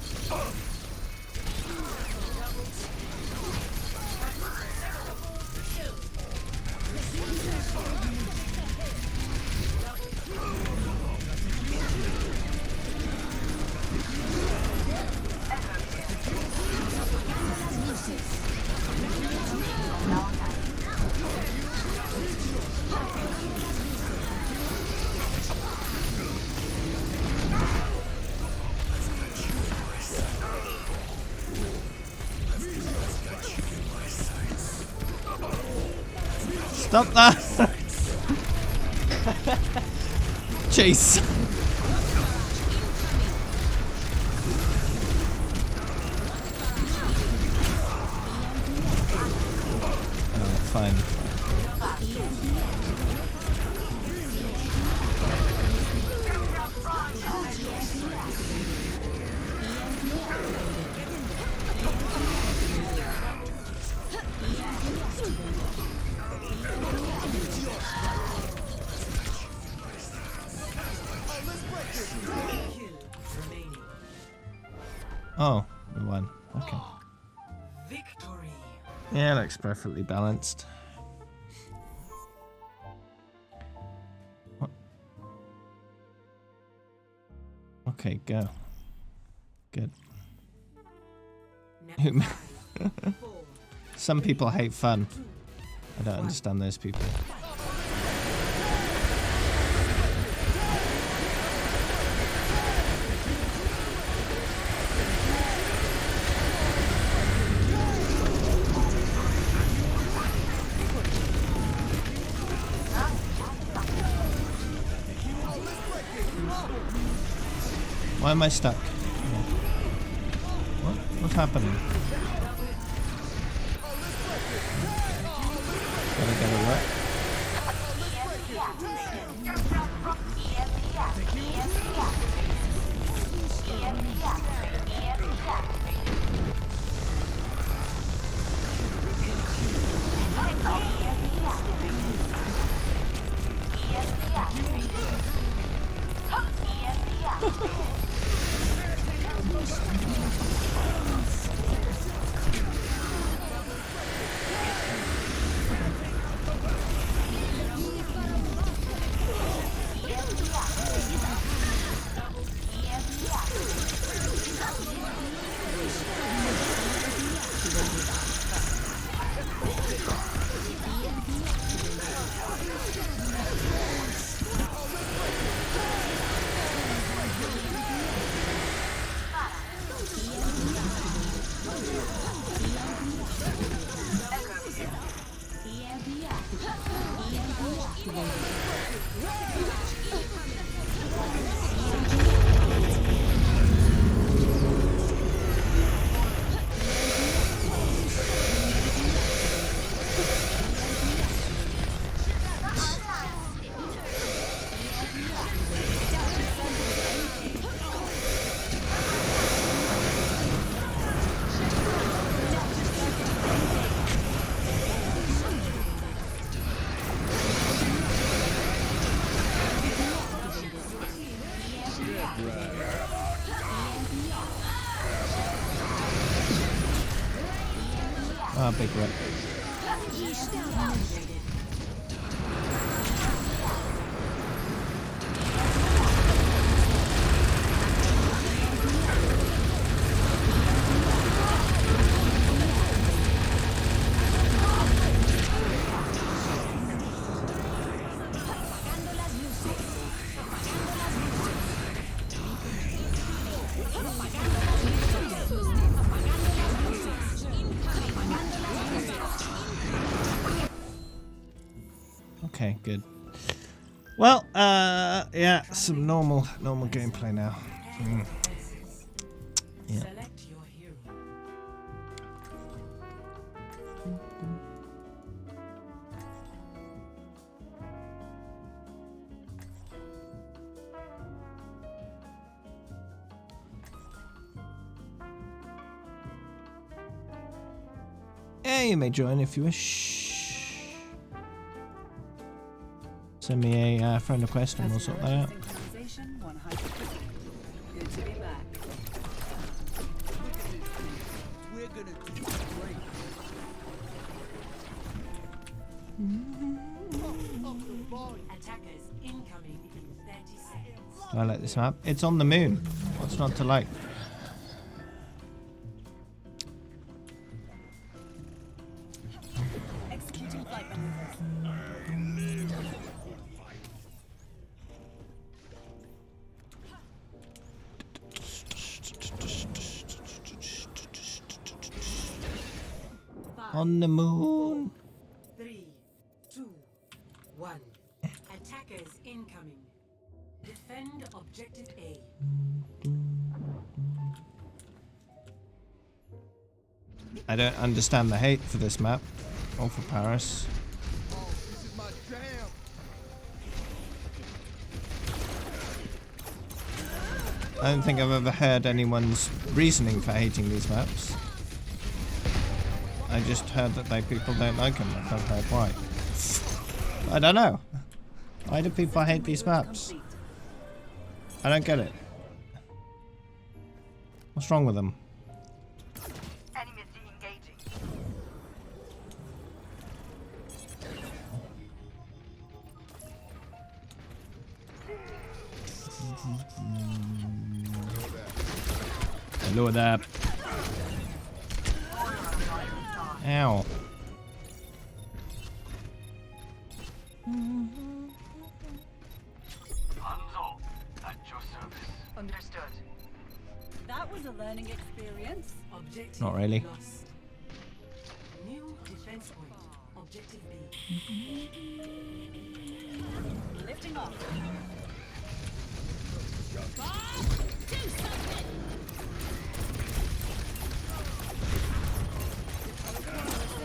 Stop that! Jeez. Oh, fine. Oh, we won. Okay. Victory. Yeah, looks perfectly balanced. What? Okay, go. Good. Some people hate fun. I don't understand those people. Why am I stuck? What? What's happening? Gotta get it right. Ah, big rip. Okay, good. Well, yeah, some normal gameplay now. Yeah. Select your hero. Yeah, you may join if you wish. Send me a friend request and we'll sort that out. Synchronization 100%. Good to be back. We're gonna do great. Attackers incoming in 30 seconds. Do I like this map? It's on the moon. What's not to like? Executing flight maneuvers. On the moon. 3, 2, 1. Attackers incoming. Defend objective A. I don't understand the hate for this map or for Paris. Oh, this is my jam. I don't think I've ever heard anyone's reasoning for hating these maps. I just heard that people don't like them. I can't heard why. I don't know. Why do people hate these maps? I don't get it. What's wrong with them? Enemy de-engaging. Hello there. Ow. Hanzo, at your service. Understood. That was a learning experience. Objective Not really. lost. New defense point. Objective B. Lifting off.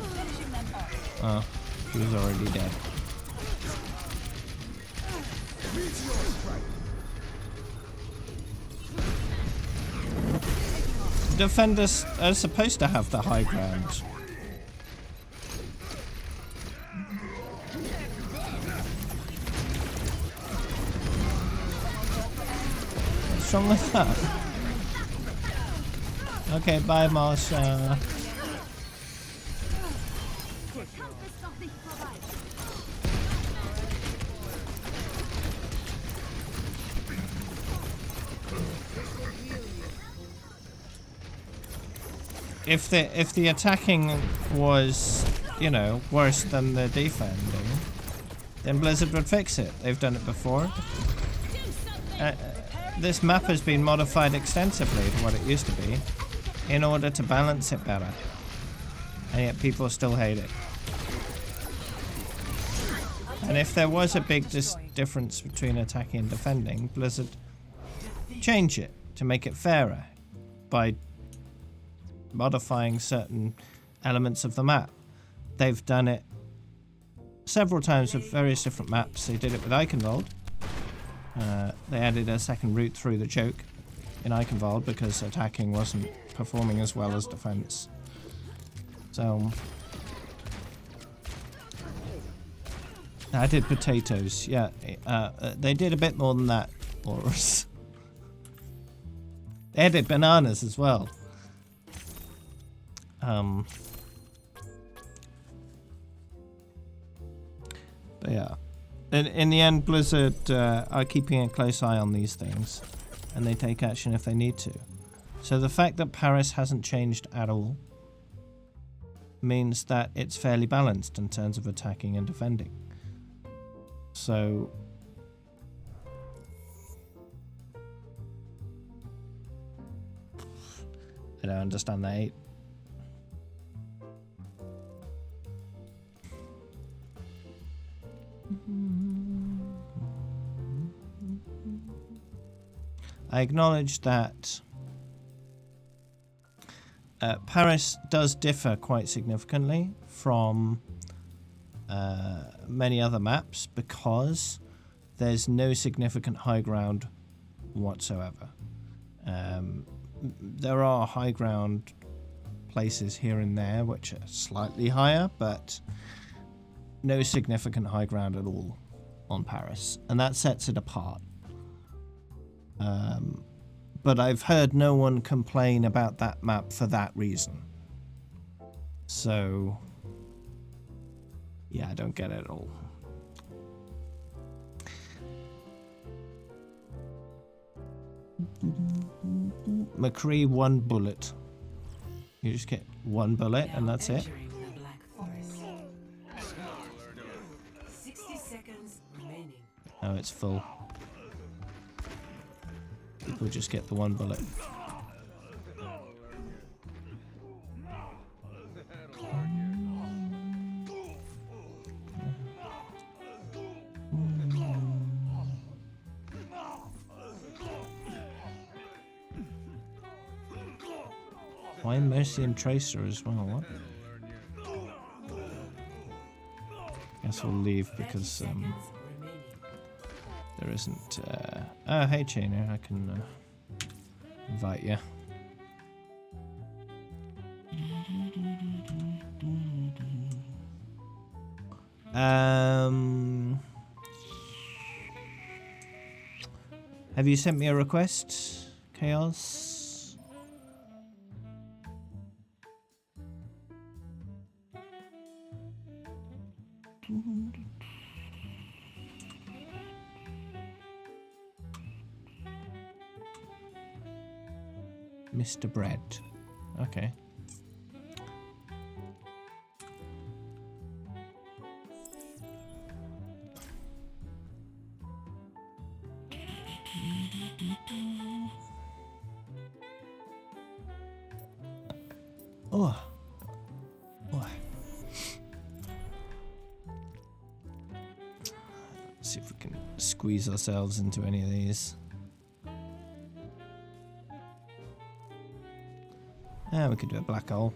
Finishing them off. Oh, he was already dead. Defenders are supposed to have the high ground. What's wrong with that? Okay, bye, Marsha. If the attacking was, you know, worse than the defending, then Blizzard would fix it. They've done it before. This map has been modified extensively to what it used to be in order to balance it better. And yet people still hate it. And if there was a big difference between attacking and defending, Blizzard change it to make it fairer by modifying certain elements of the map. They've done it several times with various different maps. They did it with Eichenwald. They added a second route through the choke in Eichenwald because attacking wasn't performing as well as defense. So added potatoes. Yeah, they did a bit more than that for us. They added bananas as well. But yeah. In the end, Blizzard are keeping a close eye on these things, and they take action if they need to. So the fact that Paris hasn't changed at all means that it's fairly balanced in terms of attacking and defending. So I don't understand that. I acknowledge that Paris does differ quite significantly from many other maps because there's no significant high ground whatsoever. There are high ground places here and there which are slightly higher, but no significant high ground at all on Paris, and that sets it apart. But I've heard no one complain about that map for that reason. So, yeah, I don't get it at all. McCree, 1 bullet. You just get 1 bullet and that's it? 60 seconds remaining. Oh, it's full. People just get the 1 bullet. Why Mercy and Tracer as well? What? Guess we'll leave because there isn't. Oh, hey Chainer, I can invite you. Have you sent me a request, Chaos? Mr. Bread. Okay. Oh. Oh. Let's see if we can squeeze ourselves into any of these. Yeah, we could do a black hole.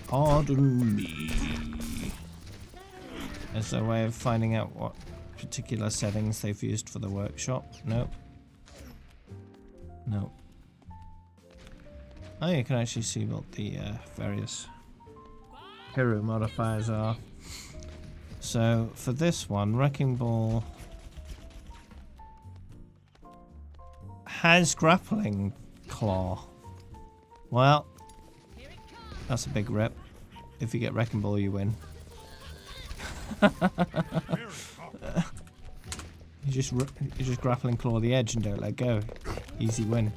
Pardon me. Is there a way of finding out what particular settings they've used for the workshop? Nope. Nope. Oh, you can actually see what the various hero modifiers are. So, for this one, Wrecking Ball has grappling claw. Well, that's a big rip. If you get Wrecking Ball, you win. You just grappling claw the edge and don't let go. Easy win.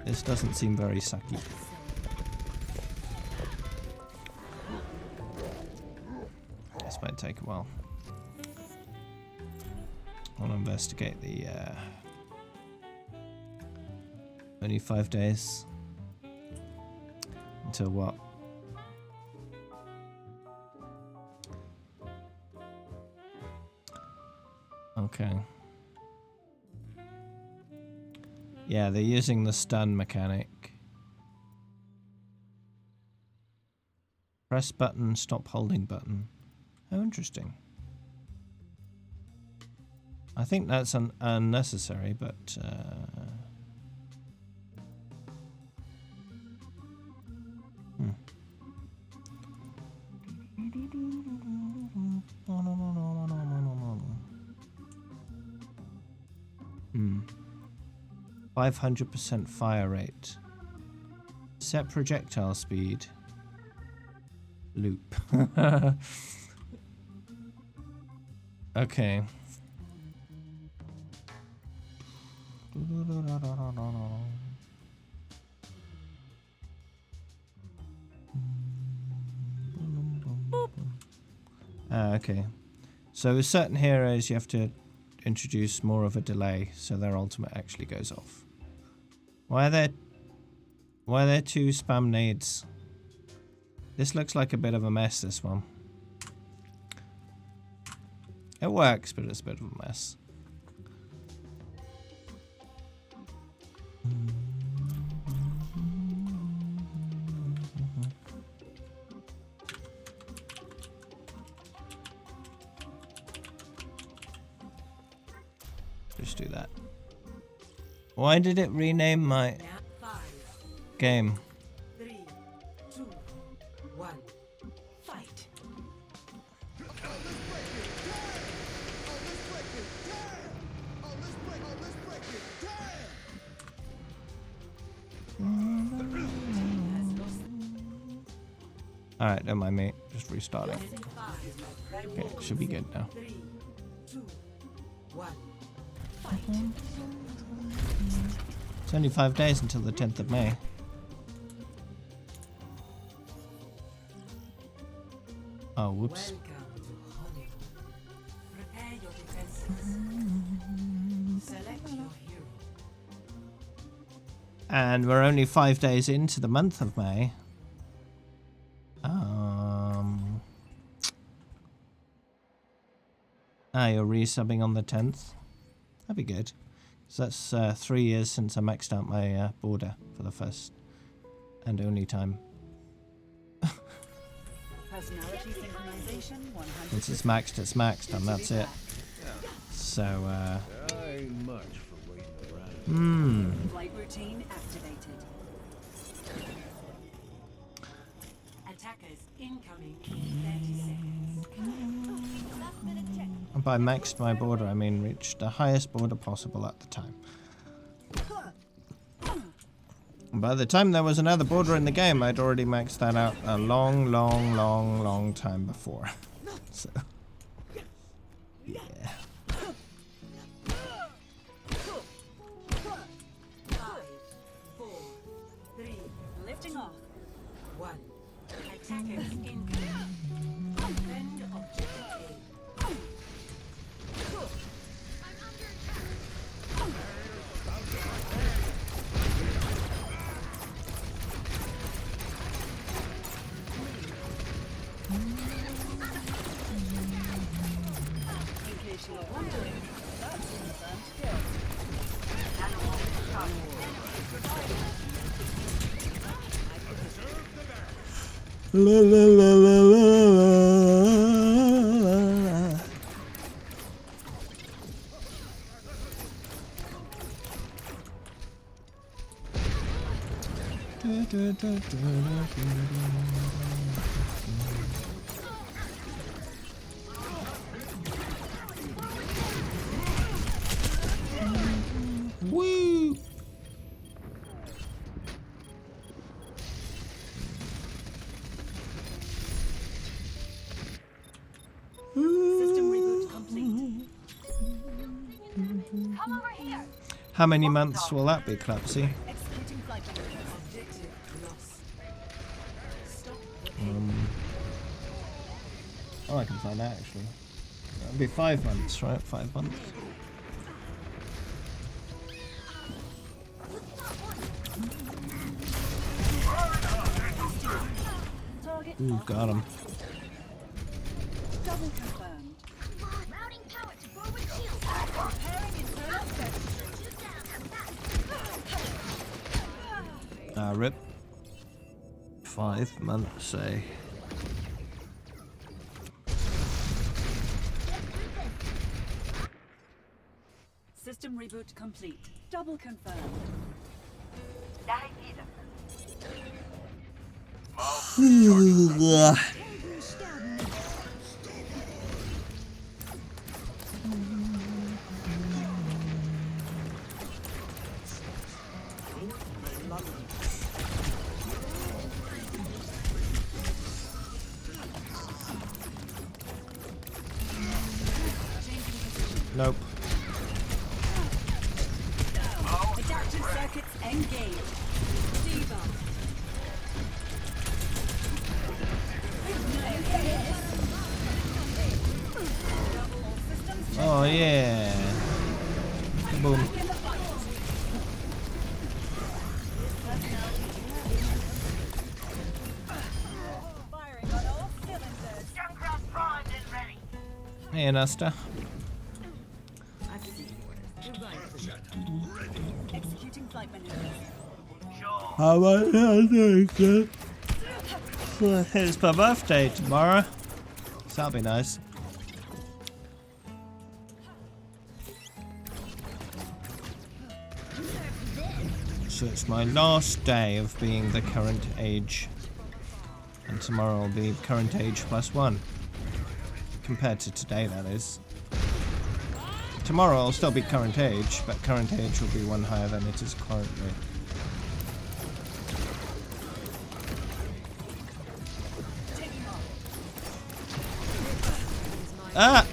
This doesn't seem very sucky. This might take a while. I want to investigate the only 5 days until what? Okay. Yeah, they're using the stun mechanic. Press button, stop holding button. How interesting. I think that's unnecessary, but... 'cause Hmm. 500% fire rate. Set projectile speed. Loop. Okay. Okay. So with certain heroes you have to introduce more of a delay so their ultimate actually goes off. Why are there two spam nades? This looks like a bit of a mess, this one. It works, but it's a bit of a mess. Just do that. Why did it rename my game? 3, 2, 1, fight. Alright, don't mind me. Just restarting. Okay, it should be good now. 3, 2, 1, It's only 5 days until the 10th of May. Oh, whoops. Welcome to Hollywood. Prepare your defenses. Select your hero. And we're only 5 days into the month of May. You're resubbing on the 10th. That'd be good. So that's 3 years since I maxed out my border for the first and only time. Personality synchronization 100%. Once it's maxed, and that's it. So, ain't much for waiting around. Flight routine activated. Attackers incoming in 30 seconds. Last minute check. and by maxed my border, I mean reached the highest border possible at the time. And by the time there was another border in the game, I'd already maxed that out a long time before. So, yeah. 5, 4, 3, Lifting off. 1. Attackers incoming. Defend objective A. In case you were wondering, that's confirmed kill. La la la la la la. Woo! System reboot complete. Come over here. How many months will that be, Clupsy? Executing flight maneuver. Objective lost. Stop the Oh, I can find out actually. That'll be 5 months, right? 5 months. Target Ooh, got him. double confirmed. Routing power to forward shield. Preparing internal search. Rip. 5 months, eh? System reboot complete. Double confirmed. Nope. Adaptive circuits engaged. Diva. Oh yeah. Boom. Firing on all cylinders. Junkrat primed and ready. Hey, Anasta. Executing flight maneuvers. How about that? It's my birthday tomorrow. So that'll be nice. So it's my last day of being the current age. And tomorrow will be current age +1. Compared to today, that is. Tomorrow I'll still be current age, but current age will be 1 higher than it is currently. Ah!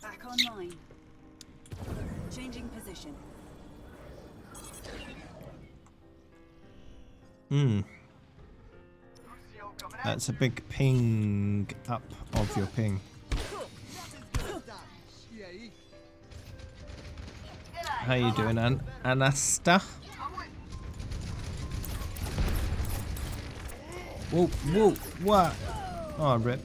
Back online. Changing position. That's a big ping up of your ping. How you doing, Anasta? Whoa, whoa, what? Oh, rip.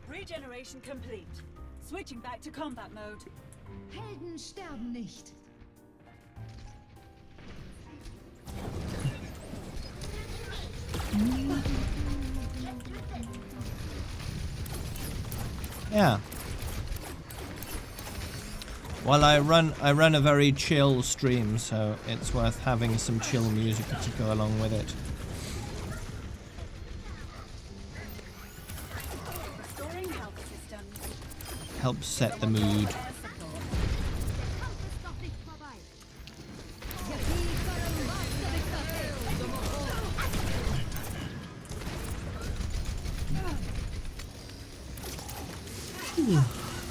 Regeneration complete. Switching back to combat mode. Helden sterben nicht. Yeah. Well, I run a very chill stream, so it's worth having some chill music to go along with it. Restoring health systems. Helps set the mood.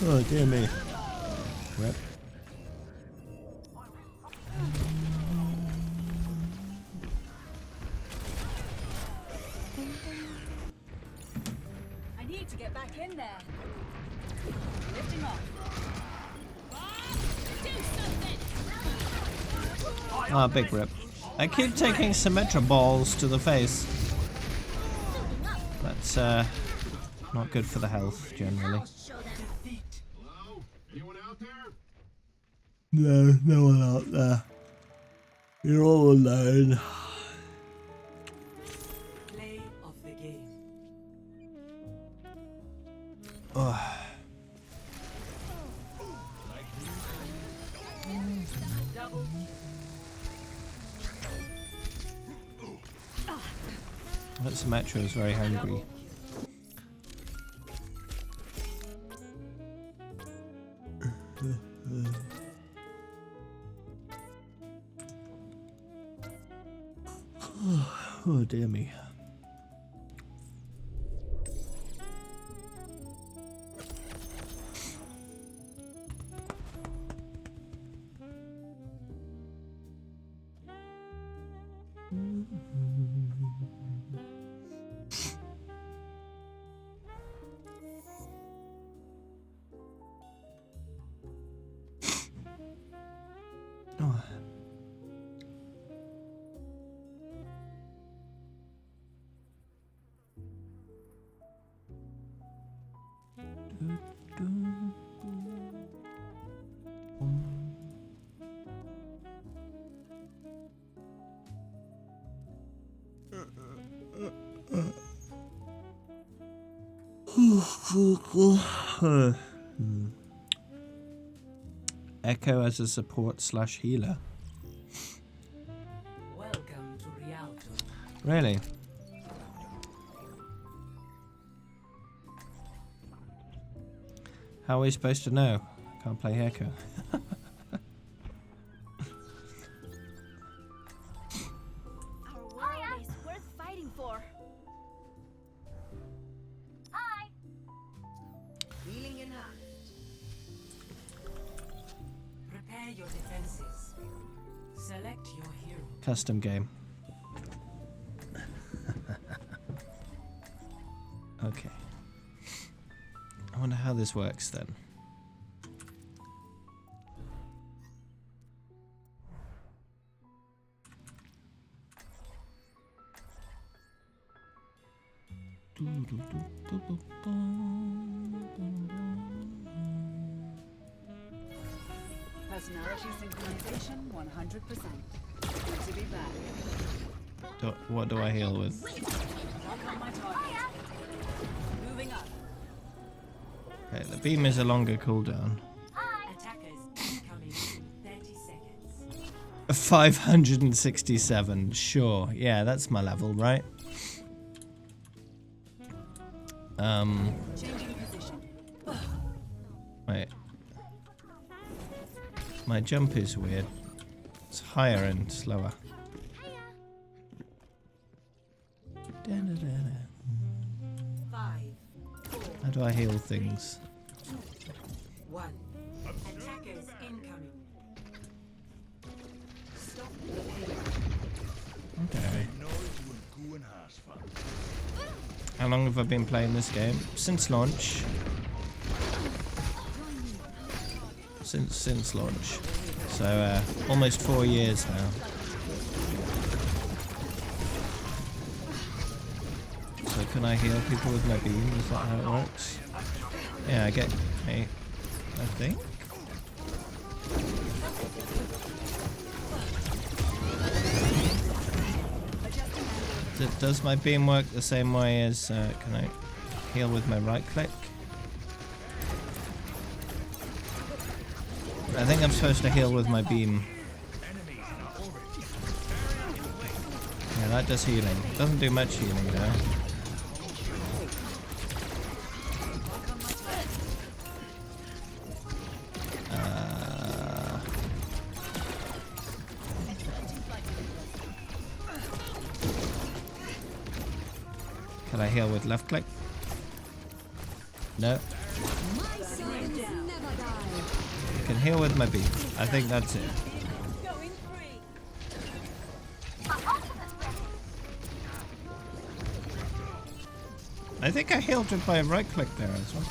Oh dear me. Rip. I need to get back in there. Lifting off. Ah, big rip. I keep taking Symmetra balls to the face. That's not good for the health generally. No, no one out there. You're all alone. Play of the game. Oh. That Symmetra is very hungry. Oh dear me. Oh. Echo as a support / healer. Welcome to Rialto. Really? How are we supposed to know? Can't play Heko. Our world is worth fighting for. Hi. Healing enhanced. Prepare your defenses. Select your hero. Custom game. Okay. I wonder how this works then. Personality synchronization 100%. Good to be back. What do I heal with? Lock on my target. Moving up. Okay, the beam is a longer cooldown. Attackers incoming in 30 seconds. 567. Sure. Yeah, that's my level, right? Changing position. Wait. My jump is weird. It's higher and slower. Da-da-da-da. 5, 4, How do I heal things? 1. Attackers incoming. Stop the pain. Okay. How long have I been playing this game? Since launch. Since launch. So almost 4 years now. So can I heal people with my beam? Is that how it works? Yeah, I get I think. Does my beam work the same way as can I heal with my right click? I think I'm supposed to heal with my beam. Yeah, that does healing. Doesn't do much healing though. Can I heal with left click? No. I can heal with my beam. I think that's it. Going free. I think I healed with my right click there as well.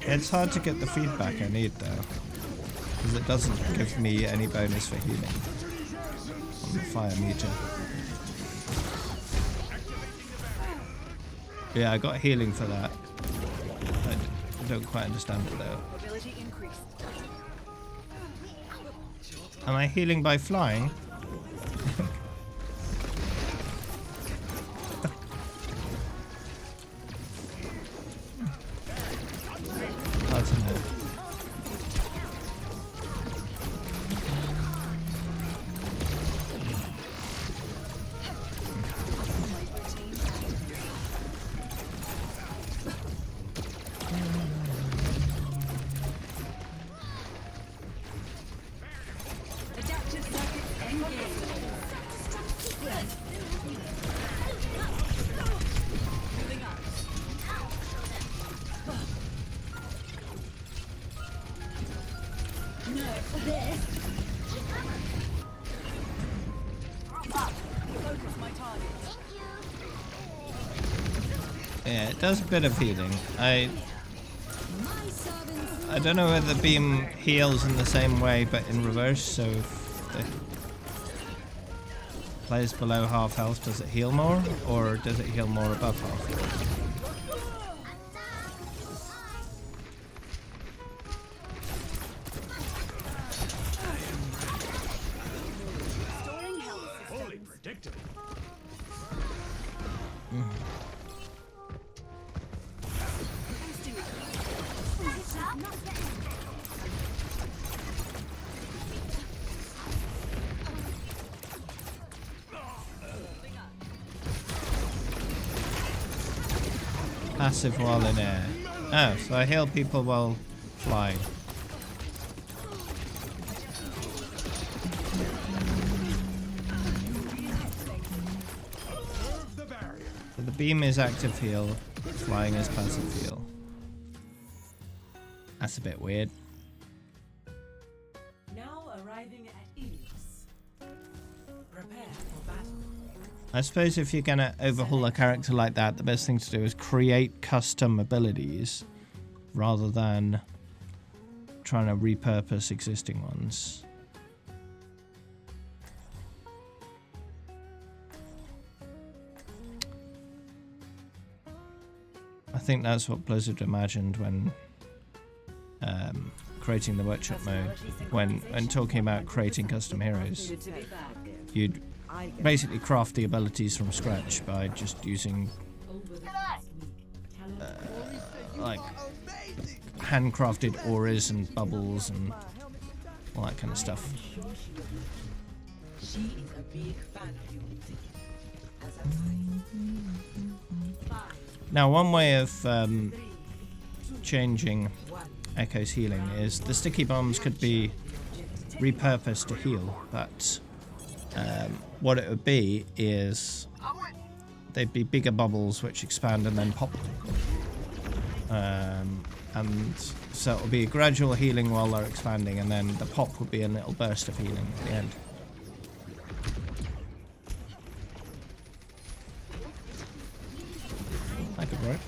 It's hard to get the feedback I need though, because it doesn't give me any bonus for healing on the fire meter. Yeah, I got healing for that. I don't quite understand it though. Ability increased. Am I healing by flying? Hard to know. Adaptive circuits engaged. Moving up. No, this. Focus my target. Yeah, it does a bit of healing. I don't know whether the beam heals in the same way but in reverse, so if the player's below half health, does it heal more? Or does it heal more above half health? Storing health systems. Fully predictable. Boosting it. Passive while in air. Oh, so I heal people while flying. So the beam is active heal, flying is passive heal. That's a bit weird. Now arriving at ease. Prepare for battle. I suppose if you're gonna overhaul a character like that, the best thing to do is create custom abilities rather than trying to repurpose existing ones. I think that's what Blizzard imagined when creating the workshop mode. When talking about creating custom heroes, you'd basically craft the abilities from scratch by just using like handcrafted auras and bubbles and all that kind of stuff. She is a big fan of you. As am I. Now, one way of changing Echo's healing is the sticky bombs could be repurposed to heal, but what it would be is they'd be bigger bubbles which expand and then pop. And so it will be a gradual healing while they're expanding, and then the pop would be a little burst of healing at the end. That could work.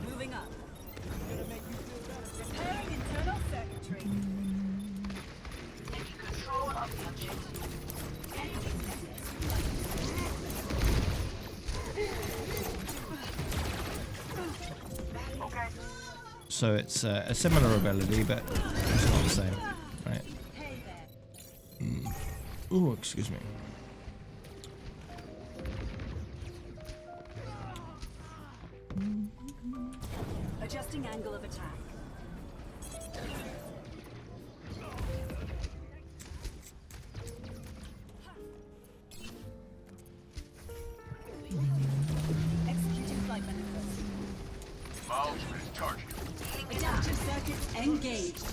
Moving up. Repairing internal circuitry. Taking control of the objective. So it's a similar ability, but it's not the same, right? Ooh, excuse me. Adjusting angle of attack. Executing flight maneuvers. Mouse is charging. Adaptive circuits engaged.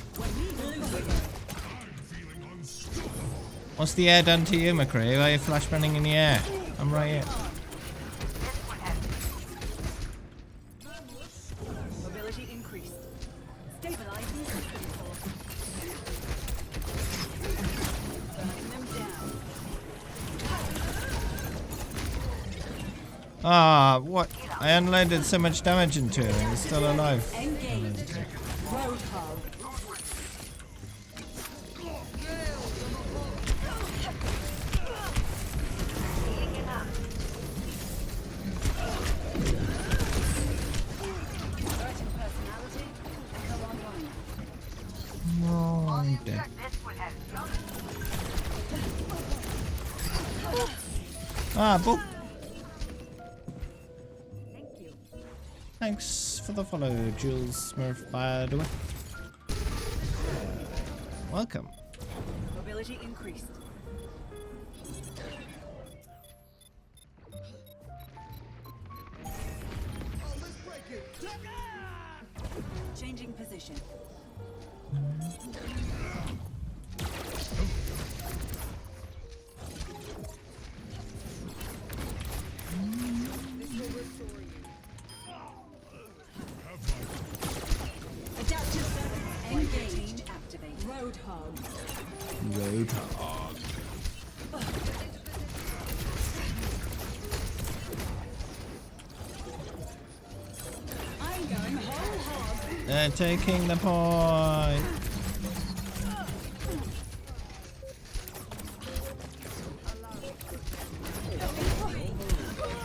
What's the air done to you, McCree? Why are you flash banging in the air? I'm right here. Mobility increased. Stabilizing system force. Burning them down. Ah, what? I unloaded so much damage into him and he's still alive. Engaged. Roadhog. No, I'm dead. Ah, boop. Thanks for the follow, Jules Smurf, by the way. Welcome. Mobility increased. Changing position. Adaptive circuits engaged. Activate. Roadhog. Roadhog. I'm going whole hog. They're taking the point.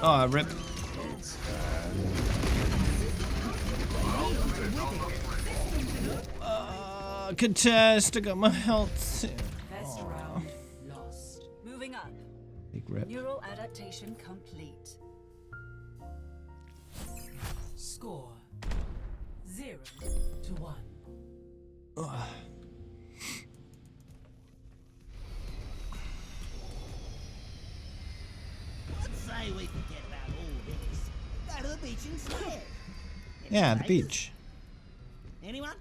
Oh, rip. Contest, I got my health. First round lost. Moving up. Big rip. Neural adaptation complete. Score 0 to 1. Let's say we forget about all this. Go to the beach instead. Yeah, the Any beach. Anyone?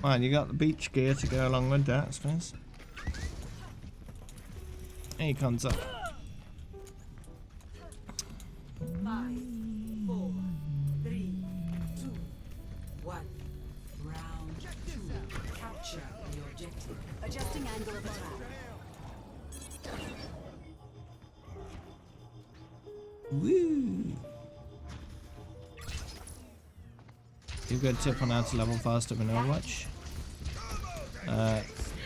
Well, you got the beach gear to go along with that, I suppose. Here he comes up. 5, 4, 3, 2, 1. Round 2. Capture the objective. Adjusting angle of attack. Woo! You got a tip on how to level faster in Overwatch?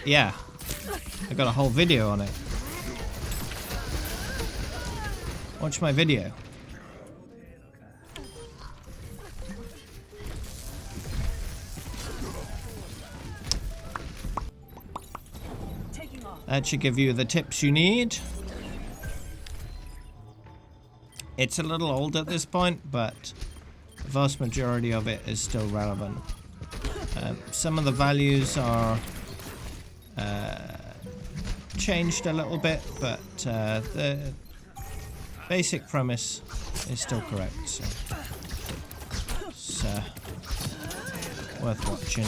Yeah. I got a whole video on it. Watch my video. That should give you the tips you need. It's a little old at this point, but the vast majority of it is still relevant. Some of the values are changed a little bit, but the basic premise is still correct. So it's worth watching.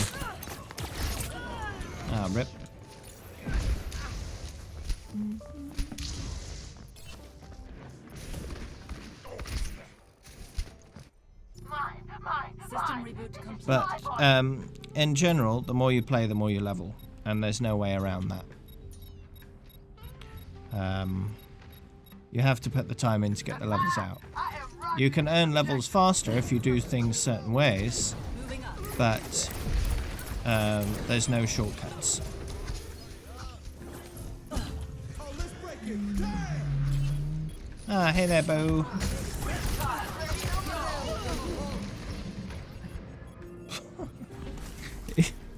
Ah, rip. System reboot complete. But in general, the more you play, the more you level, and there's no way around that. You have to put the time in to get the levels out. You can earn levels faster if you do things certain ways, but there's no shortcuts. Ah, hey there, Bo.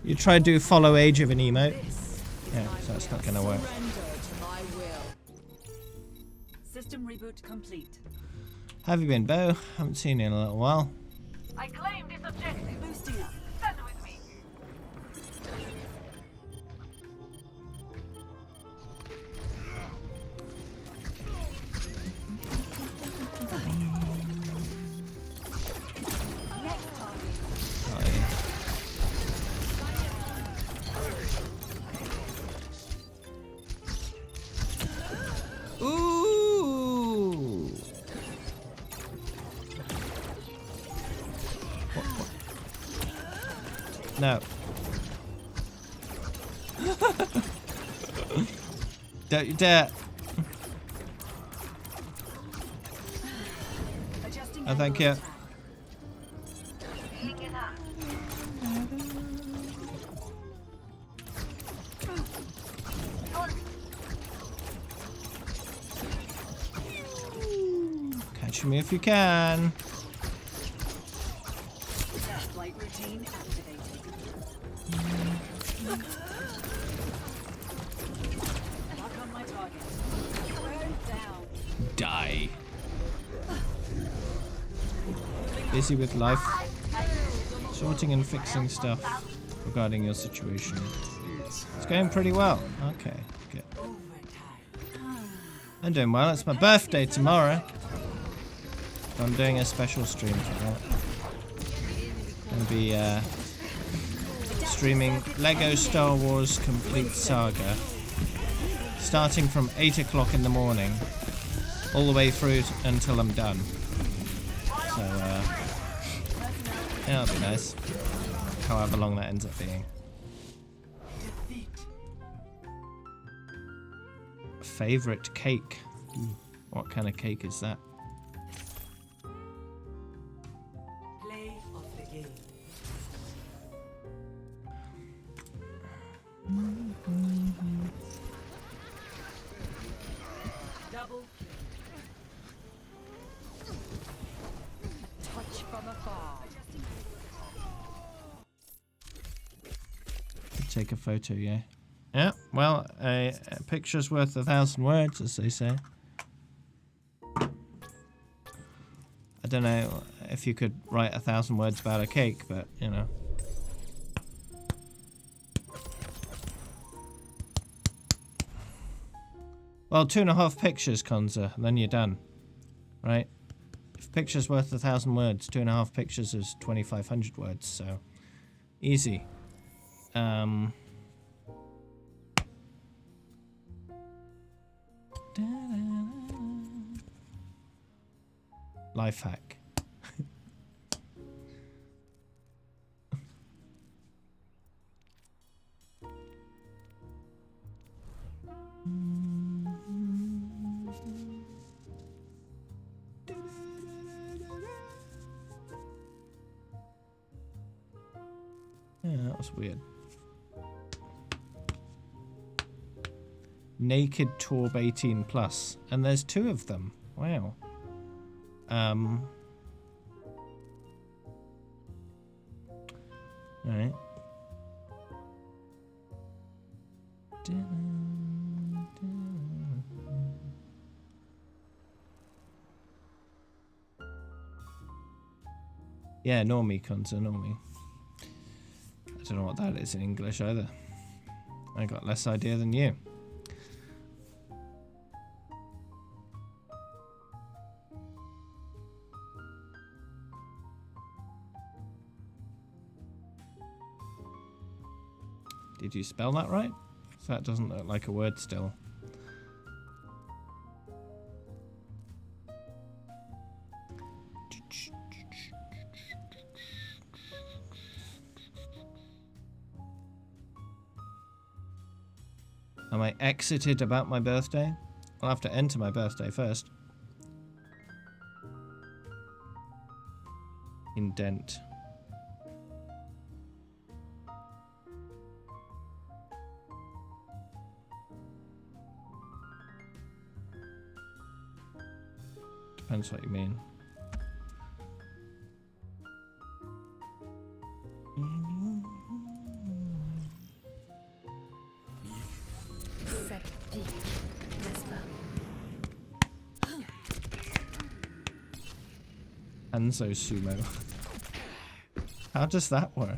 You try to do follow age of an emote. Yeah, so that's not gonna work. System reboot complete. How have you been, Bo? Haven't seen you in a little while. I claim this objective. Boosting up. Stand with me. Oh, yeah. Ooh! What? No. Don't you dare. Oh, thank you. Catch me if you can. Flight routine activated. Lock on my target. Burn down. Die. Busy with life. Sorting and fixing stuff regarding your situation. It's going pretty well. Okay, good. I'm doing well. It's my birthday tomorrow. I'm doing a special stream for that. I'm going to be streaming Lego Star Wars Complete Saga, starting from 8 o'clock in the morning, all the way through until I'm done. So, yeah, that'll be nice. However long that ends up being. Favorite cake? Ooh, what kind of cake is that? Play of the game. Double Touch from afar. Take a photo, yeah. Yeah, well, a picture's worth 1,000 words, as they say. don't know if you could write 1,000 words about a cake, but you know. Well, 2.5 pictures, Konza, and then you're done, right? If a picture's worth 1,000 words, 2.5 pictures is 2,500 words, so easy. Life hack. Yeah, that was weird. Naked Torb 18 plus, and there's 2 of them. Wow. Alright. Yeah, normie, Konza, normie. I don't know what that is in English either. I got less idea than you. Did you spell that right? That doesn't look like a word still. Am I exited about my birthday? I'll have to enter my birthday first. Indent. Depends what you mean. Hanzo Sumo. How does that work?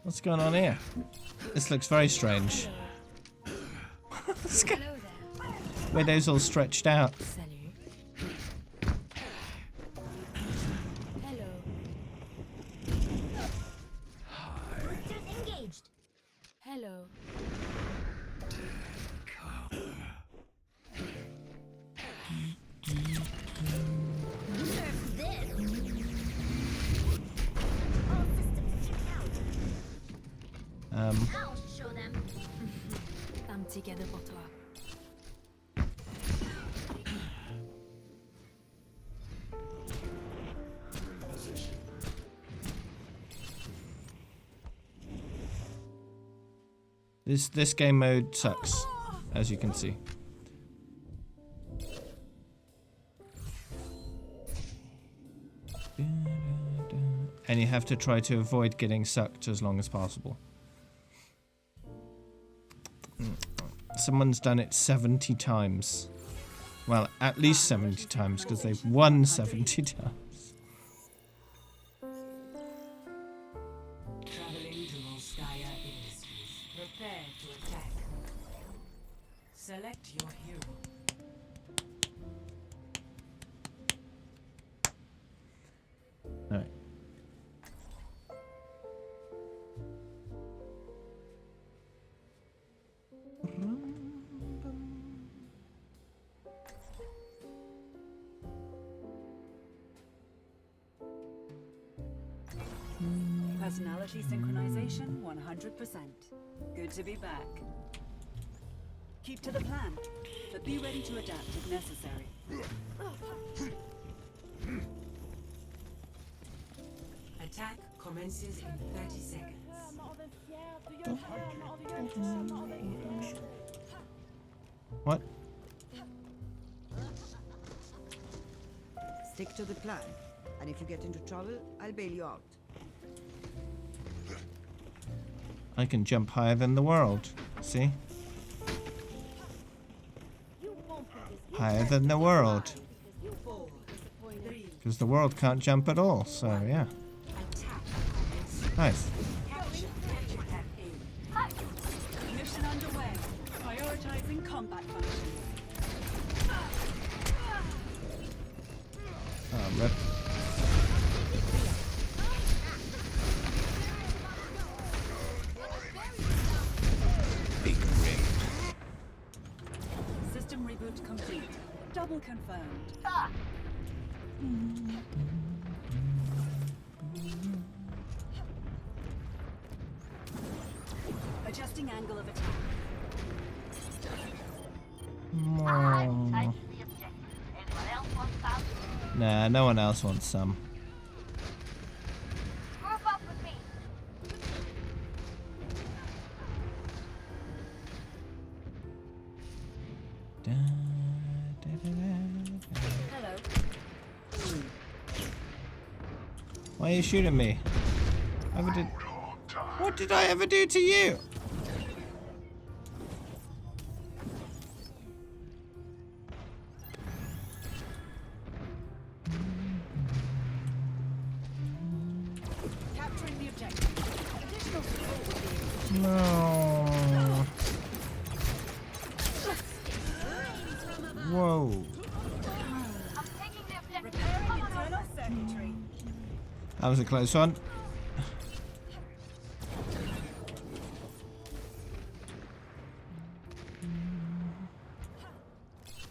What's going on here? This looks very strange. Widow's all stretched out. Hello. I'll show them. Un petit cadeau pour toi. This game mode sucks, as you can see. And you have to try to avoid getting sucked as long as possible. Someone's done it 70 times. Well, at least 70 times, because they've won 70 times. Traveling to Volskaya Industries. Prepare to attack. Select your hero. Alright. Personality synchronization 100%. Good to be back. Keep to the plan, but be ready to adapt if necessary. Attack commences in 30 seconds. What? Stick to the plan, and if you get into trouble, I'll bail you out. I can jump higher than the world. See? higher than the world. Because the world can't jump at all, so yeah. Nice. Mission underway. Prioritizing combat function. Oh, rip. Big rim. System reboot complete. Double confirmed. Adjusting angle of attack. Nah, no one else wants some. Group up with me. Hello. Why are you shooting me? What did I ever do to you? Capturing the objective. Additional support will be No. Whoa. repairing internal circuitry. That was a close one.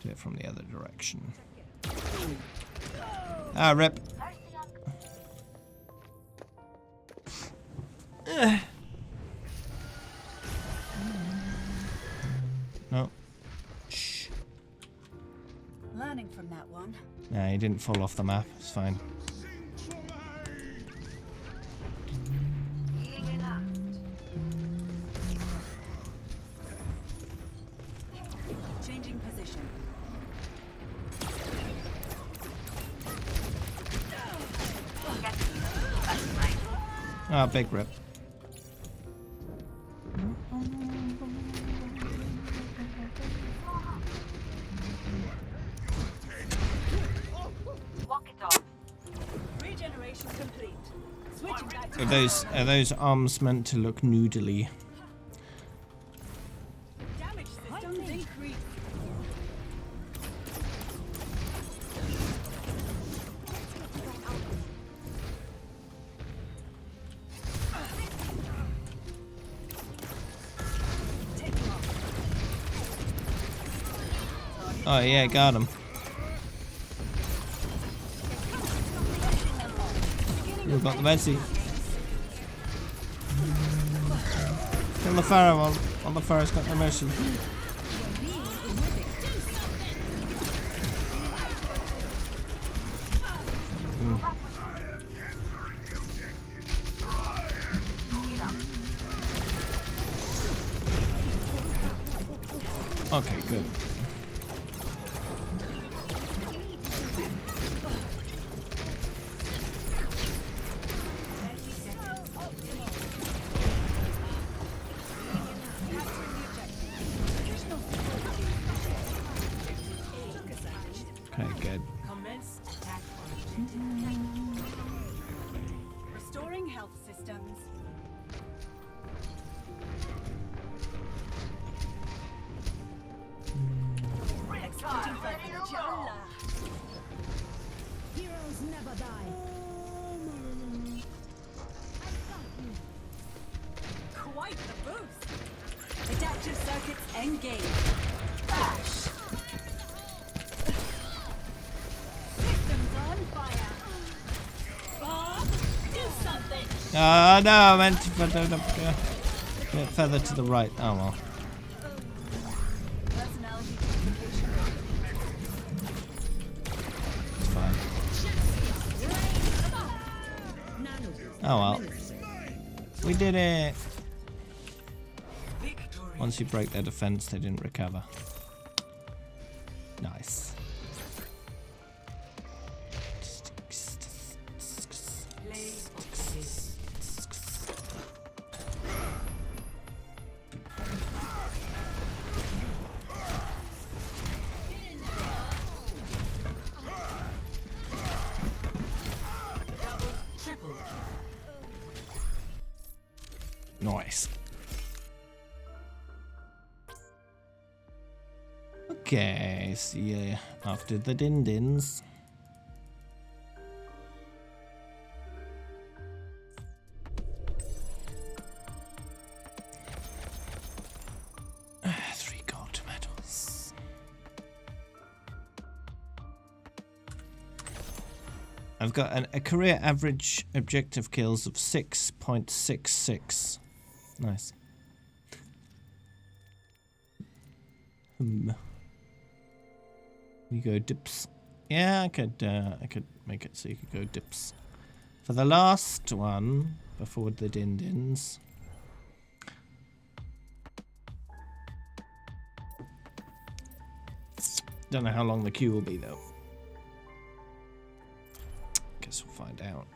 Do it from the other direction. Ah, rip. No. Shh. Learning from that one. Nah, he didn't fall off the map. It's fine. Changing position. Ah, big rip. Walk it off. Regeneration complete. Switching back to Are those arms meant to look noodly? damage systems increase. Oh yeah, got him. We've got the Messi. Kill the Pharaoh while the Pharaoh's got no mercy. Okay, good. Okay, good. Commence attack on objective. Restoring health systems. Executing further. Heroes never die. Quite the boost. Adaptive circuits engaged. Systems on fire. Bob, do something. Oh no, I meant to put it up. Bit further to the right. Oh well. Personality duplication. It's fine. Oh well. We did it. Once you break their defense, they didn't recover. Nice. Nice. Okay, see you after the din-dins. Three gold medals. I've got a career average objective kills of 6.66. Nice. You go dips. Yeah, I could make it so you could go dips. For the last one, before the din-dins. Don't know how long the queue will be though. Guess we'll find out.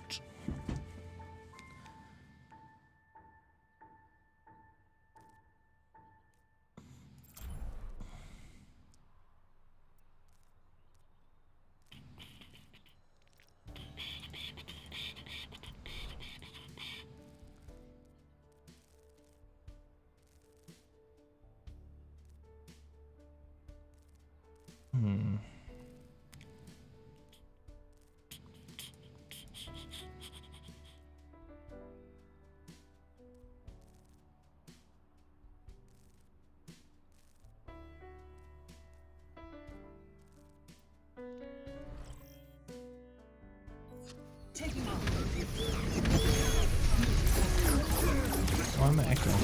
Why am I echoing?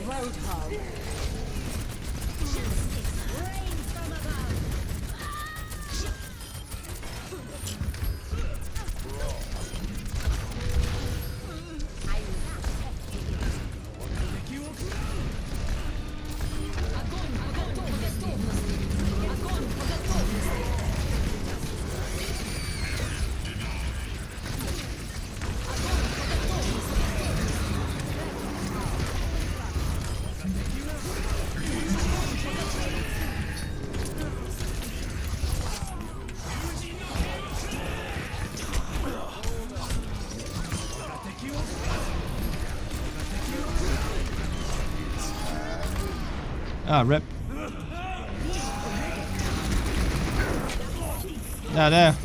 Roadhog. Ah, rip. No, no.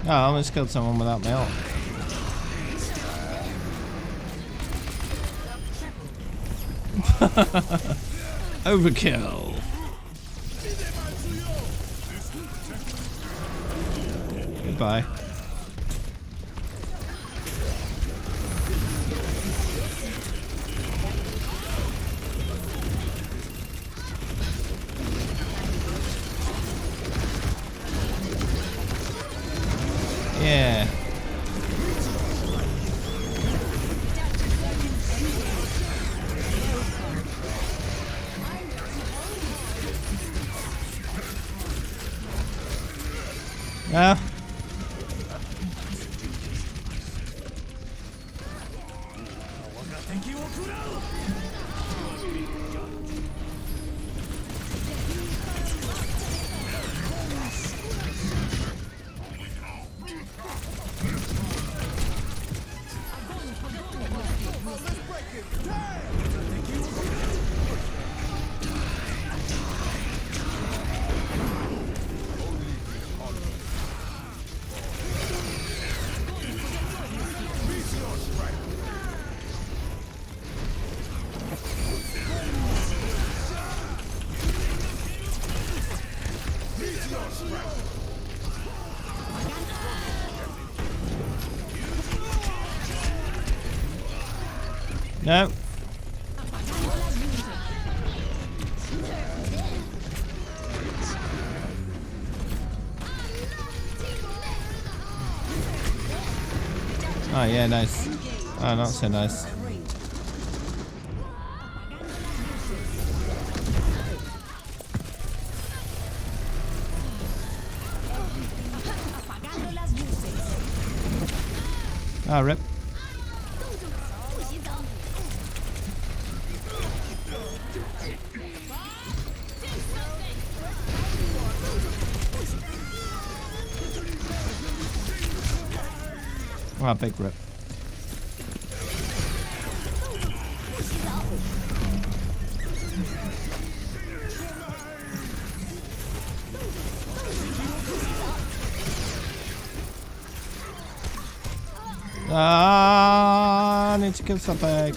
Oh, I almost killed someone without my ult. Overkill. Goodbye. Yeah. Yeah. No. Oh yeah, nice. Oh, not so nice. Ah, rip. Wow, big rip. Ah, I need to kill something.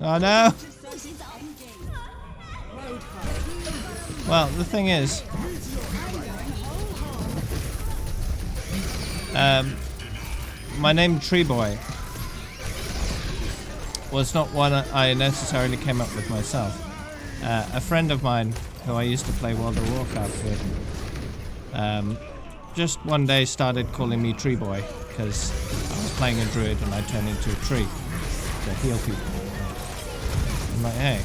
Oh no! Well, the thing is, my name Tree Boy was not one I necessarily came up with myself. A friend of mine who I used to play World of Warcraft with, just one day started calling me Tree Boy because I was playing a druid and I turned into a tree to heal people. I'm like, hey,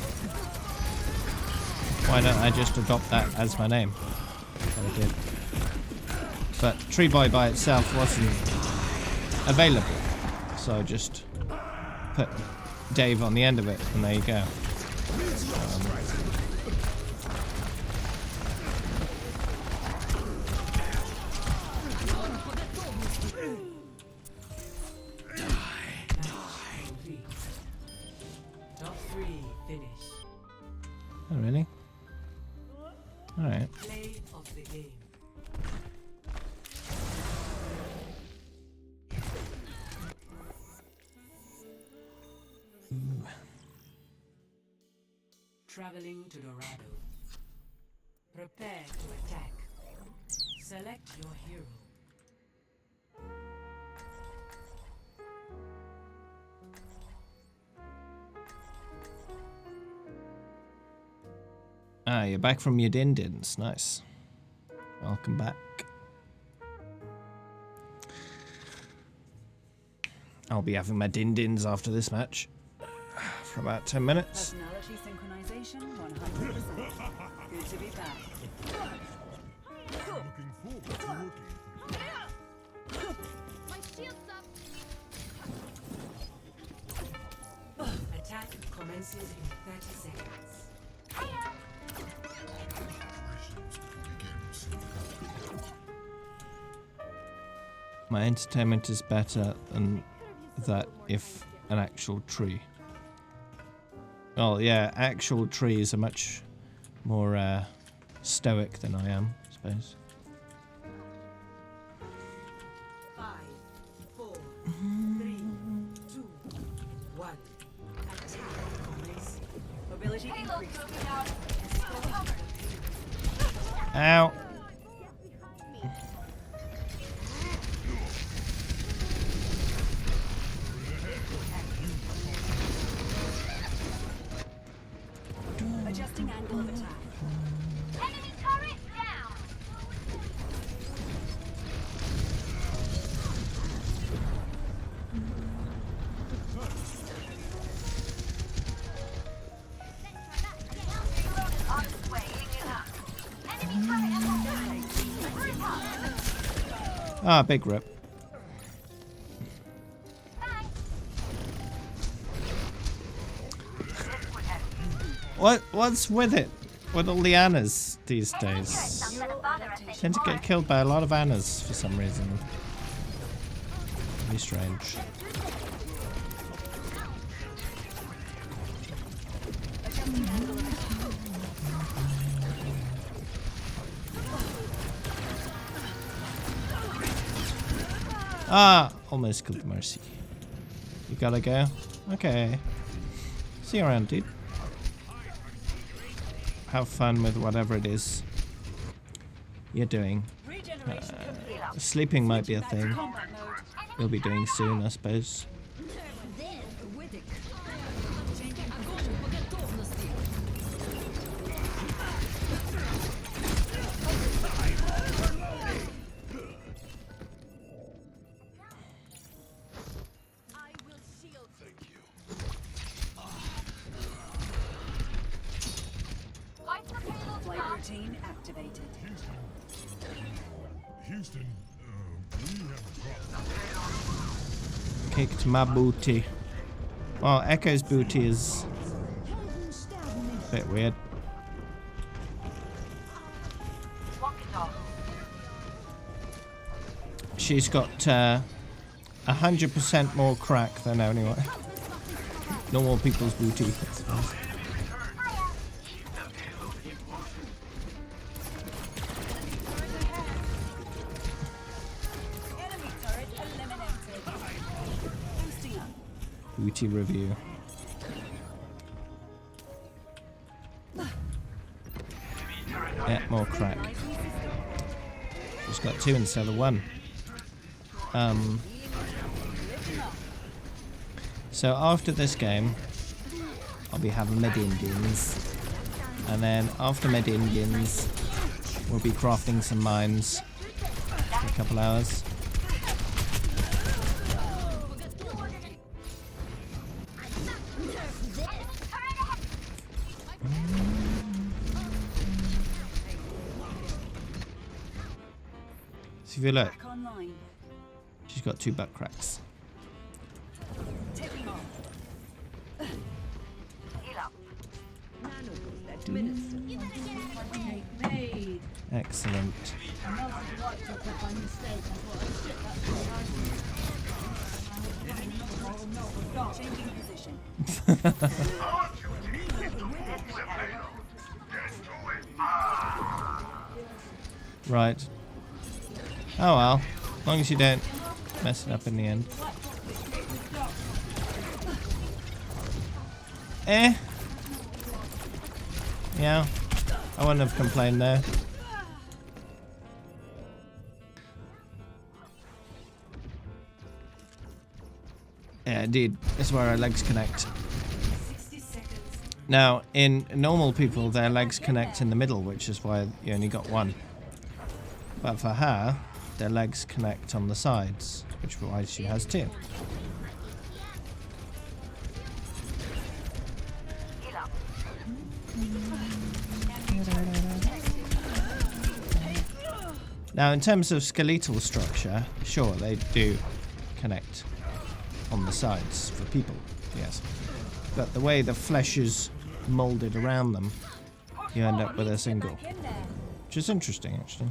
why don't I just adopt that as my name? So I did. But Tree Boy by itself wasn't available, so I just put Dave on the end of it, and there you go. Top 3 finish. Oh, really? Alright. Play of the game. Traveling to Dorado. Prepare to attack. Select your hero. Ah, you're back from your din-dins. Nice. Welcome back. I'll be having my din-dins after this match for about 10 minutes. Personality synchronization 100%. Good to be back. Looking forward to working. My shield's up. Attack commences in 30 seconds. My entertainment is better than that if an actual tree. Well, yeah, actual trees are much more stoic than I am, I suppose. 5, 4, 3, 2, 1. Attack commencing. Mobility increased. Ow! Adjusting angle of attack. Enemy turret down. On its way. Enemy turret down. Ah, big rip. What's with it? With all the Annas these days? Tend to get killed by a lot of Annas for some reason. Very strange. Ah, almost killed the Mercy. You gotta go? Okay. See you around, dude. Have fun with whatever it is you're doing. Sleeping might be a thing you'll be doing soon, I suppose. Flight routine activated. Houston, we have a problem. Kicked my booty. Well, Echo's booty is a bit weird. Walk it off. she's got 100% more crack than anyone. Normal people's booty. I suppose. Booty review. Yeah, more crack. She's got 2 instead of 1. So after this game, I'll be having Mid-Indians. And then after Mid-Indians, we'll be crafting some mines in a couple hours. So if you look, she's got 2 butt cracks. Excellent. Right. Oh well. As long as you don't mess it up in the end. Yeah. I wouldn't have complained there. Yeah, indeed. That's where our legs connect. Now, in normal people, their legs connect in the middle, which is why you only got 1. But for her, their legs connect on the sides, which is why she has 2. Now, in terms of skeletal structure, sure, they do connect on the sides for people, yes. But the way the flesh is molded around them, you end up with a single. Which is interesting, actually.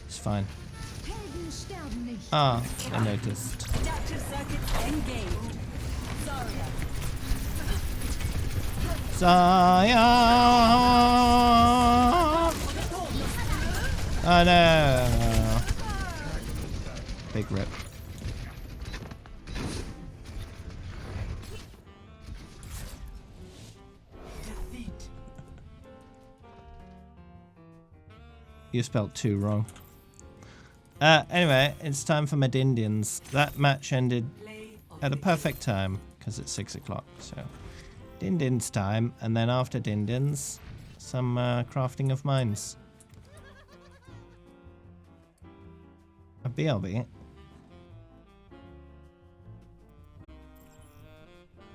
It's fine. Ah, I noticed. Saya! Oh no! Big rip. You spelled 2 wrong. Anyway, it's time for Mid-Indians. That match ended at a perfect time, because it's 6 o'clock, so... Dindin's time, and then after Dindin's, some crafting of mines. A BRB.